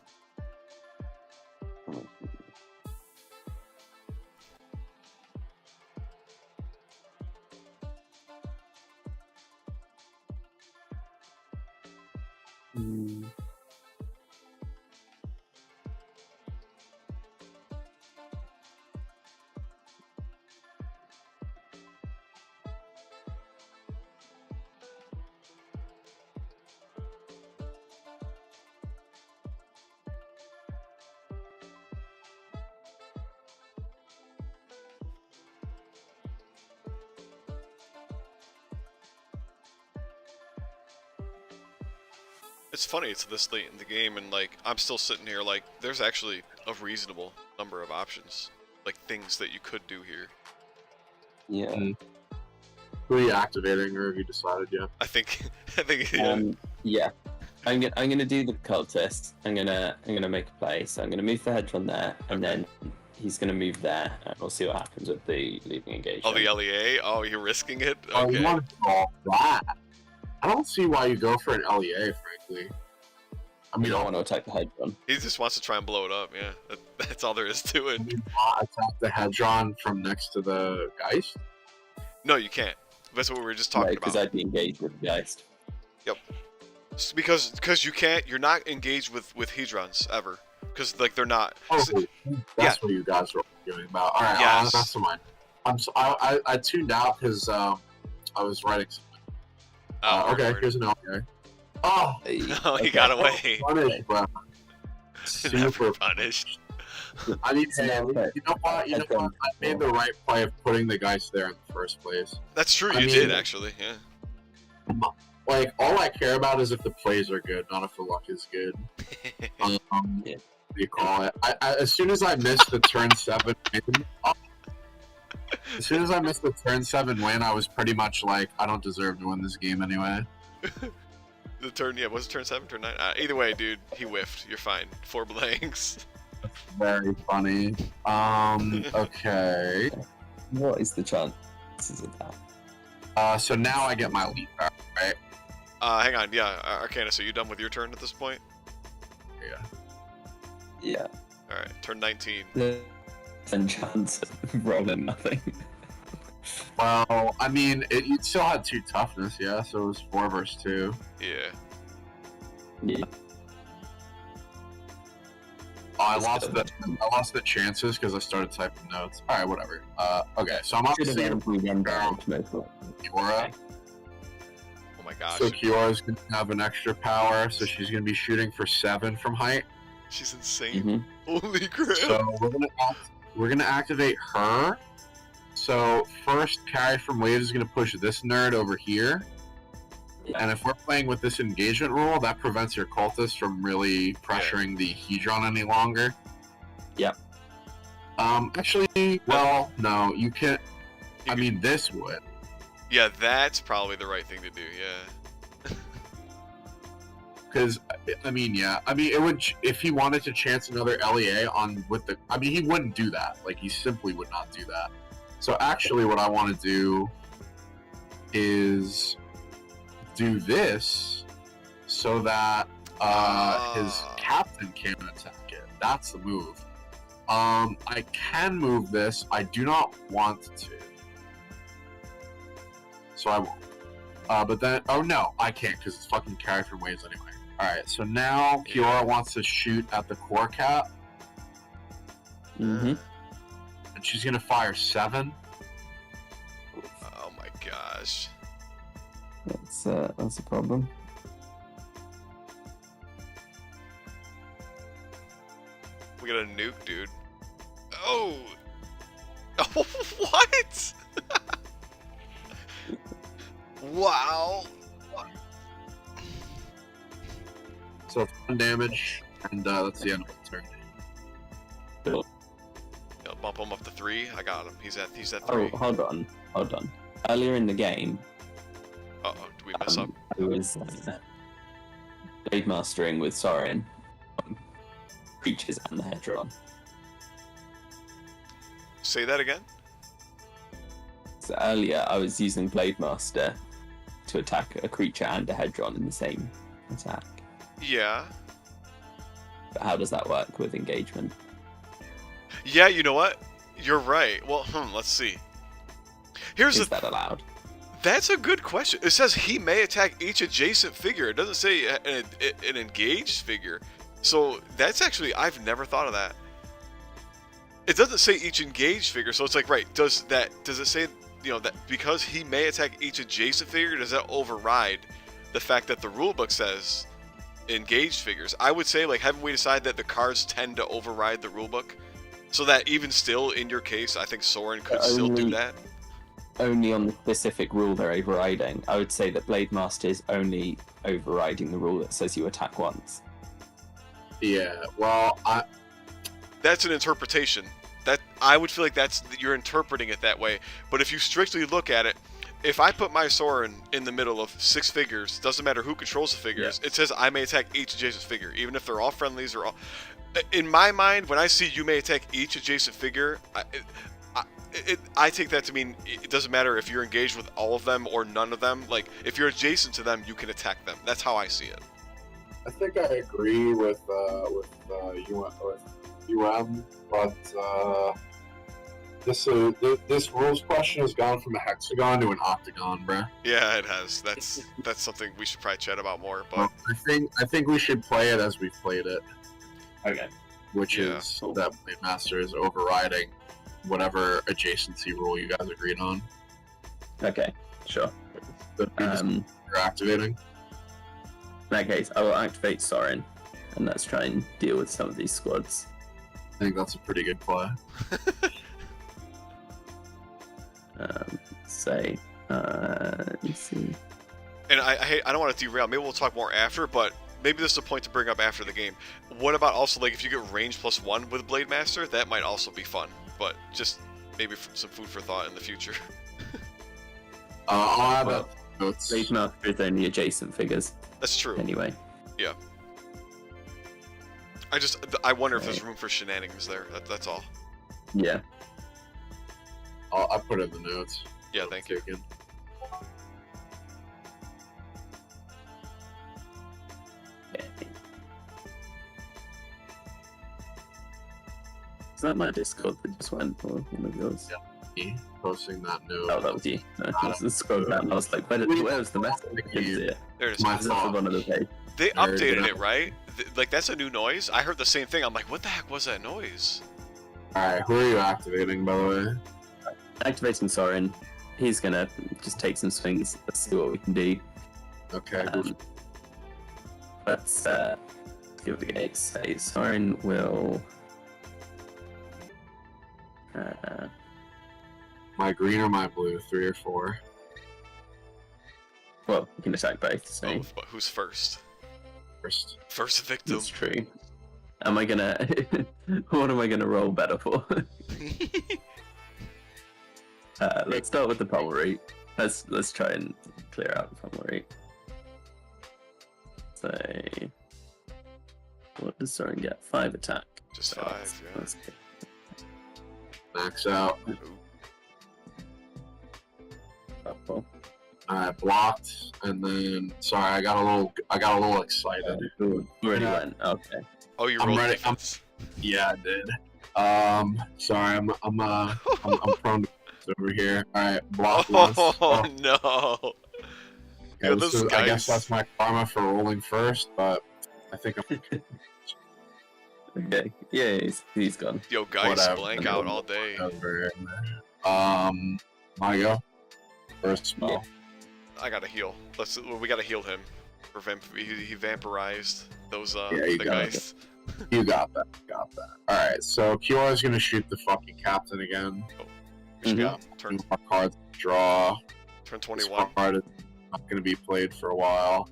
S2: Hmm.
S1: It's funny, it's this late in the game, and like I'm still sitting here like there's actually a reasonable number of options, like things that you could do here.
S2: Yeah.
S3: Who are you activating, or have you decided yet?
S1: I think yeah.
S2: Yeah. I'm gonna do the cultist. I'm gonna make a play. So I'm gonna move the Hedron there, and then he's gonna move there, and we'll see what happens with the leaving engagement.
S1: Oh, the LEA. Oh, you're risking it.
S3: Oh,
S1: Okay.
S3: you want to do all that? I don't see why you go for an LEA, frankly. I
S2: You
S3: mean,
S2: don't want to attack the Hedron.
S1: He just wants to try and blow it up. Yeah, that's all there is to it.
S3: you not attack the Hedron from next to the Geist?
S1: No, you can't. That's what we were just talking
S2: Because
S1: about.
S2: I'd be engaged with the Geist.
S1: Because you can't. You're not engaged with Hedrons ever. Because like they're not.
S3: Oh, that's what you guys were arguing about. All right,
S1: Yes.
S3: that's mine. I tuned out because I was writing something. Okay,
S1: Word.
S3: here's an LEA. Oh,
S1: Oh, he got away.
S3: punished, bro.
S1: Never
S3: Super
S1: punished.
S3: I mean,
S2: So
S3: hey,
S2: now, okay.
S3: you know what? I made the right play of putting the Geist there in the first place.
S1: That's true.
S3: I
S1: You
S3: mean-
S1: did actually. Yeah.
S3: Like, all I care about is if the plays are good, not if the luck is good.
S2: Yeah.
S3: What do you call it? As soon as I missed the turn 7 win, as soon as I missed the turn 7 win, I was pretty much like, I don't deserve to win this game anyway.
S1: The turn. Yeah. Was it turn 7? Turn 9? Either way, dude. He whiffed. You're fine. 4 blanks.
S3: Very funny. Okay.
S2: What is the chances of that?
S3: So now I get my lead power, right?
S1: Hang on. Yeah. Arcanis, are you done with your turn at this point?
S3: Yeah.
S2: Yeah.
S1: All right. Turn 19.
S2: There's a chance of rolling nothing.
S3: Well, I mean, you still had 2 toughness, yeah, so it was 4 versus 2.
S1: Yeah.
S2: Yeah.
S3: Oh, I lost the chances because I started typing notes. All right, whatever. Okay, so I'm
S2: Should have
S3: obviously
S2: been
S3: gonna
S2: we run down to most of
S3: Kiora.
S1: Oh my gosh.
S3: So Kiora's gonna have an extra power, so she's gonna be shooting for 7 from height.
S1: She's insane.
S2: Mhm.
S1: Holy crap.
S3: So we're gonna activate her. So first, carry from waves is gonna push this nerd over here.
S2: Yeah.
S3: And if we're playing with this engagement rule, that prevents your cultist from really pressuring the Hedron any longer.
S2: Yep.
S3: Actually, well, no, you can't. I mean, this would.
S1: Yeah, that's probably the right thing to do. Yeah.
S3: Because, I mean, yeah. I mean, it would, if he wanted to chance another LEA on with the, I mean, he wouldn't do that. Like, he simply would not do that. So actually, what I want to do is do this so that his captain can't attack it. That's the move. I can move this. I do not want to. So I won't. But then, oh no, I can't because it's fucking carried from waves anyway. Alright, so now Kiora wants to shoot at the core cap,
S2: Mm-hmm.
S3: and she's gonna fire 7.
S1: Oh my gosh.
S2: That's a problem.
S1: We got a nuke, dude. Oh. Oh, what? Wow.
S3: So it's 1 damage, and that's the end of the turn.
S1: Yeah, bump him up to 3. I got him. He's at 3.
S2: Oh, hold on. Earlier in the game,
S1: Uh-oh, do we mess up?
S2: I was blade mastering with Sorin, creatures and the Hedron.
S1: Say that again?
S2: So earlier, I was using Blade Master to attack a creature and a Hedron in the same attack.
S1: Yeah.
S2: But how does that work with engagement?
S1: Yeah, you know what? You're right. Well, let's see. Here's
S2: Is
S1: the...
S2: that allowed?
S1: That's a good question. It says he may attack each adjacent figure. It doesn't say an engaged figure. So that's actually... I've never thought of that. It doesn't say each engaged figure, so it's like, right, does it say, you know, that because he may attack each adjacent figure, does that override the fact that the rulebook says engaged figures? I would say, like, haven't we decided that the cards tend to override the rulebook? So that even still, in your case, I think Soren could still do that.
S2: only on the specific rule they're overriding. I would say that Blade Master is only overriding the rule that says you attack once.
S3: Yeah, well,
S1: That's an interpretation. That I would feel like you're interpreting it that way. But if you strictly look at it, if I put my Sorin in the middle of 6 figures, doesn't matter who controls the figures, it says I may attack each adjacent figure, even if they're all friendlies or all. In my mind, when I see you may attack each adjacent figure, I take that to mean it doesn't matter if you're engaged with all of them or none of them. Like, if you're adjacent to them, you can attack them. That's how I see it.
S3: I think I agree with UM, but this rules question has gone from a hexagon to an octagon, bruh.
S1: Yeah, it has. That's something we should probably chat about more. But
S3: I think we should play it as we've played it.
S2: Okay.
S3: Which is that Blade Master is overriding whatever adjacency rule you guys agreed on.
S2: Okay, sure.
S3: You're activating.
S2: In that case, I will activate Sorin, and let's try and deal with some of these squads.
S3: I think that's a pretty good play.
S2: Let's see.
S1: And I don't want to derail. Maybe we'll talk more after, but maybe this is a point to bring up after the game. What about also, like, if you get range +1 with Blade Master? That might also be fun, but just maybe some food for thought in the future.
S3: I'll add that notes.
S2: Blade Master is only adjacent figures.
S1: That's true.
S2: Anyway.
S1: Yeah. I wonder if there's room for shenanigans there. That's all.
S2: Yeah.
S3: I'll put it in the notes.
S1: Yeah, thank you.
S2: Is that my Discord that just went, or one of yours?
S3: Yeah. Posting that note.
S2: Oh, that was you. I was just scrolling down. I was like, where was the message? I couldn't see it.
S1: There it is.
S3: My
S2: It's at the bottom of the page.
S1: They updated it, right? Like, that's a new noise. I heard the same thing. I'm like, what the heck was that noise?
S3: Alright, who are you activating, by the way?
S2: Activating Sorin. He's gonna just take some swings. Let's see what we can do.
S3: Okay.
S2: Let's give it a say. Sorin will.
S3: My green or my blue? 3 or 4?
S2: Well, we can attack both. So
S1: Both, but who's first?
S3: First.
S1: First victim.
S2: that's true. Am I gonna? What am I gonna roll better for? Let's start with the pommel root. Let's try and clear out the pommel root. So, what does Sorin get? 5 attack.
S1: Just
S2: So
S1: 5, yeah.
S2: that's good.
S3: Max out.
S1: Ooh.
S2: Helpful.
S3: Alright, blocked, and then sorry, I got a little excited.
S2: Already
S3: Yeah.
S2: went. Okay.
S1: Oh, you
S3: I'm
S1: rolled
S3: ready.
S1: defense.
S3: Yeah, I did. Sorry, I'm prone to this over here. Alright, block once.
S1: Oh, no.
S3: Yeah,
S1: Yo,
S3: this
S1: those
S3: is- I guess
S1: guys-
S3: that's my karma for rolling first, but I think I'm
S2: Okay. Yeah, he's gone.
S1: Yo, guys,
S3: Whatever.
S1: blank out all day.
S3: over. My go. First spell.
S1: I gotta heal. We gotta heal him. He vampirized those
S3: Yeah, you
S1: the
S3: got
S1: guys.
S3: You got that. Alright, so Kiora is gonna shoot the fucking captain again.
S1: We
S2: Mhm.
S1: got turn
S3: Two more cards to draw.
S1: turn
S3: This
S1: 21.
S3: card is not gonna be played for a while.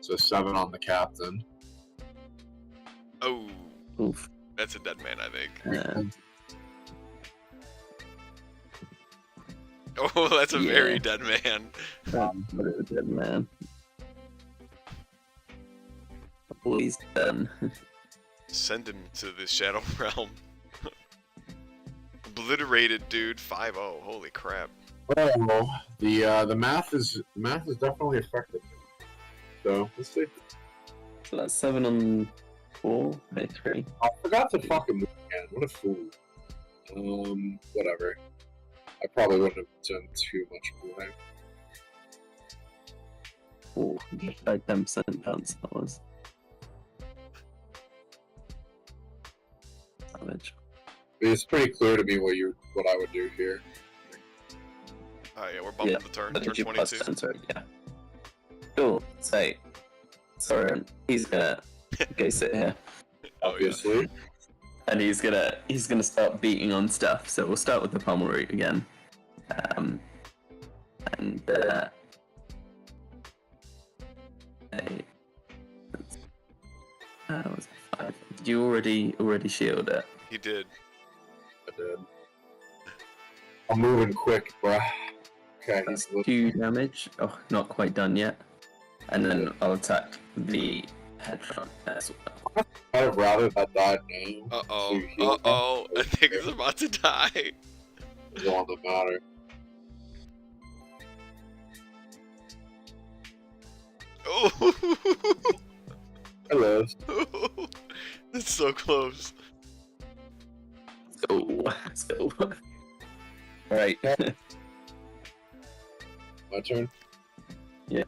S3: So 7 on the captain.
S1: Oh,
S2: Oof.
S1: that's a dead man, I think. Oh, that's a very
S2: Yeah.
S1: dead man.
S2: But it was dead, man. Oh, he's done.
S1: Send him to the Shadow Realm. Obliterated, dude. 5-0. Holy crap.
S3: Oh, the math is definitely effective. So let's see.
S2: So that's 7 on 4, no 3.
S3: I forgot to fucking move again. What a fool. Whatever. I probably wouldn't have done too much moving.
S2: Oh, like 10% bounce that was. Savage.
S3: It's pretty clear to me what I would do here.
S1: Oh, yeah, we're bumping
S2: Yeah,
S1: the turn.
S2: But
S1: Turn
S2: did you plus
S1: 22.
S2: 10, so yeah. Cool. So, Sorin, he's gonna go sit here.
S1: Oh, yeah.
S3: Obviously.
S2: And he's gonna start beating on stuff. So we'll start with the pommel root again. And was it 5? Did you already shield it?
S1: He did.
S3: I did. I'm moving quick, bruh. Okay, he's
S2: 2 damage. Oh, not quite done yet. And then I'll attack the Hedron as well.
S3: I'd have rather that died now.
S1: Uh-oh. Uh-oh. I think he's about to die.
S3: It's all that matter.
S1: Oh.
S3: Hello.
S1: That's so close.
S2: So. Right.
S3: My turn.
S2: Yeah.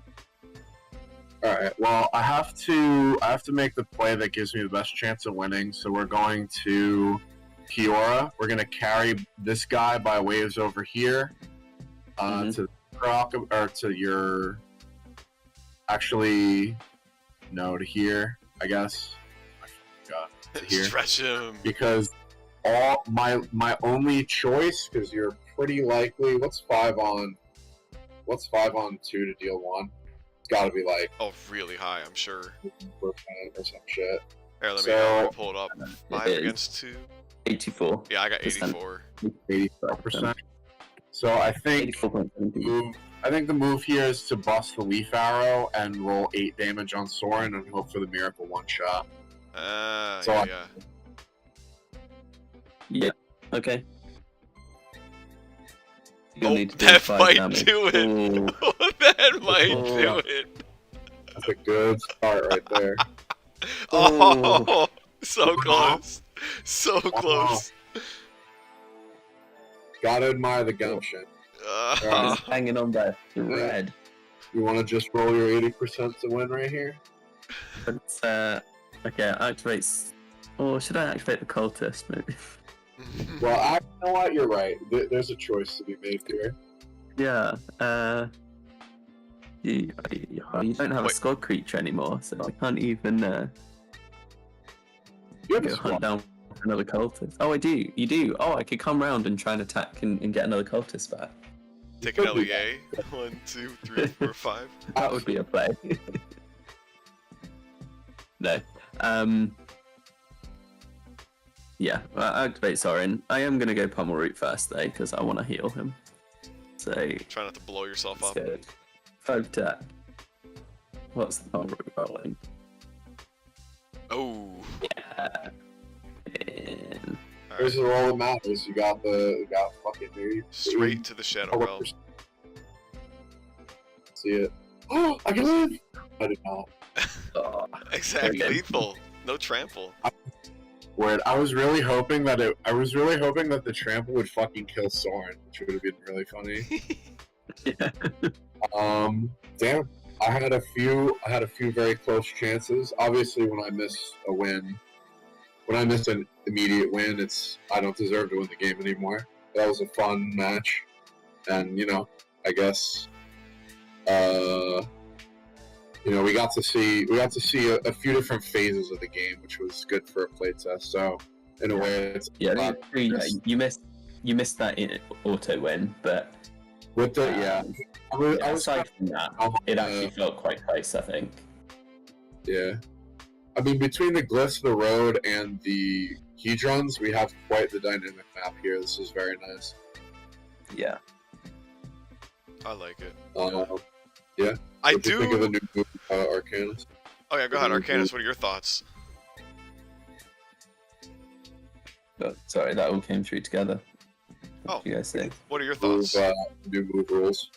S3: All right. Well, I have to make the play that gives me the best chance of winning. So we're going to Kiora. We're gonna carry this guy by waves over here to Croc, or to your. Actually, no, to here. I guess. I forgot. To here.
S1: Stretch him.
S3: Because all my only choice, because you're pretty likely. What's 5 on 2 to deal 1? It's got to be like
S1: really high, I'm sure.
S3: 4% or some shit.
S1: Here, let me pull it up. 5
S2: is
S1: against 2.
S2: 84.
S1: Yeah, I got 84.
S3: 85%. So I think
S2: 84.70.
S3: the move here is to bust the Leaf Arrow and roll 8 damage on Soren and hope for the miracle one shot. So
S1: yeah.
S2: Yeah. Okay. You'll
S1: Oh,
S2: need to do
S1: that
S2: 5
S1: might
S2: damage.
S1: do it.
S2: Ooh.
S1: Oh, that might
S3: Oh.
S1: do it.
S3: That's a good start right there.
S1: Oh, so close. So close.
S3: Gotta admire the gumption.
S2: Just hanging on by a thread.
S3: You want to just roll your 80% to win right here?
S2: But, okay, activates. Or should I activate the cultist, maybe?
S3: Well, you know what? You're right. There's a choice to be made here.
S2: Yeah, you don't have a squad creature anymore, so I can't even
S3: You have a
S2: go
S3: squad.
S2: hunt down another cultist. Oh, I do. You do. Oh, I could come round and try and attack and get another cultist back.
S1: Take an LEA. 1, 2, 3, 4, 5.
S2: That would be a play. No. Yeah, well, I activate Soren. I am going to go Pummel Root first, though, because I want to heal him. So,
S1: Try not to blow yourself up.
S2: let's go. 5 attack. What's the Pummel Root rolling?
S1: Oh.
S2: Yeah. And...
S3: Here's the roll that matters. You got fucking dude.
S1: Straight to the Shadow Realm.
S3: See it. Oh, I can live! I did not.
S2: Oh,
S1: Exactly.
S2: Okay.
S1: Lethal. No trample.
S3: Word. I was really hoping that the trample would fucking kill Soren, which would have been really funny.
S2: yeah.
S3: Damn. I had a few very close chances. Obviously, when I miss an immediate win, I don't deserve to win the game anymore. That was a fun match, and I guess, we got to see a few different phases of the game, which was good for a playtest. So, in a way, it's
S2: you missed that auto win, but
S3: with the I was
S2: aside from that, it actually felt quite close, I think.
S3: Yeah. I mean, between the glyphs, the road, and the Hedrons, we have quite the dynamic map here. This is very nice.
S2: Yeah.
S1: I like it.
S3: Yeah.
S1: I
S3: What do you think of
S1: do.
S3: the new move, Arcanis?
S1: Oh yeah, go ahead, Arcanis. What are your thoughts?
S2: Oh, sorry, that all came through together.
S1: Oh.
S2: What do you guys think?
S1: What are your
S3: Move,
S1: thoughts?
S3: new move rules.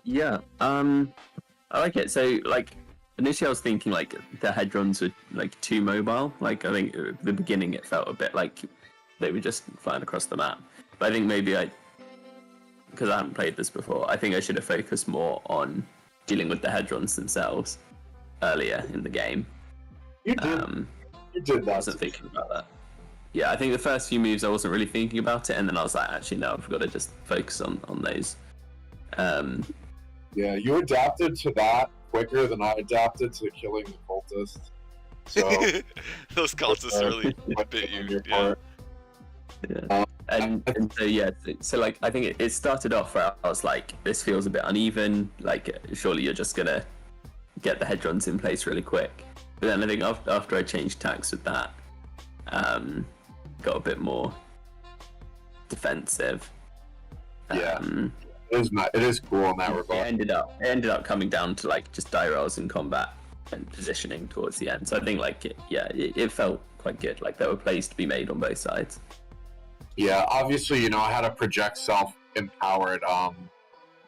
S2: Yeah, I like it. So, initially I was thinking, the Hedrons were, too mobile. I think at the beginning it felt a bit like they were just flying across the map. But I think maybe because I haven't played this before, I think I should have focused more on dealing with the Hedrons themselves earlier in the game.
S3: You did. You did
S2: I
S3: that.
S2: wasn't thinking about that. Yeah, I think the first few moves I wasn't really thinking about it, and then I was like, actually, no, I've got to just focus on those.
S3: Yeah, you adapted to that quicker than I adapted to killing the cultist. So
S1: Those cultists really bit
S3: on
S1: you.
S3: your
S1: Yeah.
S3: part.
S2: Yeah. And so yeah, so like I think it started off where I was like, this feels a bit uneven. Like surely you're just gonna get the Hedrons in place really quick. But then I think after I changed tacks with that, got a bit more defensive.
S3: Yeah, it is cool in that regard.
S2: It ended up coming down to like just die rolls in combat and positioning towards the end. So I think like it felt quite good. Like there were plays to be made on both sides.
S3: Yeah, obviously, I had a project self-empowered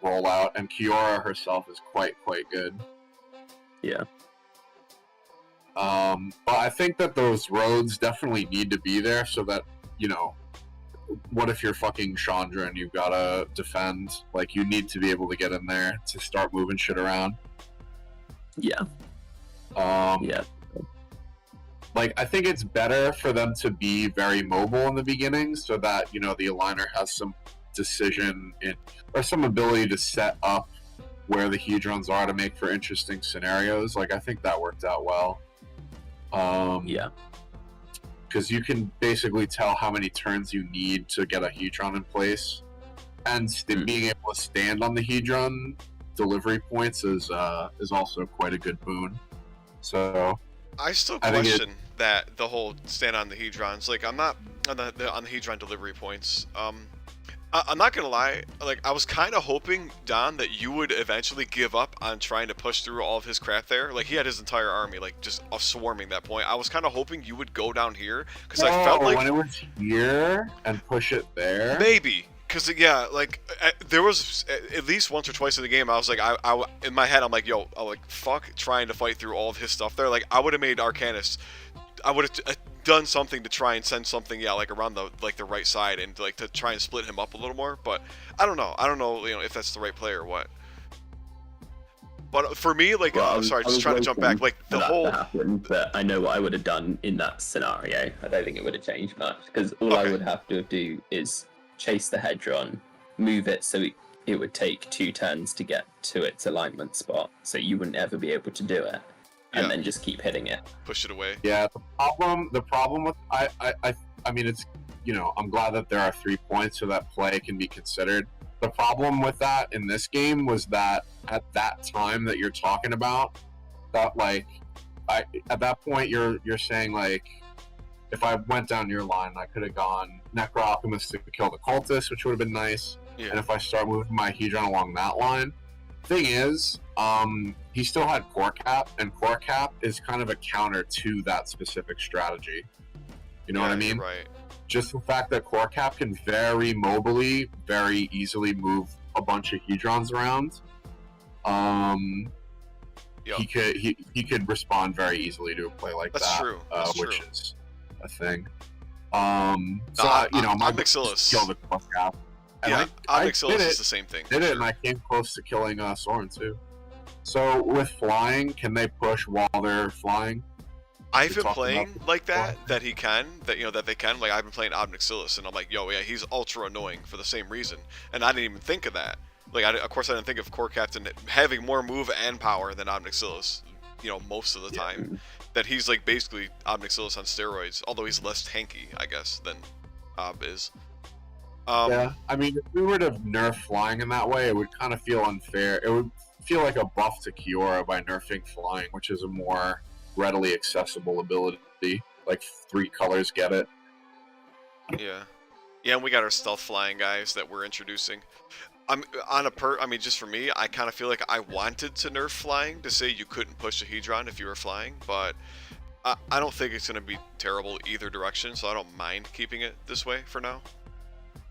S3: rollout, and Kiora herself is quite good.
S2: Yeah.
S3: But I think that those roads definitely need to be there so that, what if you're fucking Chandra and you've got to defend? Like, you need to be able to get in there to start moving shit around.
S2: Yeah.
S3: Yeah. Like, I think it's better for them to be very mobile in the beginning so that, the aligner has some decision or some ability to set up where the Hedrons are to make for interesting scenarios. Like, I think that worked out well.
S2: Yeah.
S3: Because you can basically tell how many turns you need to get a Hedron in place. And being able to stand on the Hedron delivery points is also quite a good boon. So...
S1: I still question that the whole stand on the Hedrons. Like, I'm not on the Hedron delivery points. I'm not gonna lie. Like, I was kind of hoping, Don, that you would eventually give up on trying to push through all of his crap there. Like, he had his entire army, like, just swarming that point. I was kind of hoping you would go down here because I felt like
S3: when it was here and push it there.
S1: Maybe. Because, yeah, like, there was at least once or twice in the game, I was like, I in my head, I'm like, yo, fuck trying to fight through all of his stuff there. Like, I would have made Arcanis, I would have done something to try and send something, like, around the right side and, like, to try and split him up a little more. But I don't know. If that's the right play or what. But for me, like, sorry, just trying to jump back, like, the whole...
S2: happen, but I know what I would have done in that scenario. I don't think it would have changed much, because all I would have to do is chase the Hedron, move it so it would take 2 turns to get to its alignment spot, so you wouldn't ever be able to do it, and then just keep hitting it.
S1: Push it away.
S3: Yeah, the problem with I mean, it's I'm glad that there are 3 points so that play can be considered. The problem with that in this game was that at that time that you're talking about, that at that point you're saying like, if I went down your line, I could have gone Necro Alchemist to kill the cultist, which would have been nice. Yeah. And if I start moving my Hedron along that line, thing is, he still had Core Cap, and Core Cap is kind of a counter to that specific strategy. You know what I mean? Right. Just the fact that Core Cap can very mobily, very easily move a bunch of Hedrons around. He could respond very easily to a play like
S1: That's
S3: that.
S1: True.
S3: Which is a thing.
S1: My Omnixilis.
S3: Kill the Core Cap. And
S1: yeah, Omnixilis is the same thing.
S3: Did it, and I came close to killing Soren too. So with flying, can they push while they're flying?
S1: I've been playing like that they can. Like, I've been playing Omnixilis, and I'm like, yo, yeah, he's ultra annoying for the same reason. And I didn't even think of that. Like, of course, I didn't think of Core Captain having more move and power than Omnixilis, most of the time. That he's, like, basically Omnixilis on steroids, although he's less tanky, I guess, than Ob is.
S3: Yeah, I mean, if we were to nerf flying in that way, it would kind of feel unfair. It would feel like a buff to Kiora by nerfing flying, which is a more readily accessible ability. Like, 3 colors get it.
S1: Yeah, and we got our stealth flying guys that we're introducing. Just for me, I kind of feel like I wanted to nerf flying to say you couldn't push a Hedron if you were flying, but I don't think it's going to be terrible either direction, so I don't mind keeping it this way for now.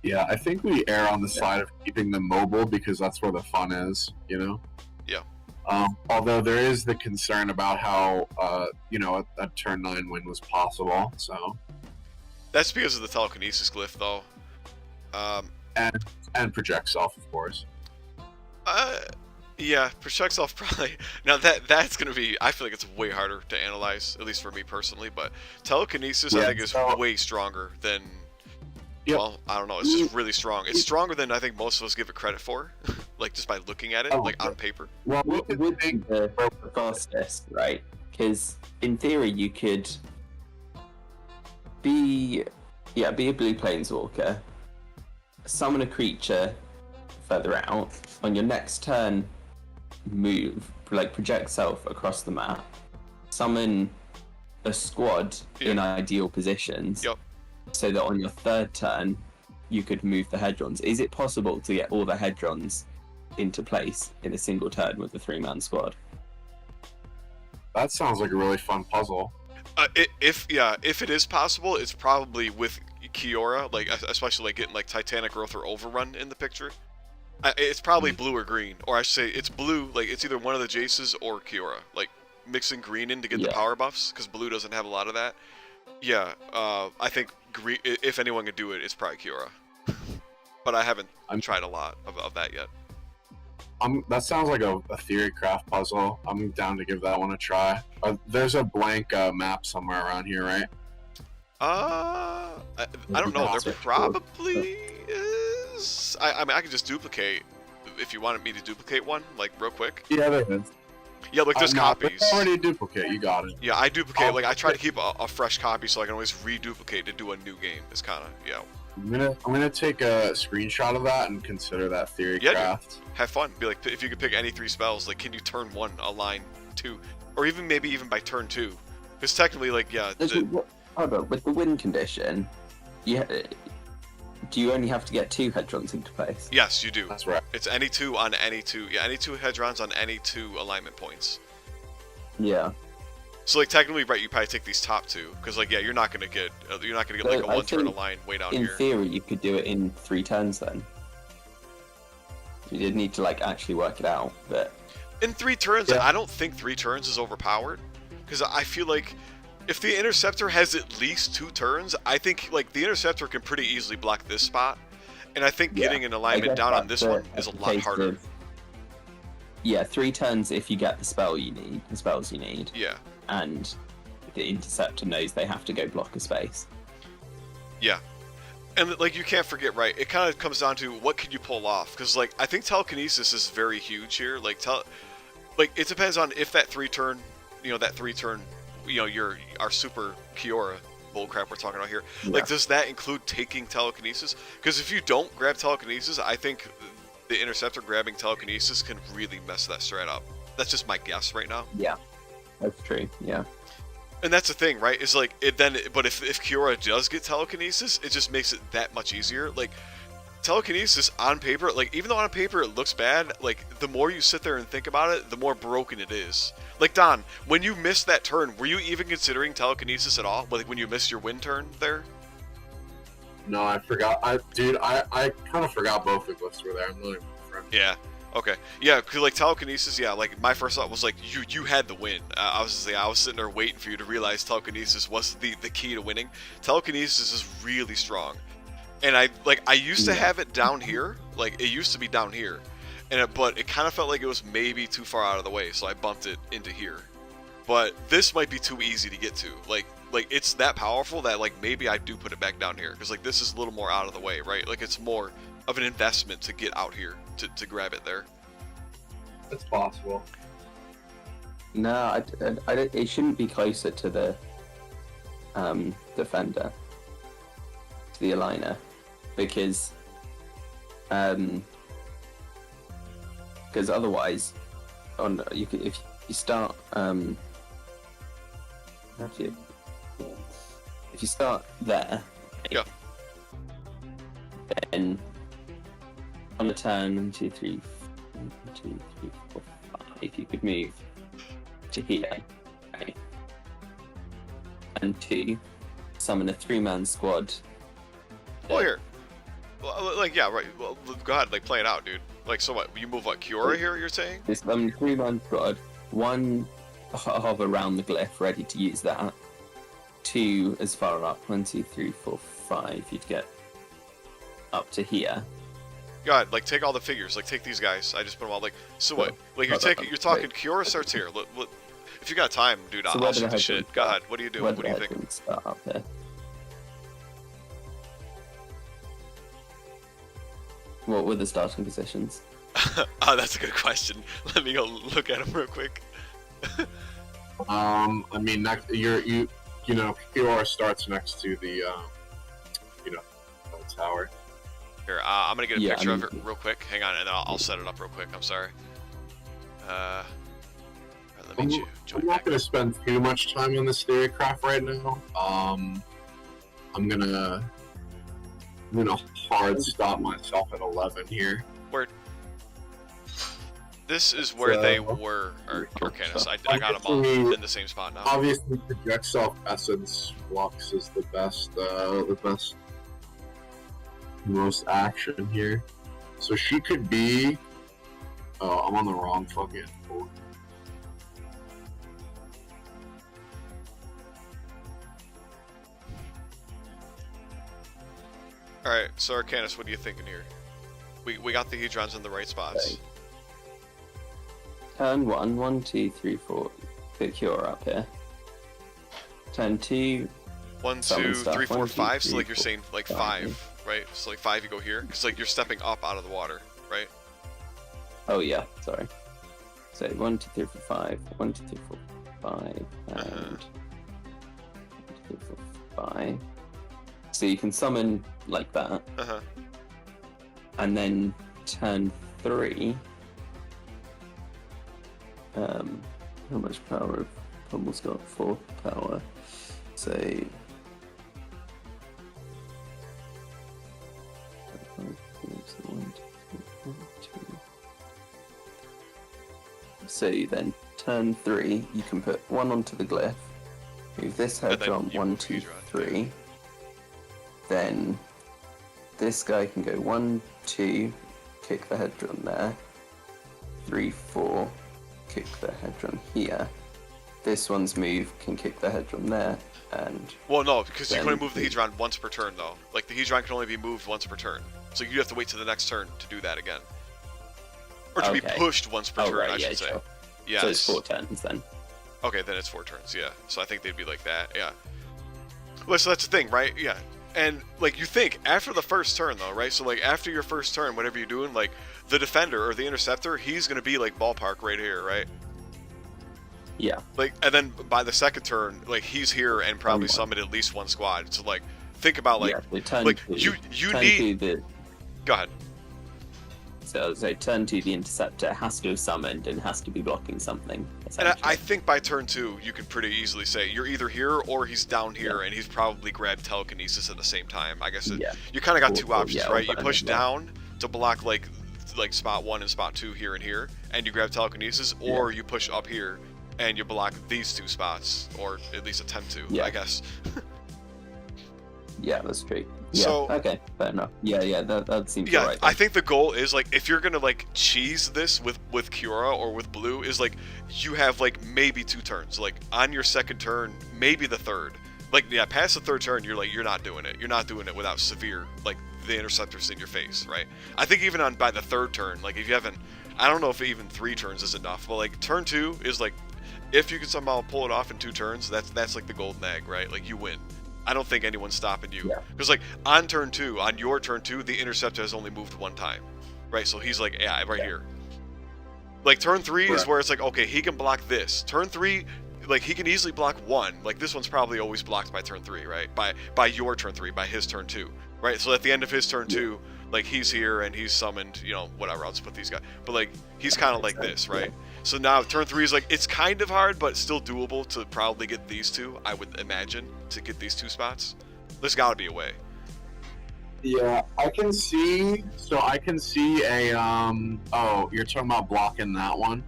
S3: Yeah, I think we err on the side of keeping them mobile because that's where the fun is,
S1: Yeah.
S3: Although there is the concern about how, a turn 9 win was possible, so...
S1: That's because of the telekinesis glyph, though.
S3: And project self, of course.
S1: Yeah, project self probably. Now that's gonna be. I feel like it's way harder to analyze, at least for me personally. But telekinesis, I think, is way stronger than. Yep. Well, I don't know. It's just really strong. It's stronger than I think most of us give it credit for, like just by looking at it, like on paper.
S2: Well, it would be the fastest, right? Because in theory, you could be Yeah, be a blue planeswalker. Summon a creature further out. On your next turn, move, like project self across the map. Summon a squad in ideal positions.
S1: Yep.
S2: So that on your third turn, you could move the Hedrons. Is it possible to get all the Hedrons into place in a single turn with a 3-man squad?
S3: That sounds like a really fun puzzle.
S1: If it is possible, it's probably with Kiora, like especially like getting like Titanic Growth or Overrun in the picture. It's probably blue or green, or I should say it's blue. Like it's either one of the Jaces or Kiora. Like mixing green in to get the power buffs, because blue doesn't have a lot of that. Yeah, I think green. If anyone could do it, it's probably Kiora. But I haven't tried a lot of that yet.
S3: That sounds like a theory craft puzzle. I'm down to give that one a try. There's a blank map somewhere around here, right?
S1: I don't know. There probably is. I mean, I can just duplicate if you wanted me to duplicate one, like real quick.
S3: Yeah, there is.
S1: Yeah, like there's copies.
S3: Already duplicate. You got it.
S1: Yeah, I duplicate. Like I try to keep a fresh copy so I can always reduplicate to do a new game. It's kind of
S3: I'm gonna take a screenshot of that and consider that theory craft.
S1: Dude, have fun. Be like, if you could pick any 3 spells, like, can you turn 1 align 2, or maybe even by turn 2? Because technically, like,
S2: Hold on, with the win condition, do you only have to get 2 Hedrons into place?
S1: Yes, you do.
S3: That's right.
S1: It's any 2 on any 2. Yeah, any 2 Hedrons on any 2 alignment points.
S2: Yeah.
S1: So like technically, right? You probably take these top 2 because like you're not gonna get like a 1-turn align way down here.
S2: In theory, you could do it in 3 turns then. You did need to like actually work it out, but
S1: in 3 turns, I don't think 3 turns is overpowered, because I feel like if the Interceptor has at least 2 turns, I think like the Interceptor can pretty easily block this spot, and I think getting an alignment down on this one is a lot harder.
S2: 3 turns if you get the spells you need.
S1: Yeah.
S2: And the Interceptor knows they have to go block a space.
S1: Yeah. And like you can't forget, right? It kind of comes down to what can you pull off, because like I think telekinesis is very huge here. Like it depends on if that 3-turn, our super Kiora bullcrap we're talking about here. Yeah. Like, does that include taking telekinesis? Because if you don't grab telekinesis, I think the Interceptor grabbing telekinesis can really mess that strat up. That's just my guess right now.
S2: Yeah, that's true. Yeah.
S1: And that's the thing, right? Is like but if Kiora does get telekinesis, it just makes it that much easier. Like telekinesis on paper, like even though on paper it looks bad, like the more you sit there and think about it, the more broken it is. Like Don, when you missed that turn, were you even considering telekinesis at all? Like when you missed your win turn there?
S3: No, I forgot. I kind of forgot both of us were there. I'm really friend.
S1: Yeah. Okay. Yeah, because like telekinesis, like my first thought was like you had the win. I was sitting there waiting for you to realize telekinesis was the key to winning. Telekinesis is really strong, and I used to have it down here. Like it used to be down here, but it kind of felt like it was maybe too far out of the way, so I bumped it into here. But this might be too easy to get to. Like it's that powerful that like maybe I do put it back down here, because like this is a little more out of the way, right? Like it's more of an investment to get out here to grab it there.
S3: It's possible.
S2: No, I don't, it shouldn't be closer to the defender, to the aligner, because otherwise, if you start if you start there, then on the turn 1, 2, 3, 4, 5, you could move to here, okay, and 2, summon a 3-man squad.
S1: Well, here, like right. Well, go ahead, like play it out, dude. Like so, what you move? What Kiora here? You're saying?
S2: This 3-man squad. 1 hover around the glyph, ready to use that. 2 as far up. 1, 2, 3, 4, 5. You'd get up to here.
S1: God, like take all the figures, like take these guys. I just put them all like. So what? Like you're talking. Kiora starts here. If you got time, dude, I'll shoot the shit. Go ahead. What are you doing? What do you think?
S2: Start up here. What were the starting positions?
S1: Oh, that's a good question. Let me go look at them real quick.
S3: I mean, Kiora starts next to the tower.
S1: Here, I'm gonna get a
S2: Yeah,
S1: picture
S2: I
S1: of
S2: mean-
S1: it real quick. Hang on, and I'll set it up real quick. I'm sorry. Alright, let me
S3: I'm
S1: join
S3: not
S1: back.
S3: going to spend too much time on this theorycraft right now. I'm gonna hard stop myself at 11 here.
S1: Where? This is where they
S3: So-
S1: were, Arcanis. I got them all in the same spot now.
S3: Obviously, project self essence flux is the best, most action here. So she could be. Oh, I'm on the wrong fucking board.
S1: Alright, so Arcanis, what are you thinking here? We got the Hedrons in the right spots.
S2: Okay. Turn 1, 1, 2, 3, 4. Put Cure up here. Turn 2.
S1: 1,
S2: Summon
S1: 2,
S2: stuff.
S1: 3, 4,
S2: 1, 2,
S1: 5. So
S2: 3,
S1: like you're
S2: 4,
S1: saying like
S2: 5.
S1: 5, right? So like 5 you go here, because like you're stepping up out of the water, right?
S2: Oh yeah, sorry. So 1, 2, 3, 4, 5. 1, 2, 3, 4, 5. And 1, 2, 3, 4, 5. So you can summon like that,
S1: Uh-huh.
S2: and then turn 3. How much power have Pummel's got? 4 power. Say. So then turn 3, you can put 1 onto the glyph. Move this
S1: And then
S2: Hedron
S1: you
S2: 1,
S1: move
S2: 2,
S1: Hedron,
S2: 3. Then this guy can go 1, 2, kick the Hedron there. 3, 4, kick the Hedron here. This one's move can kick the Hedron there, and
S1: Well, no, because you can only
S2: Then
S1: move the
S2: we-
S1: Hedron once per turn, though. Like, the Hedron can only be moved once per turn. So you have to wait to the next turn to do that again. Or to be
S2: Okay.
S1: pushed once per
S2: oh
S1: turn,
S2: right,
S1: I
S2: yeah,
S1: should say.
S2: sure.
S1: Yes.
S2: So it's 4 turns then.
S1: Okay, then it's 4 turns, yeah. So I think they'd be like that, yeah. Well, so that's the thing, right? Yeah. And, like, you think, after the first turn, though, right? So, like, after your first turn, whatever you're doing, like, the defender or the interceptor, he's going to be, like, ballpark right here, right?
S2: Yeah.
S1: Like, and then by the second turn, like, he's here and probably
S2: One.
S1: summoned at least one squad. So, like, think about, like,
S2: yeah, so turn
S1: like,
S2: 2,
S1: you
S2: turn
S1: need...
S2: 2 the
S1: Go ahead.
S2: so turn 2 the interceptor has to have summoned and has to be blocking something.
S1: And I
S2: essentially.
S1: think by turn 2, you can pretty easily say you're either here or he's down here, and he's probably grabbed telekinesis at the same time. I guess
S2: Yeah.
S1: you kind of got
S2: Or-
S1: two
S2: or,
S1: options,
S2: yeah, or
S1: right? You
S2: burn
S1: push
S2: as well.
S1: down to block like spot 1 and spot 2 here and here, and you grab telekinesis, or you push up here and you block these 2 spots, or at least attempt to.
S2: Yeah.
S1: I guess.
S2: Yeah, that's true. Yeah.
S1: So-
S2: okay, fair enough. Yeah, that seems
S1: Yeah,
S2: right.
S1: I think the goal is like if you're gonna like cheese this with Cura or with blue is like you have like maybe 2 turns. Like on your second turn, maybe the third. Like yeah, past the third turn, you're not doing it. You're not doing it without severe like the interceptors in your face, right? I think even by the third turn, like if you haven't, I don't know if even 3 turns is enough, but like turn 2 is like if you can somehow pull it off in 2 turns, that's like the golden egg, right? Like you win. I don't think anyone's stopping you.
S2: Yeah.
S1: Because, like, on turn 2, on your turn 2, the interceptor has only moved 1 time. Right? So he's like, yeah, right here. Like, turn 3 is
S2: Right.
S1: where it's like, okay, he can block this. Turn 3, like, he can easily block 1. Like, this one's probably always blocked by turn 3, right? By your turn 3, by his turn 2. Right? So at the end of his turn 2, like, he's here and he's summoned, you know, whatever, I'll just put these guys. But, like, he's kind of like this, right? So now turn 3 is like, it's kind of hard, but still doable to probably get these 2, I would imagine, to get these 2 spots. There's gotta be a way.
S3: Yeah, I can see. So I can see a. Oh, you're talking about blocking that one.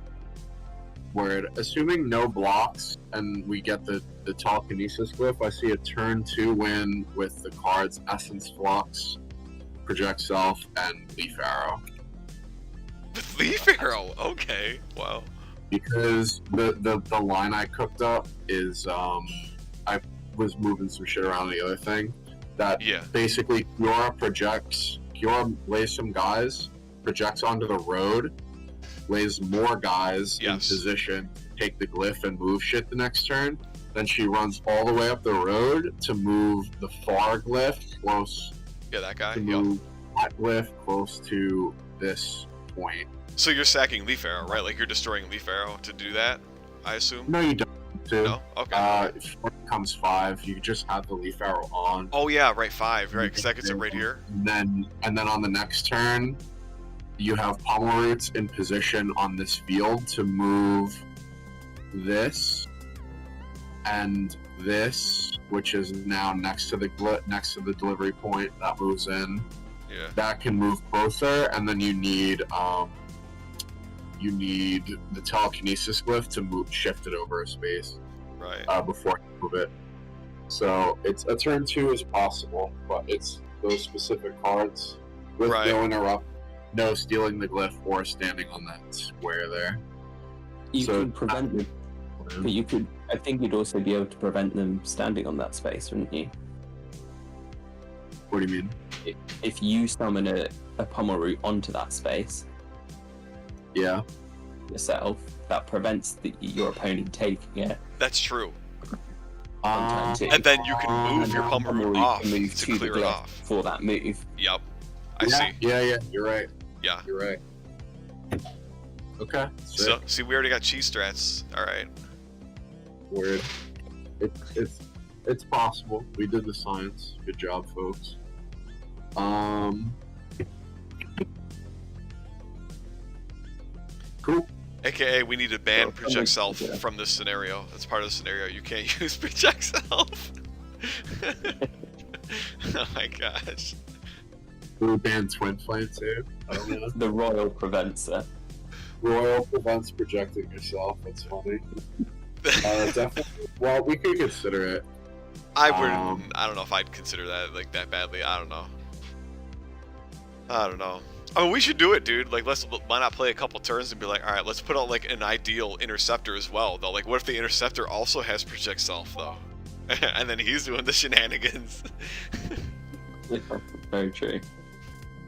S3: Word. Assuming no blocks, and we get the telekinesis glyph, I see a turn 2 win with the cards Essence Flux, Project Self, and Leaf Arrow.
S1: Leaf Arrow, okay, wow.
S3: Because the line I cooked up is I was moving some shit around the other thing that
S1: Yeah.
S3: basically Kiora lays some guys, projects onto the road, lays more guys in
S1: Yes.
S3: position, take the glyph and move shit the next turn. Then she runs all the way up the road to move the far glyph close
S1: Yeah, that guy.
S3: to
S1: Yep.
S3: move that glyph close to this point.
S1: So you're sacking Leaf Arrow, right? Like you're destroying Leaf Arrow to do that, I assume?
S3: No, you don't. 2.
S1: No? Okay.
S3: 4 becomes 5. You just have the leaf arrow on.
S1: Oh yeah, right, 5, right? Because that gets it right here.
S3: And then on the next turn, you have pommel roots in position on this field to move this and this, which is now next to the delivery point. That moves in.
S1: Yeah.
S3: That can move closer, and then you need the telekinesis glyph to shift it over a space.
S1: Right.
S3: Before you move it. So it's a turn 2 is possible, but it's those specific cards with no interrupt, no stealing the glyph or standing on that square there.
S2: You could prevent them, but you could. I think you'd also be able to prevent them standing on that space, wouldn't you?
S3: What do you mean?
S2: If you summon a pommel root onto that space,
S3: yeah,
S2: yourself, that prevents your opponent taking it.
S1: That's true.
S2: On turn 2.
S1: And then you can move your pommel root off
S2: to
S1: clear it off
S2: for that move.
S1: Yep. I see.
S3: Yeah, you're right.
S1: Yeah.
S3: You're right. Okay.
S1: So, see, we already got cheese strats. All right.
S3: Weird. It's possible. We did the science. Good job, folks. Cool.
S1: AKA, we need to ban project self from this scenario. That's part of the scenario. You can't use project self. Oh my gosh.
S3: We ban twin flame too. I don't know.
S2: The royal prevents it.
S3: Royal prevents projecting yourself. That's funny. Definitely. Well, we could consider it.
S1: I wouldn't. I don't know if I'd consider that like that badly. I don't know. I mean, we should do it, dude. Like, why not play a couple turns and be like, all right, let's put out like an ideal interceptor as well, though. Like, what if the interceptor also has project self, though, and then he's doing the shenanigans?
S2: Very true.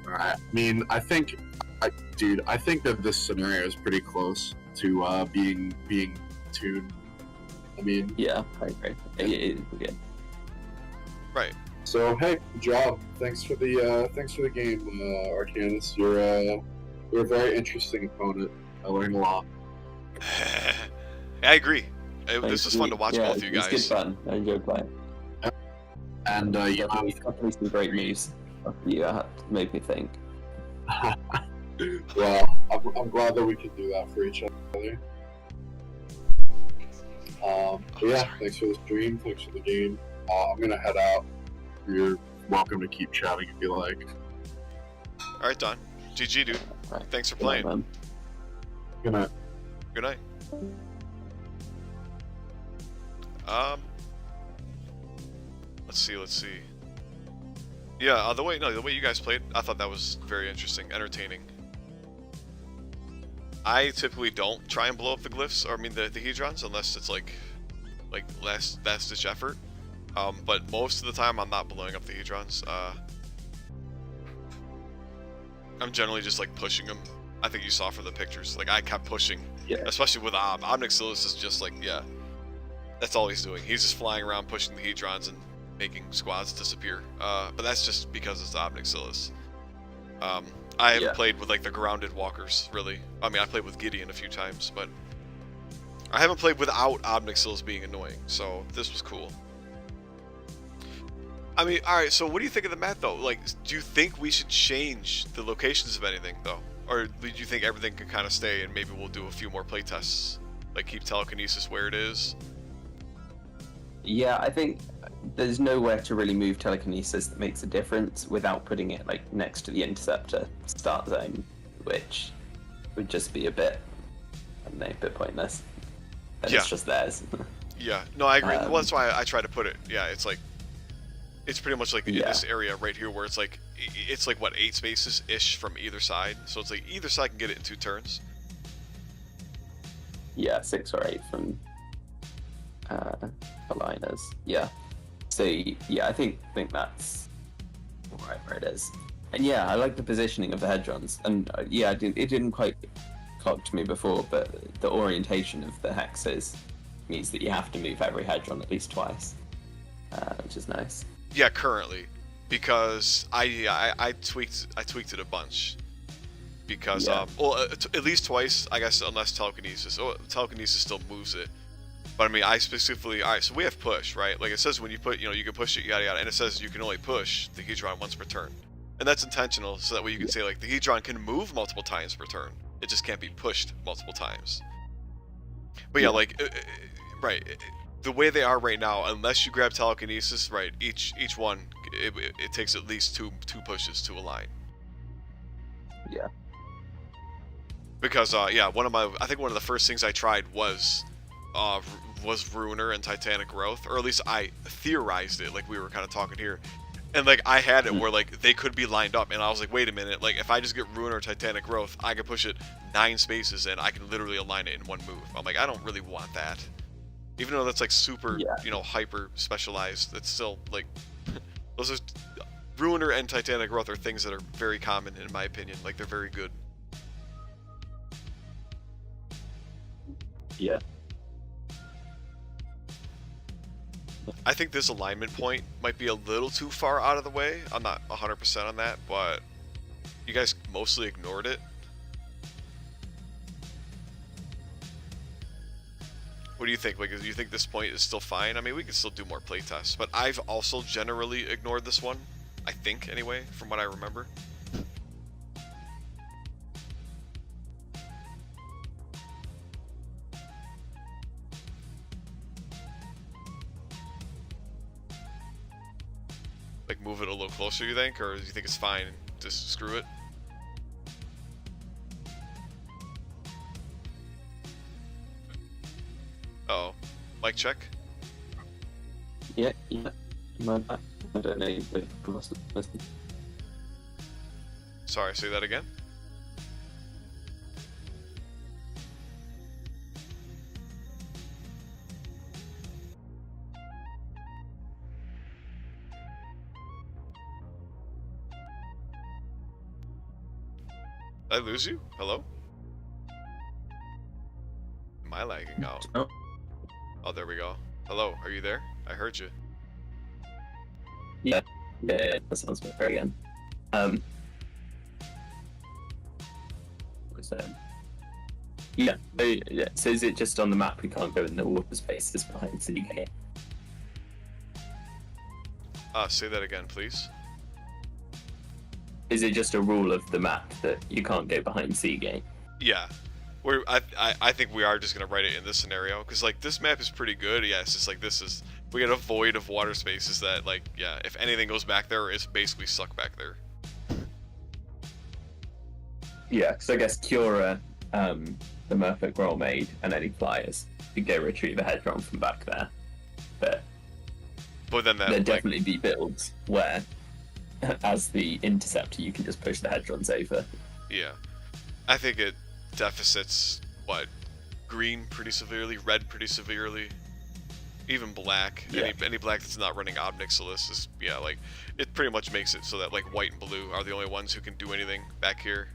S3: All right. I mean, I think that this scenario is pretty close to being tuned. I mean,
S2: yeah, I agree. It is good.
S1: Right.
S3: So hey, good job. Thanks for the game, Arcanis. You're a very interesting opponent. I learned a lot.
S1: I agree. This was fun to watch both of you guys.
S2: It's good fun. I enjoyed playing.
S3: And you have
S2: some great moves. You made me think.
S3: Well, I'm glad that we can do that for each other. Thanks for the stream. Thanks for the game. I'm gonna head out. You're welcome to keep chatting if you like.
S1: All right, Don. GG, dude. Right. Thanks for playing.
S2: Man.
S3: Good night.
S1: Good night. Let's see. Yeah, the way you guys played, I thought that was very interesting, entertaining. I typically don't try and blow up the glyphs, or I mean the Hedrons, unless it's like last ditch effort. But most of the time, I'm not blowing up the Hedrons. I'm generally just like pushing them. I think you saw from the pictures. Like, I kept pushing, especially with Omnixilus is just like, yeah, that's all he's doing. He's just flying around pushing the Hedrons and making squads disappear. But that's just because it's Omnixilus. I haven't played with like the grounded walkers, really. I mean, I played with Gideon a few times, but I haven't played without Omnixilus being annoying, so this was cool. I mean, alright, so what do you think of the map, though? Like, do you think we should change the locations of anything, though? Or do you think everything can kind of stay and maybe we'll do a few more playtests? Like, keep telekinesis where it is?
S2: Yeah, I think there's nowhere to really move telekinesis that makes a difference without putting it like next to the interceptor start zone, which would just be a bit, I don't know, a bit pointless. And it's just theirs.
S1: Yeah, no, I agree. Well, that's why I try to put it. Yeah, it's like, it's pretty much like in this area right here where it's like what, 8 spaces ish from either side. So it's like either side can get it in 2 turns.
S2: Yeah, 6 or 8 from aligners. Yeah. So yeah, I think that's right where it is. And yeah, I like the positioning of the Hedrons. And it didn't quite clock to me before, but the orientation of the hexes means that you have to move every Hedron at least twice, which is nice.
S1: Yeah, currently, because I tweaked it a bunch, because at least twice, I guess, unless telekinesis. Oh, telekinesis still moves it, But I mean, I specifically, all right, so we have push, right? Like it says when you put, you can push it, yada yada, and it says you can only push the Hedron once per turn. And that's intentional, so that way you can say like the Hedron can move multiple times per turn. It just can't be pushed multiple times. But yeah, like, right, the way they are right now, unless you grab telekinesis, right, each one, it takes at least two pushes to align.
S2: Yeah.
S1: Because yeah, I think one of the first things I tried was Ruiner and Titanic Growth, or at least I theorized it, like we were kind of talking here. And like I had it where like they could be lined up, and I was like, wait a minute, like if I just get Ruiner or Titanic Growth, I can push it 9 spaces and I can literally align it in one move. I'm like, I don't really want that. Even though that's like super, hyper specialized, that's still like those are Ruiner and Titanic Growth are things that are very common in my opinion. Like they're very good.
S2: Yeah.
S1: I think this alignment point might be a little too far out of the way. I'm not 100% on that, but you guys mostly ignored it. What do you think? Like, do you think this point is still fine? I mean, we can still do more playtests, but I've also generally ignored this one. I think, anyway, from what I remember. Like, move it a little closer, you think? Or do you think it's fine? Just screw it? Uh-oh. Mic check?
S2: Yeah. My bad. I don't know.
S1: Sorry, say that again? Did I lose you? Hello? Am I lagging out? Oh, there we go. Hello, are you there? I heard you.
S2: Yeah, that sounds better again. What's that? Yeah, so is it just on the map we can't go in the water spaces behind City Gate?
S1: Say that again, please.
S2: Is it just a rule of the map that you can't go behind Seagate?
S1: Yeah. I think we are just going to write it in this scenario, because, like, this map is pretty good. Yeah, it's just, like, we get a void of water spaces that, like, yeah, if anything goes back there, it's basically stuck back there.
S2: Yeah, because I guess Cura, the Merfolk Roll made, and any flyers could go retrieve a Hedron from back there. But
S1: then
S2: there'd definitely be builds where, as the interceptor, you can just push the Hedrons over.
S1: Yeah. I think it deficits, green pretty severely, red pretty severely, even black.
S2: Yeah.
S1: Any black that's not running Ob Nixilis is, yeah, like, it pretty much makes it so that, like, white and blue are the only ones who can do anything back here.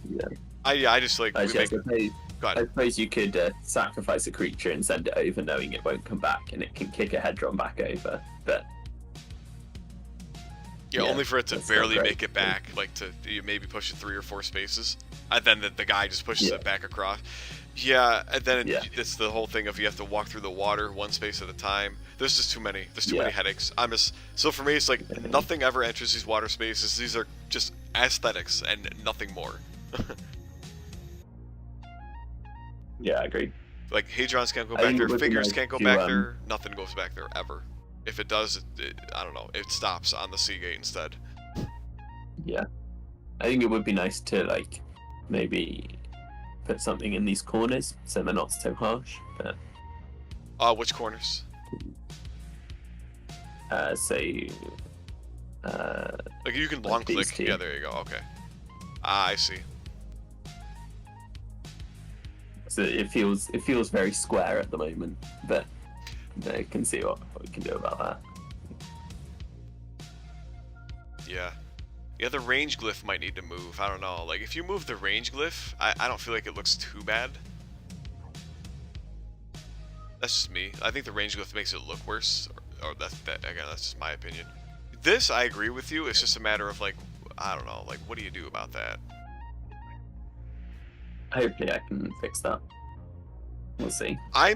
S2: Yeah.
S1: I just, like,
S2: I suppose you could sacrifice a creature and send it over knowing it won't come back, and it can kick a Hedron back over, but...
S1: Yeah, only for it to barely make it back, like you maybe push it 3 or 4 spaces, and then the guy just pushes it back across. Yeah, and then it's the whole thing of you have to walk through the water 1 space at a time. There's just too many. There's too many headaches. So for me, it's like nothing ever enters these water spaces. These are just aesthetics and nothing more.
S2: Yeah, I agree.
S1: Like, Hadrons can't go back there, figures can't go back there, nothing goes back there ever. If it does, I don't know, it stops on the Seagate instead.
S2: Yeah. I think it would be nice to, like, maybe put something in these corners so they're not so harsh, but...
S1: which corners?
S2: Say...
S1: like, you can long click. Yeah, there you go, okay. I see.
S2: So it feels very square at the moment, but I can see what we can do about that.
S1: Yeah. Yeah, the range glyph might need to move. I don't know. Like, if you move the range glyph, I don't feel like it looks too bad. That's just me. I think the range glyph makes it look worse. Or again, that's just my opinion. This, I agree with you. It's just a matter of, like, I don't know. Like, what do you do about that?
S2: Hopefully I can fix that. we'll see.
S1: I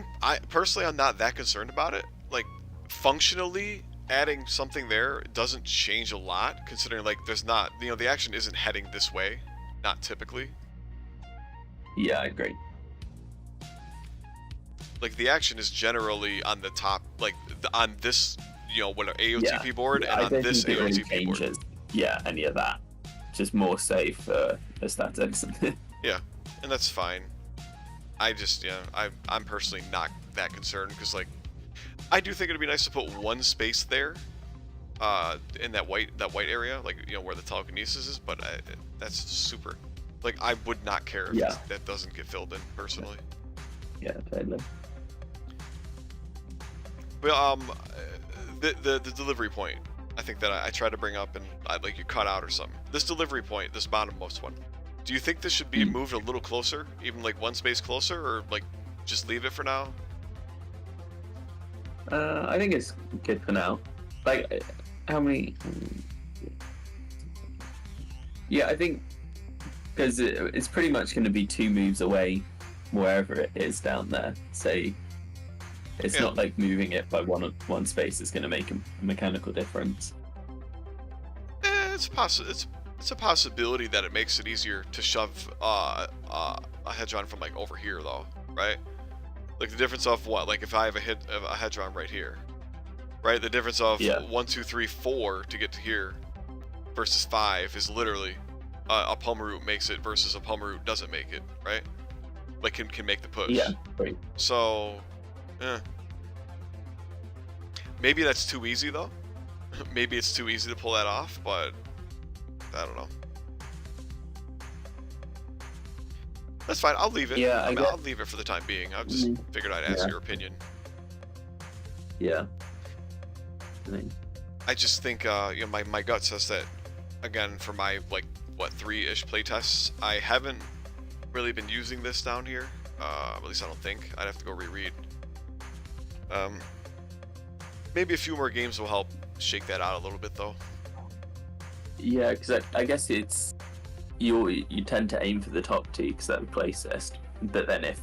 S1: personally, I'm not that concerned about it. Like, functionally, adding something there doesn't change a lot, considering like there's not, the action isn't heading this way, not typically.
S2: Yeah, I agree.
S1: Like the action is generally on the top, like on this, what AOTP board, and
S2: I
S1: on
S2: don't
S1: this
S2: think it really
S1: AOTP board.
S2: changes, yeah, any of that. Just more safe for statics.
S1: Yeah, and that's fine. I just, I'm personally not that concerned because, like, I do think it'd be nice to put one space there, in that white area, like where the telekinesis is. But that's super. Like, I would not care if that doesn't get filled in personally.
S2: Yeah, totally.
S1: But the delivery point, I think that I tried to bring up, and like you cut out or something. This delivery point, this bottommost one. Do you think this should be moved a little closer, even like one space closer, or like just leave it for now?
S2: I think it's good for now. Like, how many? Yeah, I think because it's pretty much going to be 2 moves away, wherever it is down there. So it's not like moving it by one space is going to make a mechanical difference.
S1: It's a possibility that it makes it easier to shove a Hedron from like over here, though, right? Like the difference of what? Like if I have a Hedron right here, right? The difference of 1, 2, 3, 4 to get to here versus 5 is literally a Pummeroot makes it versus a Pummeroot doesn't make it, right? Like can make the push.
S2: Yeah, right.
S1: So, maybe that's too easy though. Maybe it's too easy to pull that off, but I don't know. That's fine. I'll leave it.
S2: Yeah,
S1: I'll leave it for the time being. I just figured I'd ask your opinion.
S2: Yeah.
S1: I just think my gut says that, again, for my like 3-ish playtests, I haven't really been using this down here. At least I don't think. I'd have to go reread. Maybe a few more games will help shake that out a little bit, though.
S2: Yeah, because I guess it's you tend to aim for the top 2 because they're the closest. But then if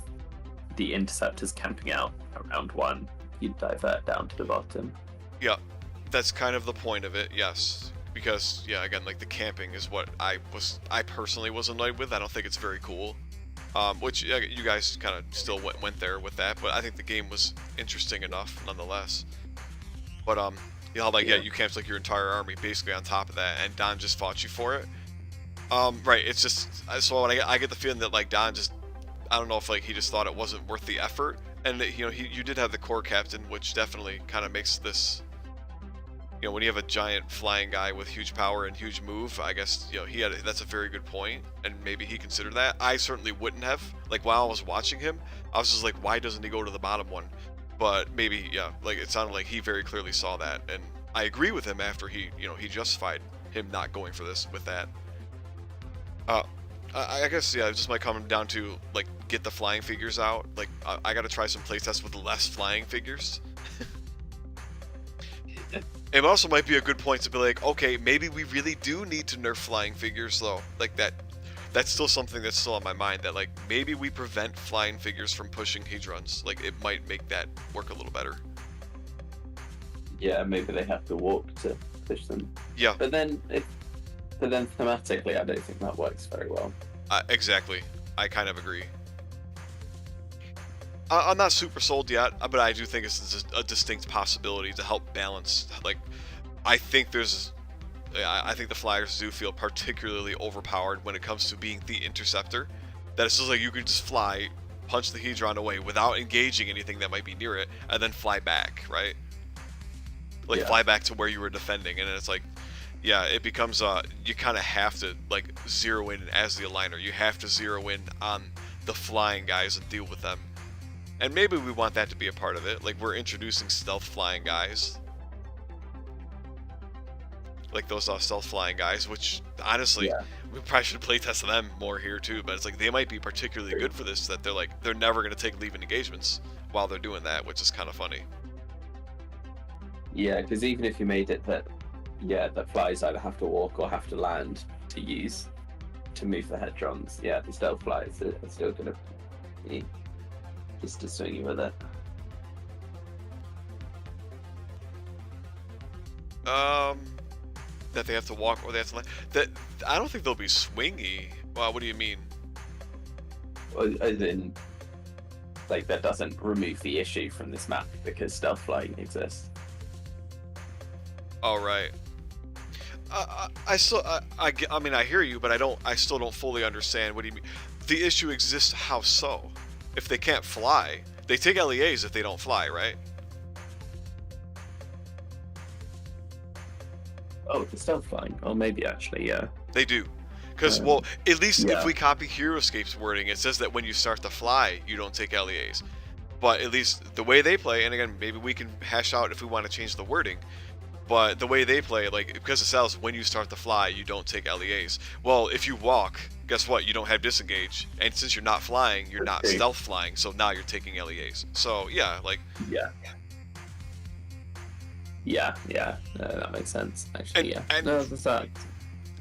S2: the interceptor's camping out around 1, you divert down to the bottom.
S1: Yeah, that's kind of the point of it. Yes, because again, like the camping is what I personally was annoyed with. I don't think it's very cool. Which you guys kind of still went there with that, but I think the game was interesting enough nonetheless. But you camped like your entire army basically on top of that, and Don just fought you for it. Right, it's just so when I get the feeling that like Don just, I don't know if like he just thought it wasn't worth the effort, and that, you did have the core captain, which definitely kind of makes this, when you have a giant flying guy with huge power and huge move, I guess that's a very good point, and maybe he considered that. I certainly wouldn't have. Like while I was watching him, I was just like, why doesn't he go to the bottom one? But maybe like it sounded like he very clearly saw that, and I agree with him after he justified him not going for this with that. I guess it just might come down to like get the flying figures out. Like I got to try some playtests with less flying figures. It also might be a good point to be like, okay, maybe we really do need to nerf flying figures though. Like that's still something that's still on my mind, that like maybe we prevent flying figures from pushing Hedrons. Like it might make that work a little better.
S2: Yeah, maybe they have to walk to push them.
S1: Yeah.
S2: But then thematically, I don't think that works very well.
S1: Exactly. I kind of agree. I'm not super sold yet, but I do think it's a distinct possibility to help balance. Like, I think the Flyers do feel particularly overpowered when it comes to being the interceptor. That it's just like you can just fly, punch the Hedron away without engaging anything that might be near it, and then fly back, right? Like fly back to where you were defending, and it's like, it becomes you kind of have to like zero in as the aligner. You have to zero in on the flying guys and deal with them. And maybe we want that to be a part of it. Like we're introducing stealth flying guys, like those stealth flying guys, which honestly we probably should playtest them more here too. But it's like they might be particularly good for this. That they're never going to take leave-in engagements while they're doing that, which is kind of funny.
S2: Yeah, because even if you made it that flies either have to walk or have to land to move the Hedrons, the stealth flies are still going to be just to swing you with it.
S1: That they have to walk or they have to land. That I don't think they'll be swingy. Wow, what do you mean?
S2: Well, as in, like, that doesn't remove the issue from this map because stealth flying exists.
S1: All right. I mean, I hear you, but I still don't fully understand. What do you mean? The issue exists. How so? If they can't fly, they take LEAs if they don't fly, right?
S2: Oh, the stealth flying. Oh, maybe actually, yeah.
S1: They do. Because, well, at least
S2: yeah.
S1: if we copy HeroScape's wording, it says that when you start to fly, you don't take LEAs. But at least the way they play, and again, maybe we can hash out if we want to change the wording, but the way they play, like, because it says when you start to fly, you don't take LEAs. Well, if you walk, guess what? You don't have disengage. And since you're not flying, you're not stealth flying, so now you're taking LEAs. So, yeah, like...
S2: Yeah, that makes sense, actually,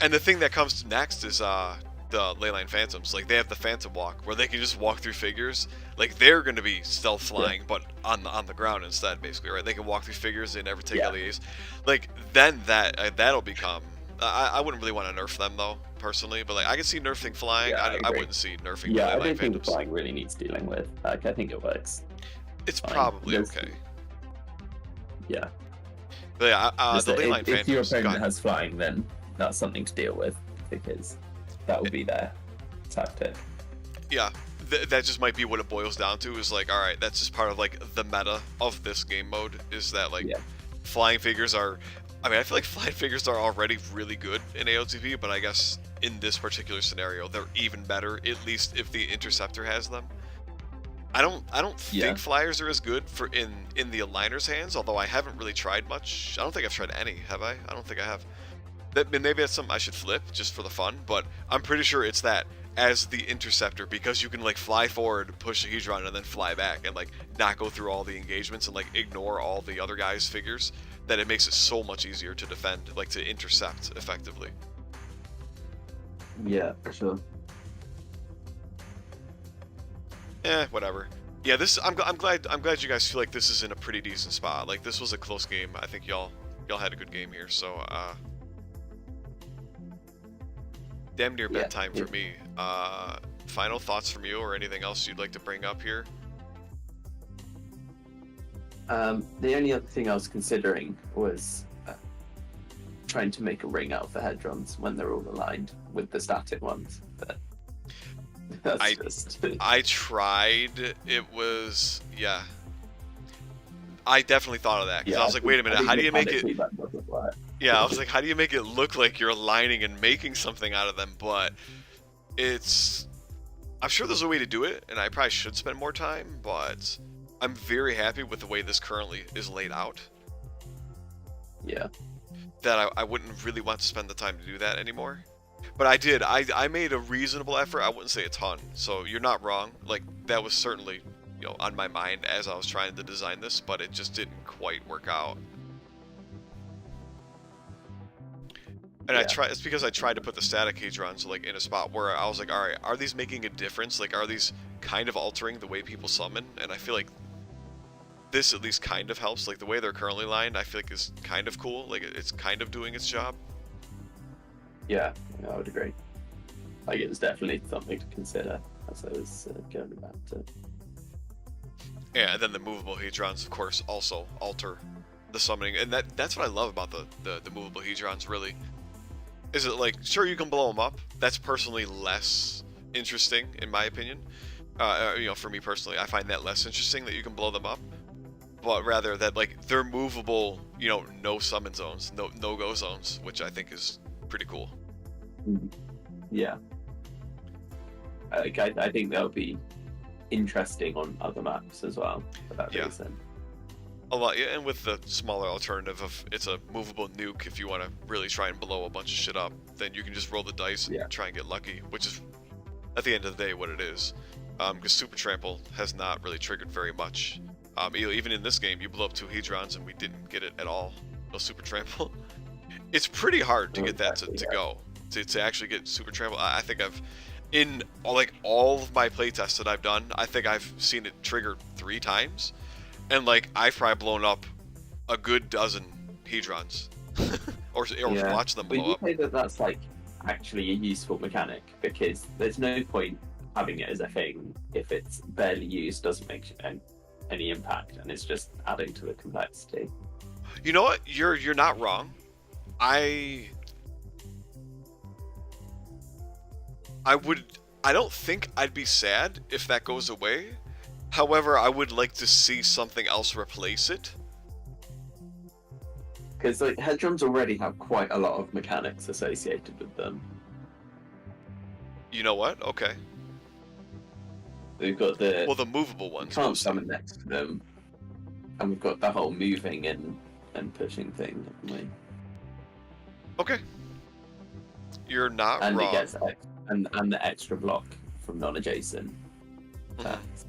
S1: and the thing that comes next is the Leyline Phantoms. Like, they have the Phantom Walk, where they can just walk through figures. Like, they're going to be stealth flying, but on the ground instead, basically, right? They can walk through figures, they never take LEAs. Like, then that'll become... I wouldn't really want to nerf them, though, personally, but, like, I can see nerfing flying. I wouldn't see nerfing the Leyline Phantoms.
S2: I don't think flying really needs dealing with. Like, I think it works.
S1: It's probably okay.
S2: Yeah.
S1: But yeah, the Leyline Phantoms...
S2: If your opponent has flying, then that's something to deal with, because that would be their tactic. Yeah,
S1: that just might be what it boils down to, is like, alright, that's just part of, like, the meta of this game mode, is that, like, flying figures are... I mean, I feel like flying figures are already really good in AOTP, but I guess in this particular scenario, they're even better, at least if the Interceptor has them. I don't think flyers are as good for in the aligner's hands, although I haven't really tried much. I don't think I've tried any, have I? I don't think I have. Maybe that's something I should flip just for the fun, but I'm pretty sure it's that as the Interceptor, because you can, like, fly forward, push a Hedron, and then fly back, and, like, not go through all the engagements and, like, ignore all the other guys' figures, that it makes it so much easier to defend, like, to intercept effectively.
S2: Yeah, for sure.
S1: Whatever. Yeah, I'm glad you guys feel like this is in a pretty decent spot. Like, this was a close game. I think y'all had a good game here. So, damn near bedtime for me. Final thoughts from you, or anything else you'd like to bring up here?
S2: The only other thing I was considering was trying to make a ring out of the Hedrons when they're all aligned with the static ones, but
S1: I tried. It was I definitely thought of that, because I was like, wait a minute, how do you make it? Yeah, I was like, how do you make it look like you're aligning and making something out of them? But I'm sure there's a way to do it, and I probably should spend more time, but I'm very happy with the way this currently is laid out.
S2: Yeah.
S1: That I wouldn't really want to spend the time to do that anymore. But I did. I made a reasonable effort. I wouldn't say a ton. So you're not wrong. Like, that was certainly, on my mind as I was trying to design this, but it just didn't quite work out. And it's because I tried to put the static Hedrons, like, in a spot where I was like, alright, are these making a difference? Like, are these kind of altering the way people summon? And I feel like this at least kind of helps. Like, the way they're currently lined, I feel like is kind of cool. Like, it's kind of doing its job.
S2: Yeah, I would agree. Like, it's definitely something to consider as I was going about it.
S1: Yeah, and then the movable Hedrons, of course, also alter the summoning. And that's what I love about the movable Hedrons, really. Is it, like, sure, you can blow them up. That's personally less interesting, in my opinion. For me personally, I find that less interesting, that you can blow them up. But rather that, like, they're movable, no summon zones, no-go zones, which I think is pretty cool.
S2: Yeah. I think that would be interesting on other maps as well, for that reason.
S1: A lot, yeah, and with the smaller alternative of it's a movable nuke, if you want to really try and blow a bunch of shit up, then you can just roll the dice and try and get lucky, which is, at the end of the day, what it is. Because Super Trample has not really triggered very much. Even in this game, you blow up 2 Hedrons and we didn't get it at all. No Super Trample. It's pretty hard to get that to go. To actually get Super Trample. I think in like all of my playtests that I've done, I think I've seen it trigger 3 times, and like I've probably blown up a good dozen Hedrons, or
S4: Yeah.
S1: watch them
S4: Would
S1: blow
S4: you
S1: up.
S4: say that that's like actually a useful mechanic? Because there's no point having it as a thing if it's barely used, doesn't make any impact, and it's just adding to the complexity.
S1: You know what? You're not wrong. I don't think I'd be sad if that goes away. However, I would like to see something else replace it.
S4: Because like Hedrons already have quite a lot of mechanics associated with them.
S1: You know what? Okay.
S4: We've got the
S1: Well, the movable
S4: you
S1: ones.
S4: can't
S1: Mostly.
S4: summon next to them, and we've got the whole moving and pushing thing, haven't we?
S1: Okay. You're not
S4: And
S1: wrong.
S4: it gets and the extra block from non-adjacent
S1: Mhm.
S4: attacks.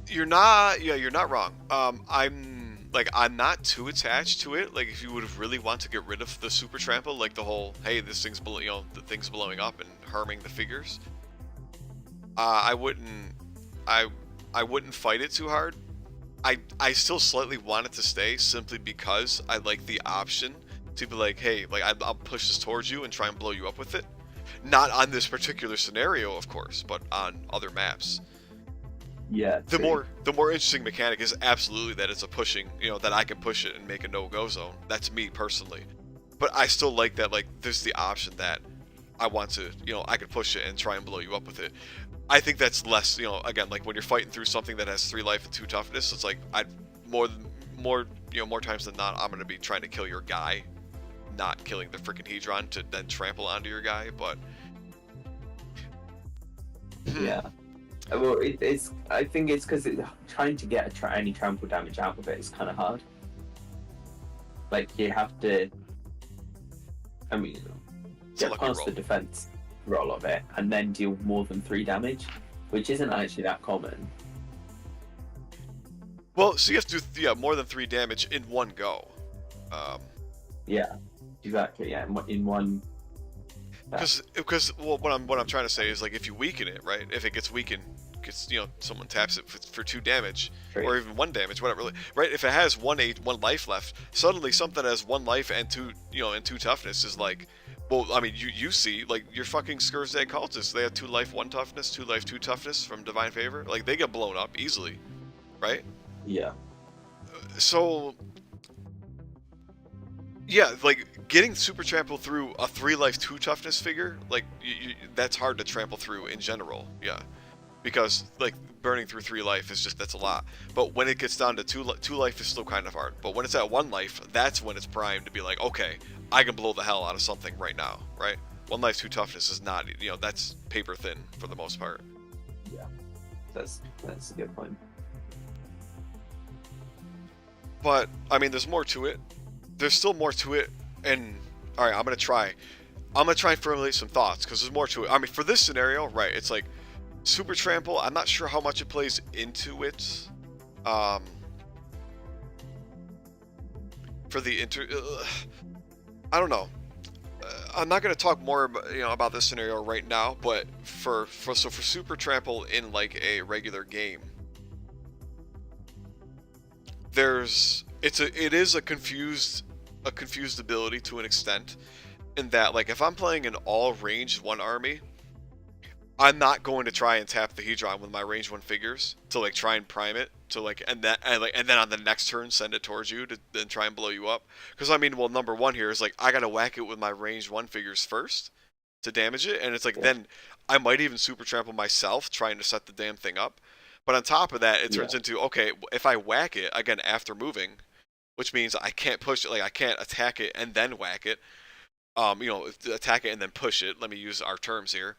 S1: You're not. Yeah, you're not wrong. I'm not too attached to it. Like, if you would really want to get rid of the super trample, like the whole, hey, this thing's the thing's blowing up and harming the figures. I wouldn't. I wouldn't fight it too hard. I still slightly want it to stay simply because I like the option to be like, hey, like I'll push this towards you and try and blow you up with it. Not on this particular scenario, of course, but on other maps.
S4: Yeah.
S1: The
S4: true.
S1: more interesting mechanic is absolutely that it's a pushing, that I can push it and make a no-go zone. That's me personally. But I still like that, like, there's the option that I want to, I could push it and try and blow you up with it. I think that's less, again, like when you're fighting through something that has 3 life and 2 toughness, it's like more times than not, I'm going to be trying to kill your guy, not killing the freaking Hedron to then trample onto your guy, but
S4: Yeah. Well, it's. I think it's because trying to get any trample damage out of it is kind of hard. Like you have to. I mean,
S1: it's a
S4: get
S1: lucky
S4: past
S1: roll.
S4: the defense roll of it and then deal more than 3 damage, which isn't actually that common.
S1: Well, so you have to do more than 3 damage in one go.
S4: Yeah, exactly. Yeah, in one.
S1: Because well, what I'm trying to say is, like, if you weaken it, right? If it gets weakened, someone taps it for 2 damage,
S4: True.
S1: or even 1 damage, whatever, right? If it has one life left, suddenly something that has 1 life and 2 and 2 toughness is like, well, I mean, you see, like, your fucking Scourge Day cultists, they have 2 life 1 toughness, 2 life 2 toughness from Divine Favor, like, they get blown up easily, right?
S4: Yeah.
S1: So yeah, like, getting super trample through a 3 life 2 toughness figure, like, that's hard to trample through in general, yeah. Because, like, burning through 3 life is just, that's a lot. But when it gets down to 2 life is still kind of hard. But when it's at 1 life, that's when it's primed to be like, okay, I can blow the hell out of something right now, right? 1 life 2 toughness is not, that's paper thin for the most part.
S4: Yeah. That's a good point.
S1: But, I mean, there's more to it. There's still more to it, and alright, I'm gonna try and formulate some thoughts, because there's more to it. I mean, for this scenario, right, it's like, super trample, I'm not sure how much it plays into it. For the I don't know. I'm not gonna talk more about this scenario right now, but for super trample in, like, a regular game, it is a confused ability to an extent, in that, like, if I'm playing an all ranged 1 army, I'm not going to try and tap the Hedron with my range 1 figures to, like, try and prime it to, like, and then on the next turn send it towards you to then try and blow you up. Because, I mean, well, number 1 here is, like, I gotta whack it with my range 1 figures first to damage it, and it's like, then I might even super trample myself trying to set the damn thing up. But on top of that, it turns into, okay, if I whack it again after moving, which means I can't push it, like, I can't attack it and then whack it. Attack it and then push it. Let me use our terms here.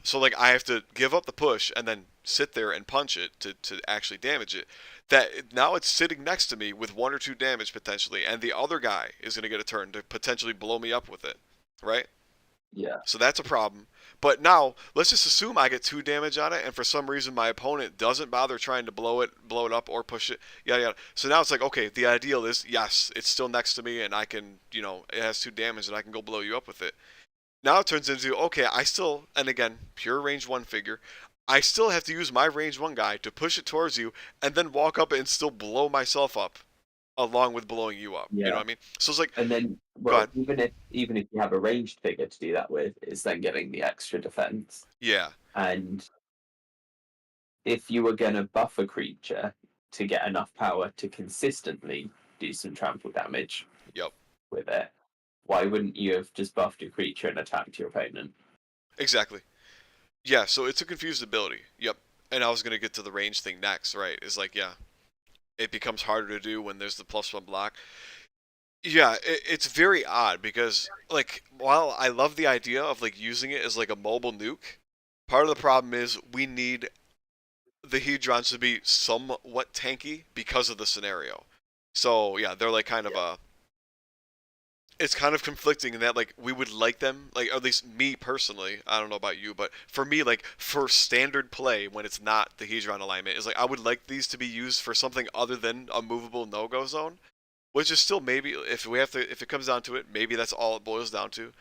S1: So, like, I have to give up the push and then sit there and punch it to actually damage it. That now it's sitting next to me with 1 or 2 damage potentially, and the other guy is going to get a turn to potentially blow me up with it, right?
S4: Yeah.
S1: So that's a problem. But now let's just assume I get 2 damage on it, and for some reason my opponent doesn't bother trying to blow it up or push it. Yeah. So now it's like, okay, the ideal is, yes, it's still next to me, and I can, it has 2 damage, and I can go blow you up with it. Now it turns into, okay, I still, and again, pure range 1 figure, I still have to use my range 1 guy to push it towards you, and then walk up and still blow myself up, along with blowing you up. You know
S4: Yeah.
S1: what I mean? So it's like,
S4: And then,
S1: go
S4: well,
S1: ahead.
S4: even if you have a ranged figure to do that with, it's then getting the extra defense.
S1: Yeah.
S4: And if you were going to buff a creature to get enough power to consistently do some trample damage
S1: Yep.
S4: with it, why wouldn't you have just buffed your creature and attacked your opponent?
S1: Exactly. Yeah, so it's a confused ability. Yep. And I was going to get to the range thing next, right? Is like, yeah, it becomes harder to do when there's the +1 block. Yeah, it's very odd because, like, while I love the idea of, like, using it as, like, a mobile nuke, part of the problem is we need the Hedrons to be somewhat tanky because of the scenario. So, yeah, they're, like, kind of a... It's kind of conflicting in that, like, we would like them, like, or at least me personally, I don't know about you, but for me, like, for standard play, when it's not the Hedron alignment, is like, I would like these to be used for something other than a movable no-go zone, which is still maybe, if it comes down to it, maybe that's all it boils down to.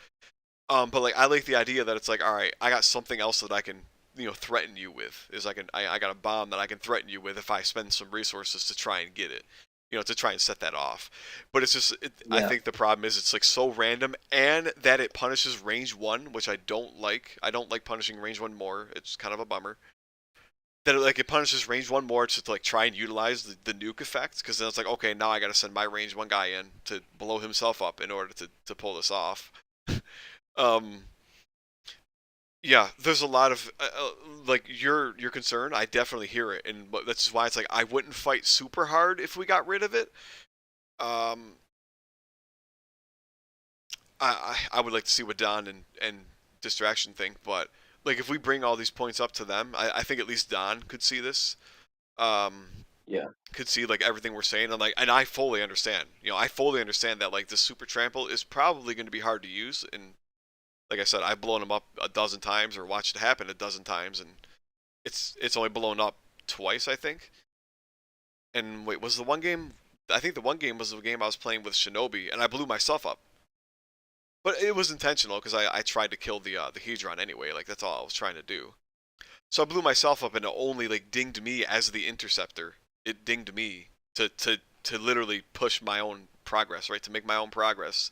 S1: But, like, I like the idea that it's like, alright, I got something else that I can, threaten you with, I got a bomb that I can threaten you with if I spend some resources to try and get it. To try and set that off. But it's just, I think the problem is it's like so random, and that it punishes range 1, which I don't like. I don't like punishing range 1 more. It's kind of a bummer. That it punishes range 1 more to like try and utilize the nuke effect, because then it's like, okay, now I gotta send my range 1 guy in to blow himself up in order to pull this off. Yeah, there's a lot of like your concern. I definitely hear it, and that's why it's like I wouldn't fight super hard if we got rid of it. Um, I would like to see what Don and Distraction think, but like if we bring all these points up to them, I think at least Don could see this.
S4: Yeah.
S1: Could see like everything we're saying, and I fully understand. I fully understand that like the super trample is probably going to be hard to use, and like I said, I've blown them up a dozen times or watched it happen a dozen times, and it's only blown up twice, I think. And wait, was the one game? I think the one game was the game I was playing with Shinobi, and I blew myself up. But it was intentional because I tried to kill the Hedron anyway. Like that's all I was trying to do. So I blew myself up, and it only like dinged me as the interceptor. It dinged me to literally push my own progress, right? To make my own progress.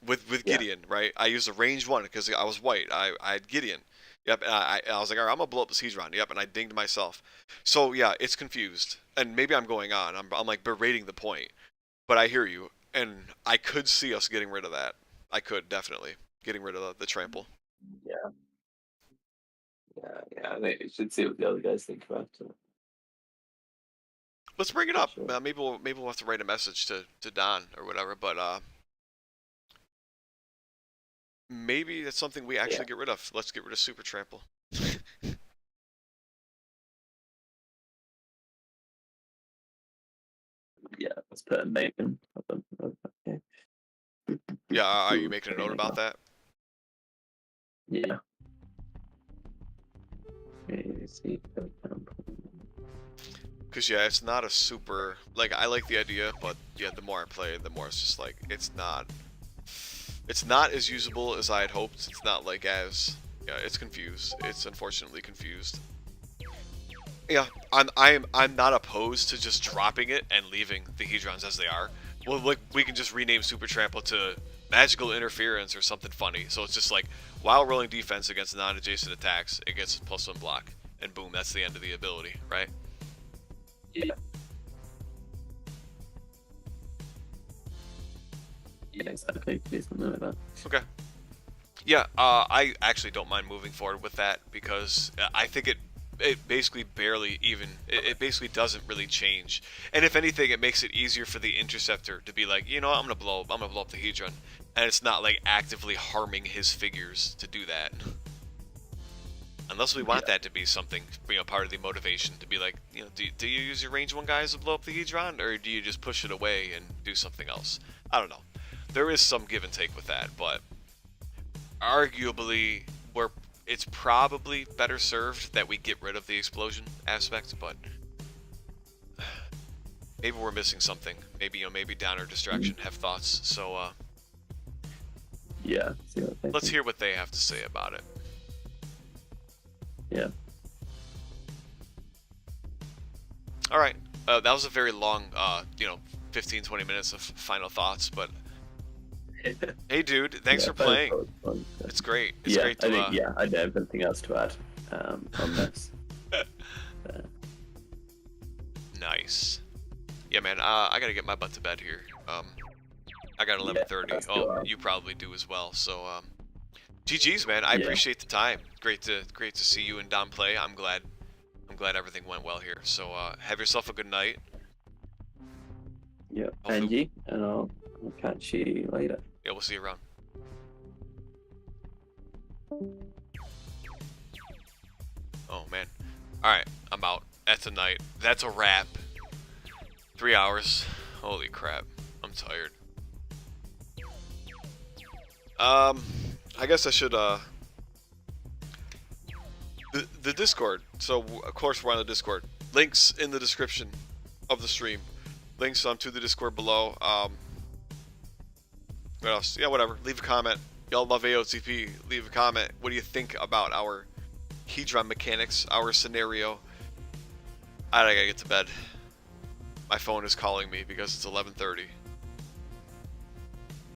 S1: With Gideon, right? I used a range 1 because I was white. I had Gideon. Yep, and I was like, all right, I'm gonna blow up this Hedron. Yep, and I dinged myself. So yeah, it's confused, and maybe I'm going on. I'm like berating the point, but I hear you, and I could see us getting rid of that. I could definitely getting rid of the trample.
S4: Yeah. I think we should see what the other guys think about it.
S1: Let's bring it up.
S4: Sure.
S1: Maybe we'll have to write a message to Don or whatever, but maybe that's something we actually get rid of. Let's get rid of Super Trample.
S2: Yeah, let's put a note in. Okay.
S1: Yeah, are you making a note about that?
S2: Yeah.
S1: Because yeah, it's not a super, like, I like the idea, but yeah, the more I play, the more it's just like, it's not as usable as I had hoped. It's not like as, yeah, it's confused. It's unfortunately confused. Yeah, I'm not opposed to just dropping it and leaving the Hedrons as they are. Well, like, we can just rename Super Trample to Magical Interference or something funny. So it's just like, while rolling defense against non-adjacent attacks, it gets +1 block. And boom, that's the end of the ability, right?
S2: Yeah. Yeah, exactly. Do something like that.
S1: Okay. Yeah, I actually don't mind moving forward with that because I think it basically barely even, it basically doesn't really change. And if anything, it makes it easier for the interceptor to be like, you know, I'm gonna blow up the Hedron, and it's not like actively harming his figures to do that. Unless we want that to be something, you know, part of the motivation to be like, you know, do you use your range 1 guys to blow up the Hedron, or do you just push it away and do something else? I don't know. There is some give and take with that, but arguably it's probably better served that we get rid of the explosion aspect, but maybe we're missing something. Maybe maybe down or distraction have thoughts. So
S2: Yeah. See what they
S1: let's
S2: think.
S1: hear what they have to say about it.
S2: Yeah.
S1: All right. That was a very long, 15-20 minutes of final thoughts, but hey, dude, thanks
S2: Yeah,
S1: for playing.
S2: that was fun.
S1: It's great. It's
S2: Yeah,
S1: great
S2: I
S1: to.
S2: think I don't have anything else to add on this.
S1: Nice. Yeah, man. I gotta get my butt to bed here. I got 11:30.
S2: that's
S1: Oh,
S2: cool.
S1: you probably do as well. So, GG's, man. I
S2: Yeah.
S1: appreciate the time. Great to see you and Dom play. I'm glad everything went well here. So, have yourself a good night.
S2: Yeah,
S1: Hopefully-
S2: Angie, and I'll catch you later.
S1: Yeah, we'll see you around. Oh man. Alright, I'm out. That's a night. That's a wrap. 3 hours. Holy crap. I'm tired. I guess I should, the Discord. So, of course, we're on the Discord. Links in the description of the stream. Links to the Discord below. What else? Yeah, whatever. Leave a comment. Y'all love AOTP. Leave a comment. What do you think about our Hedron mechanics, our scenario? I gotta get to bed. My phone is calling me because it's 11:30.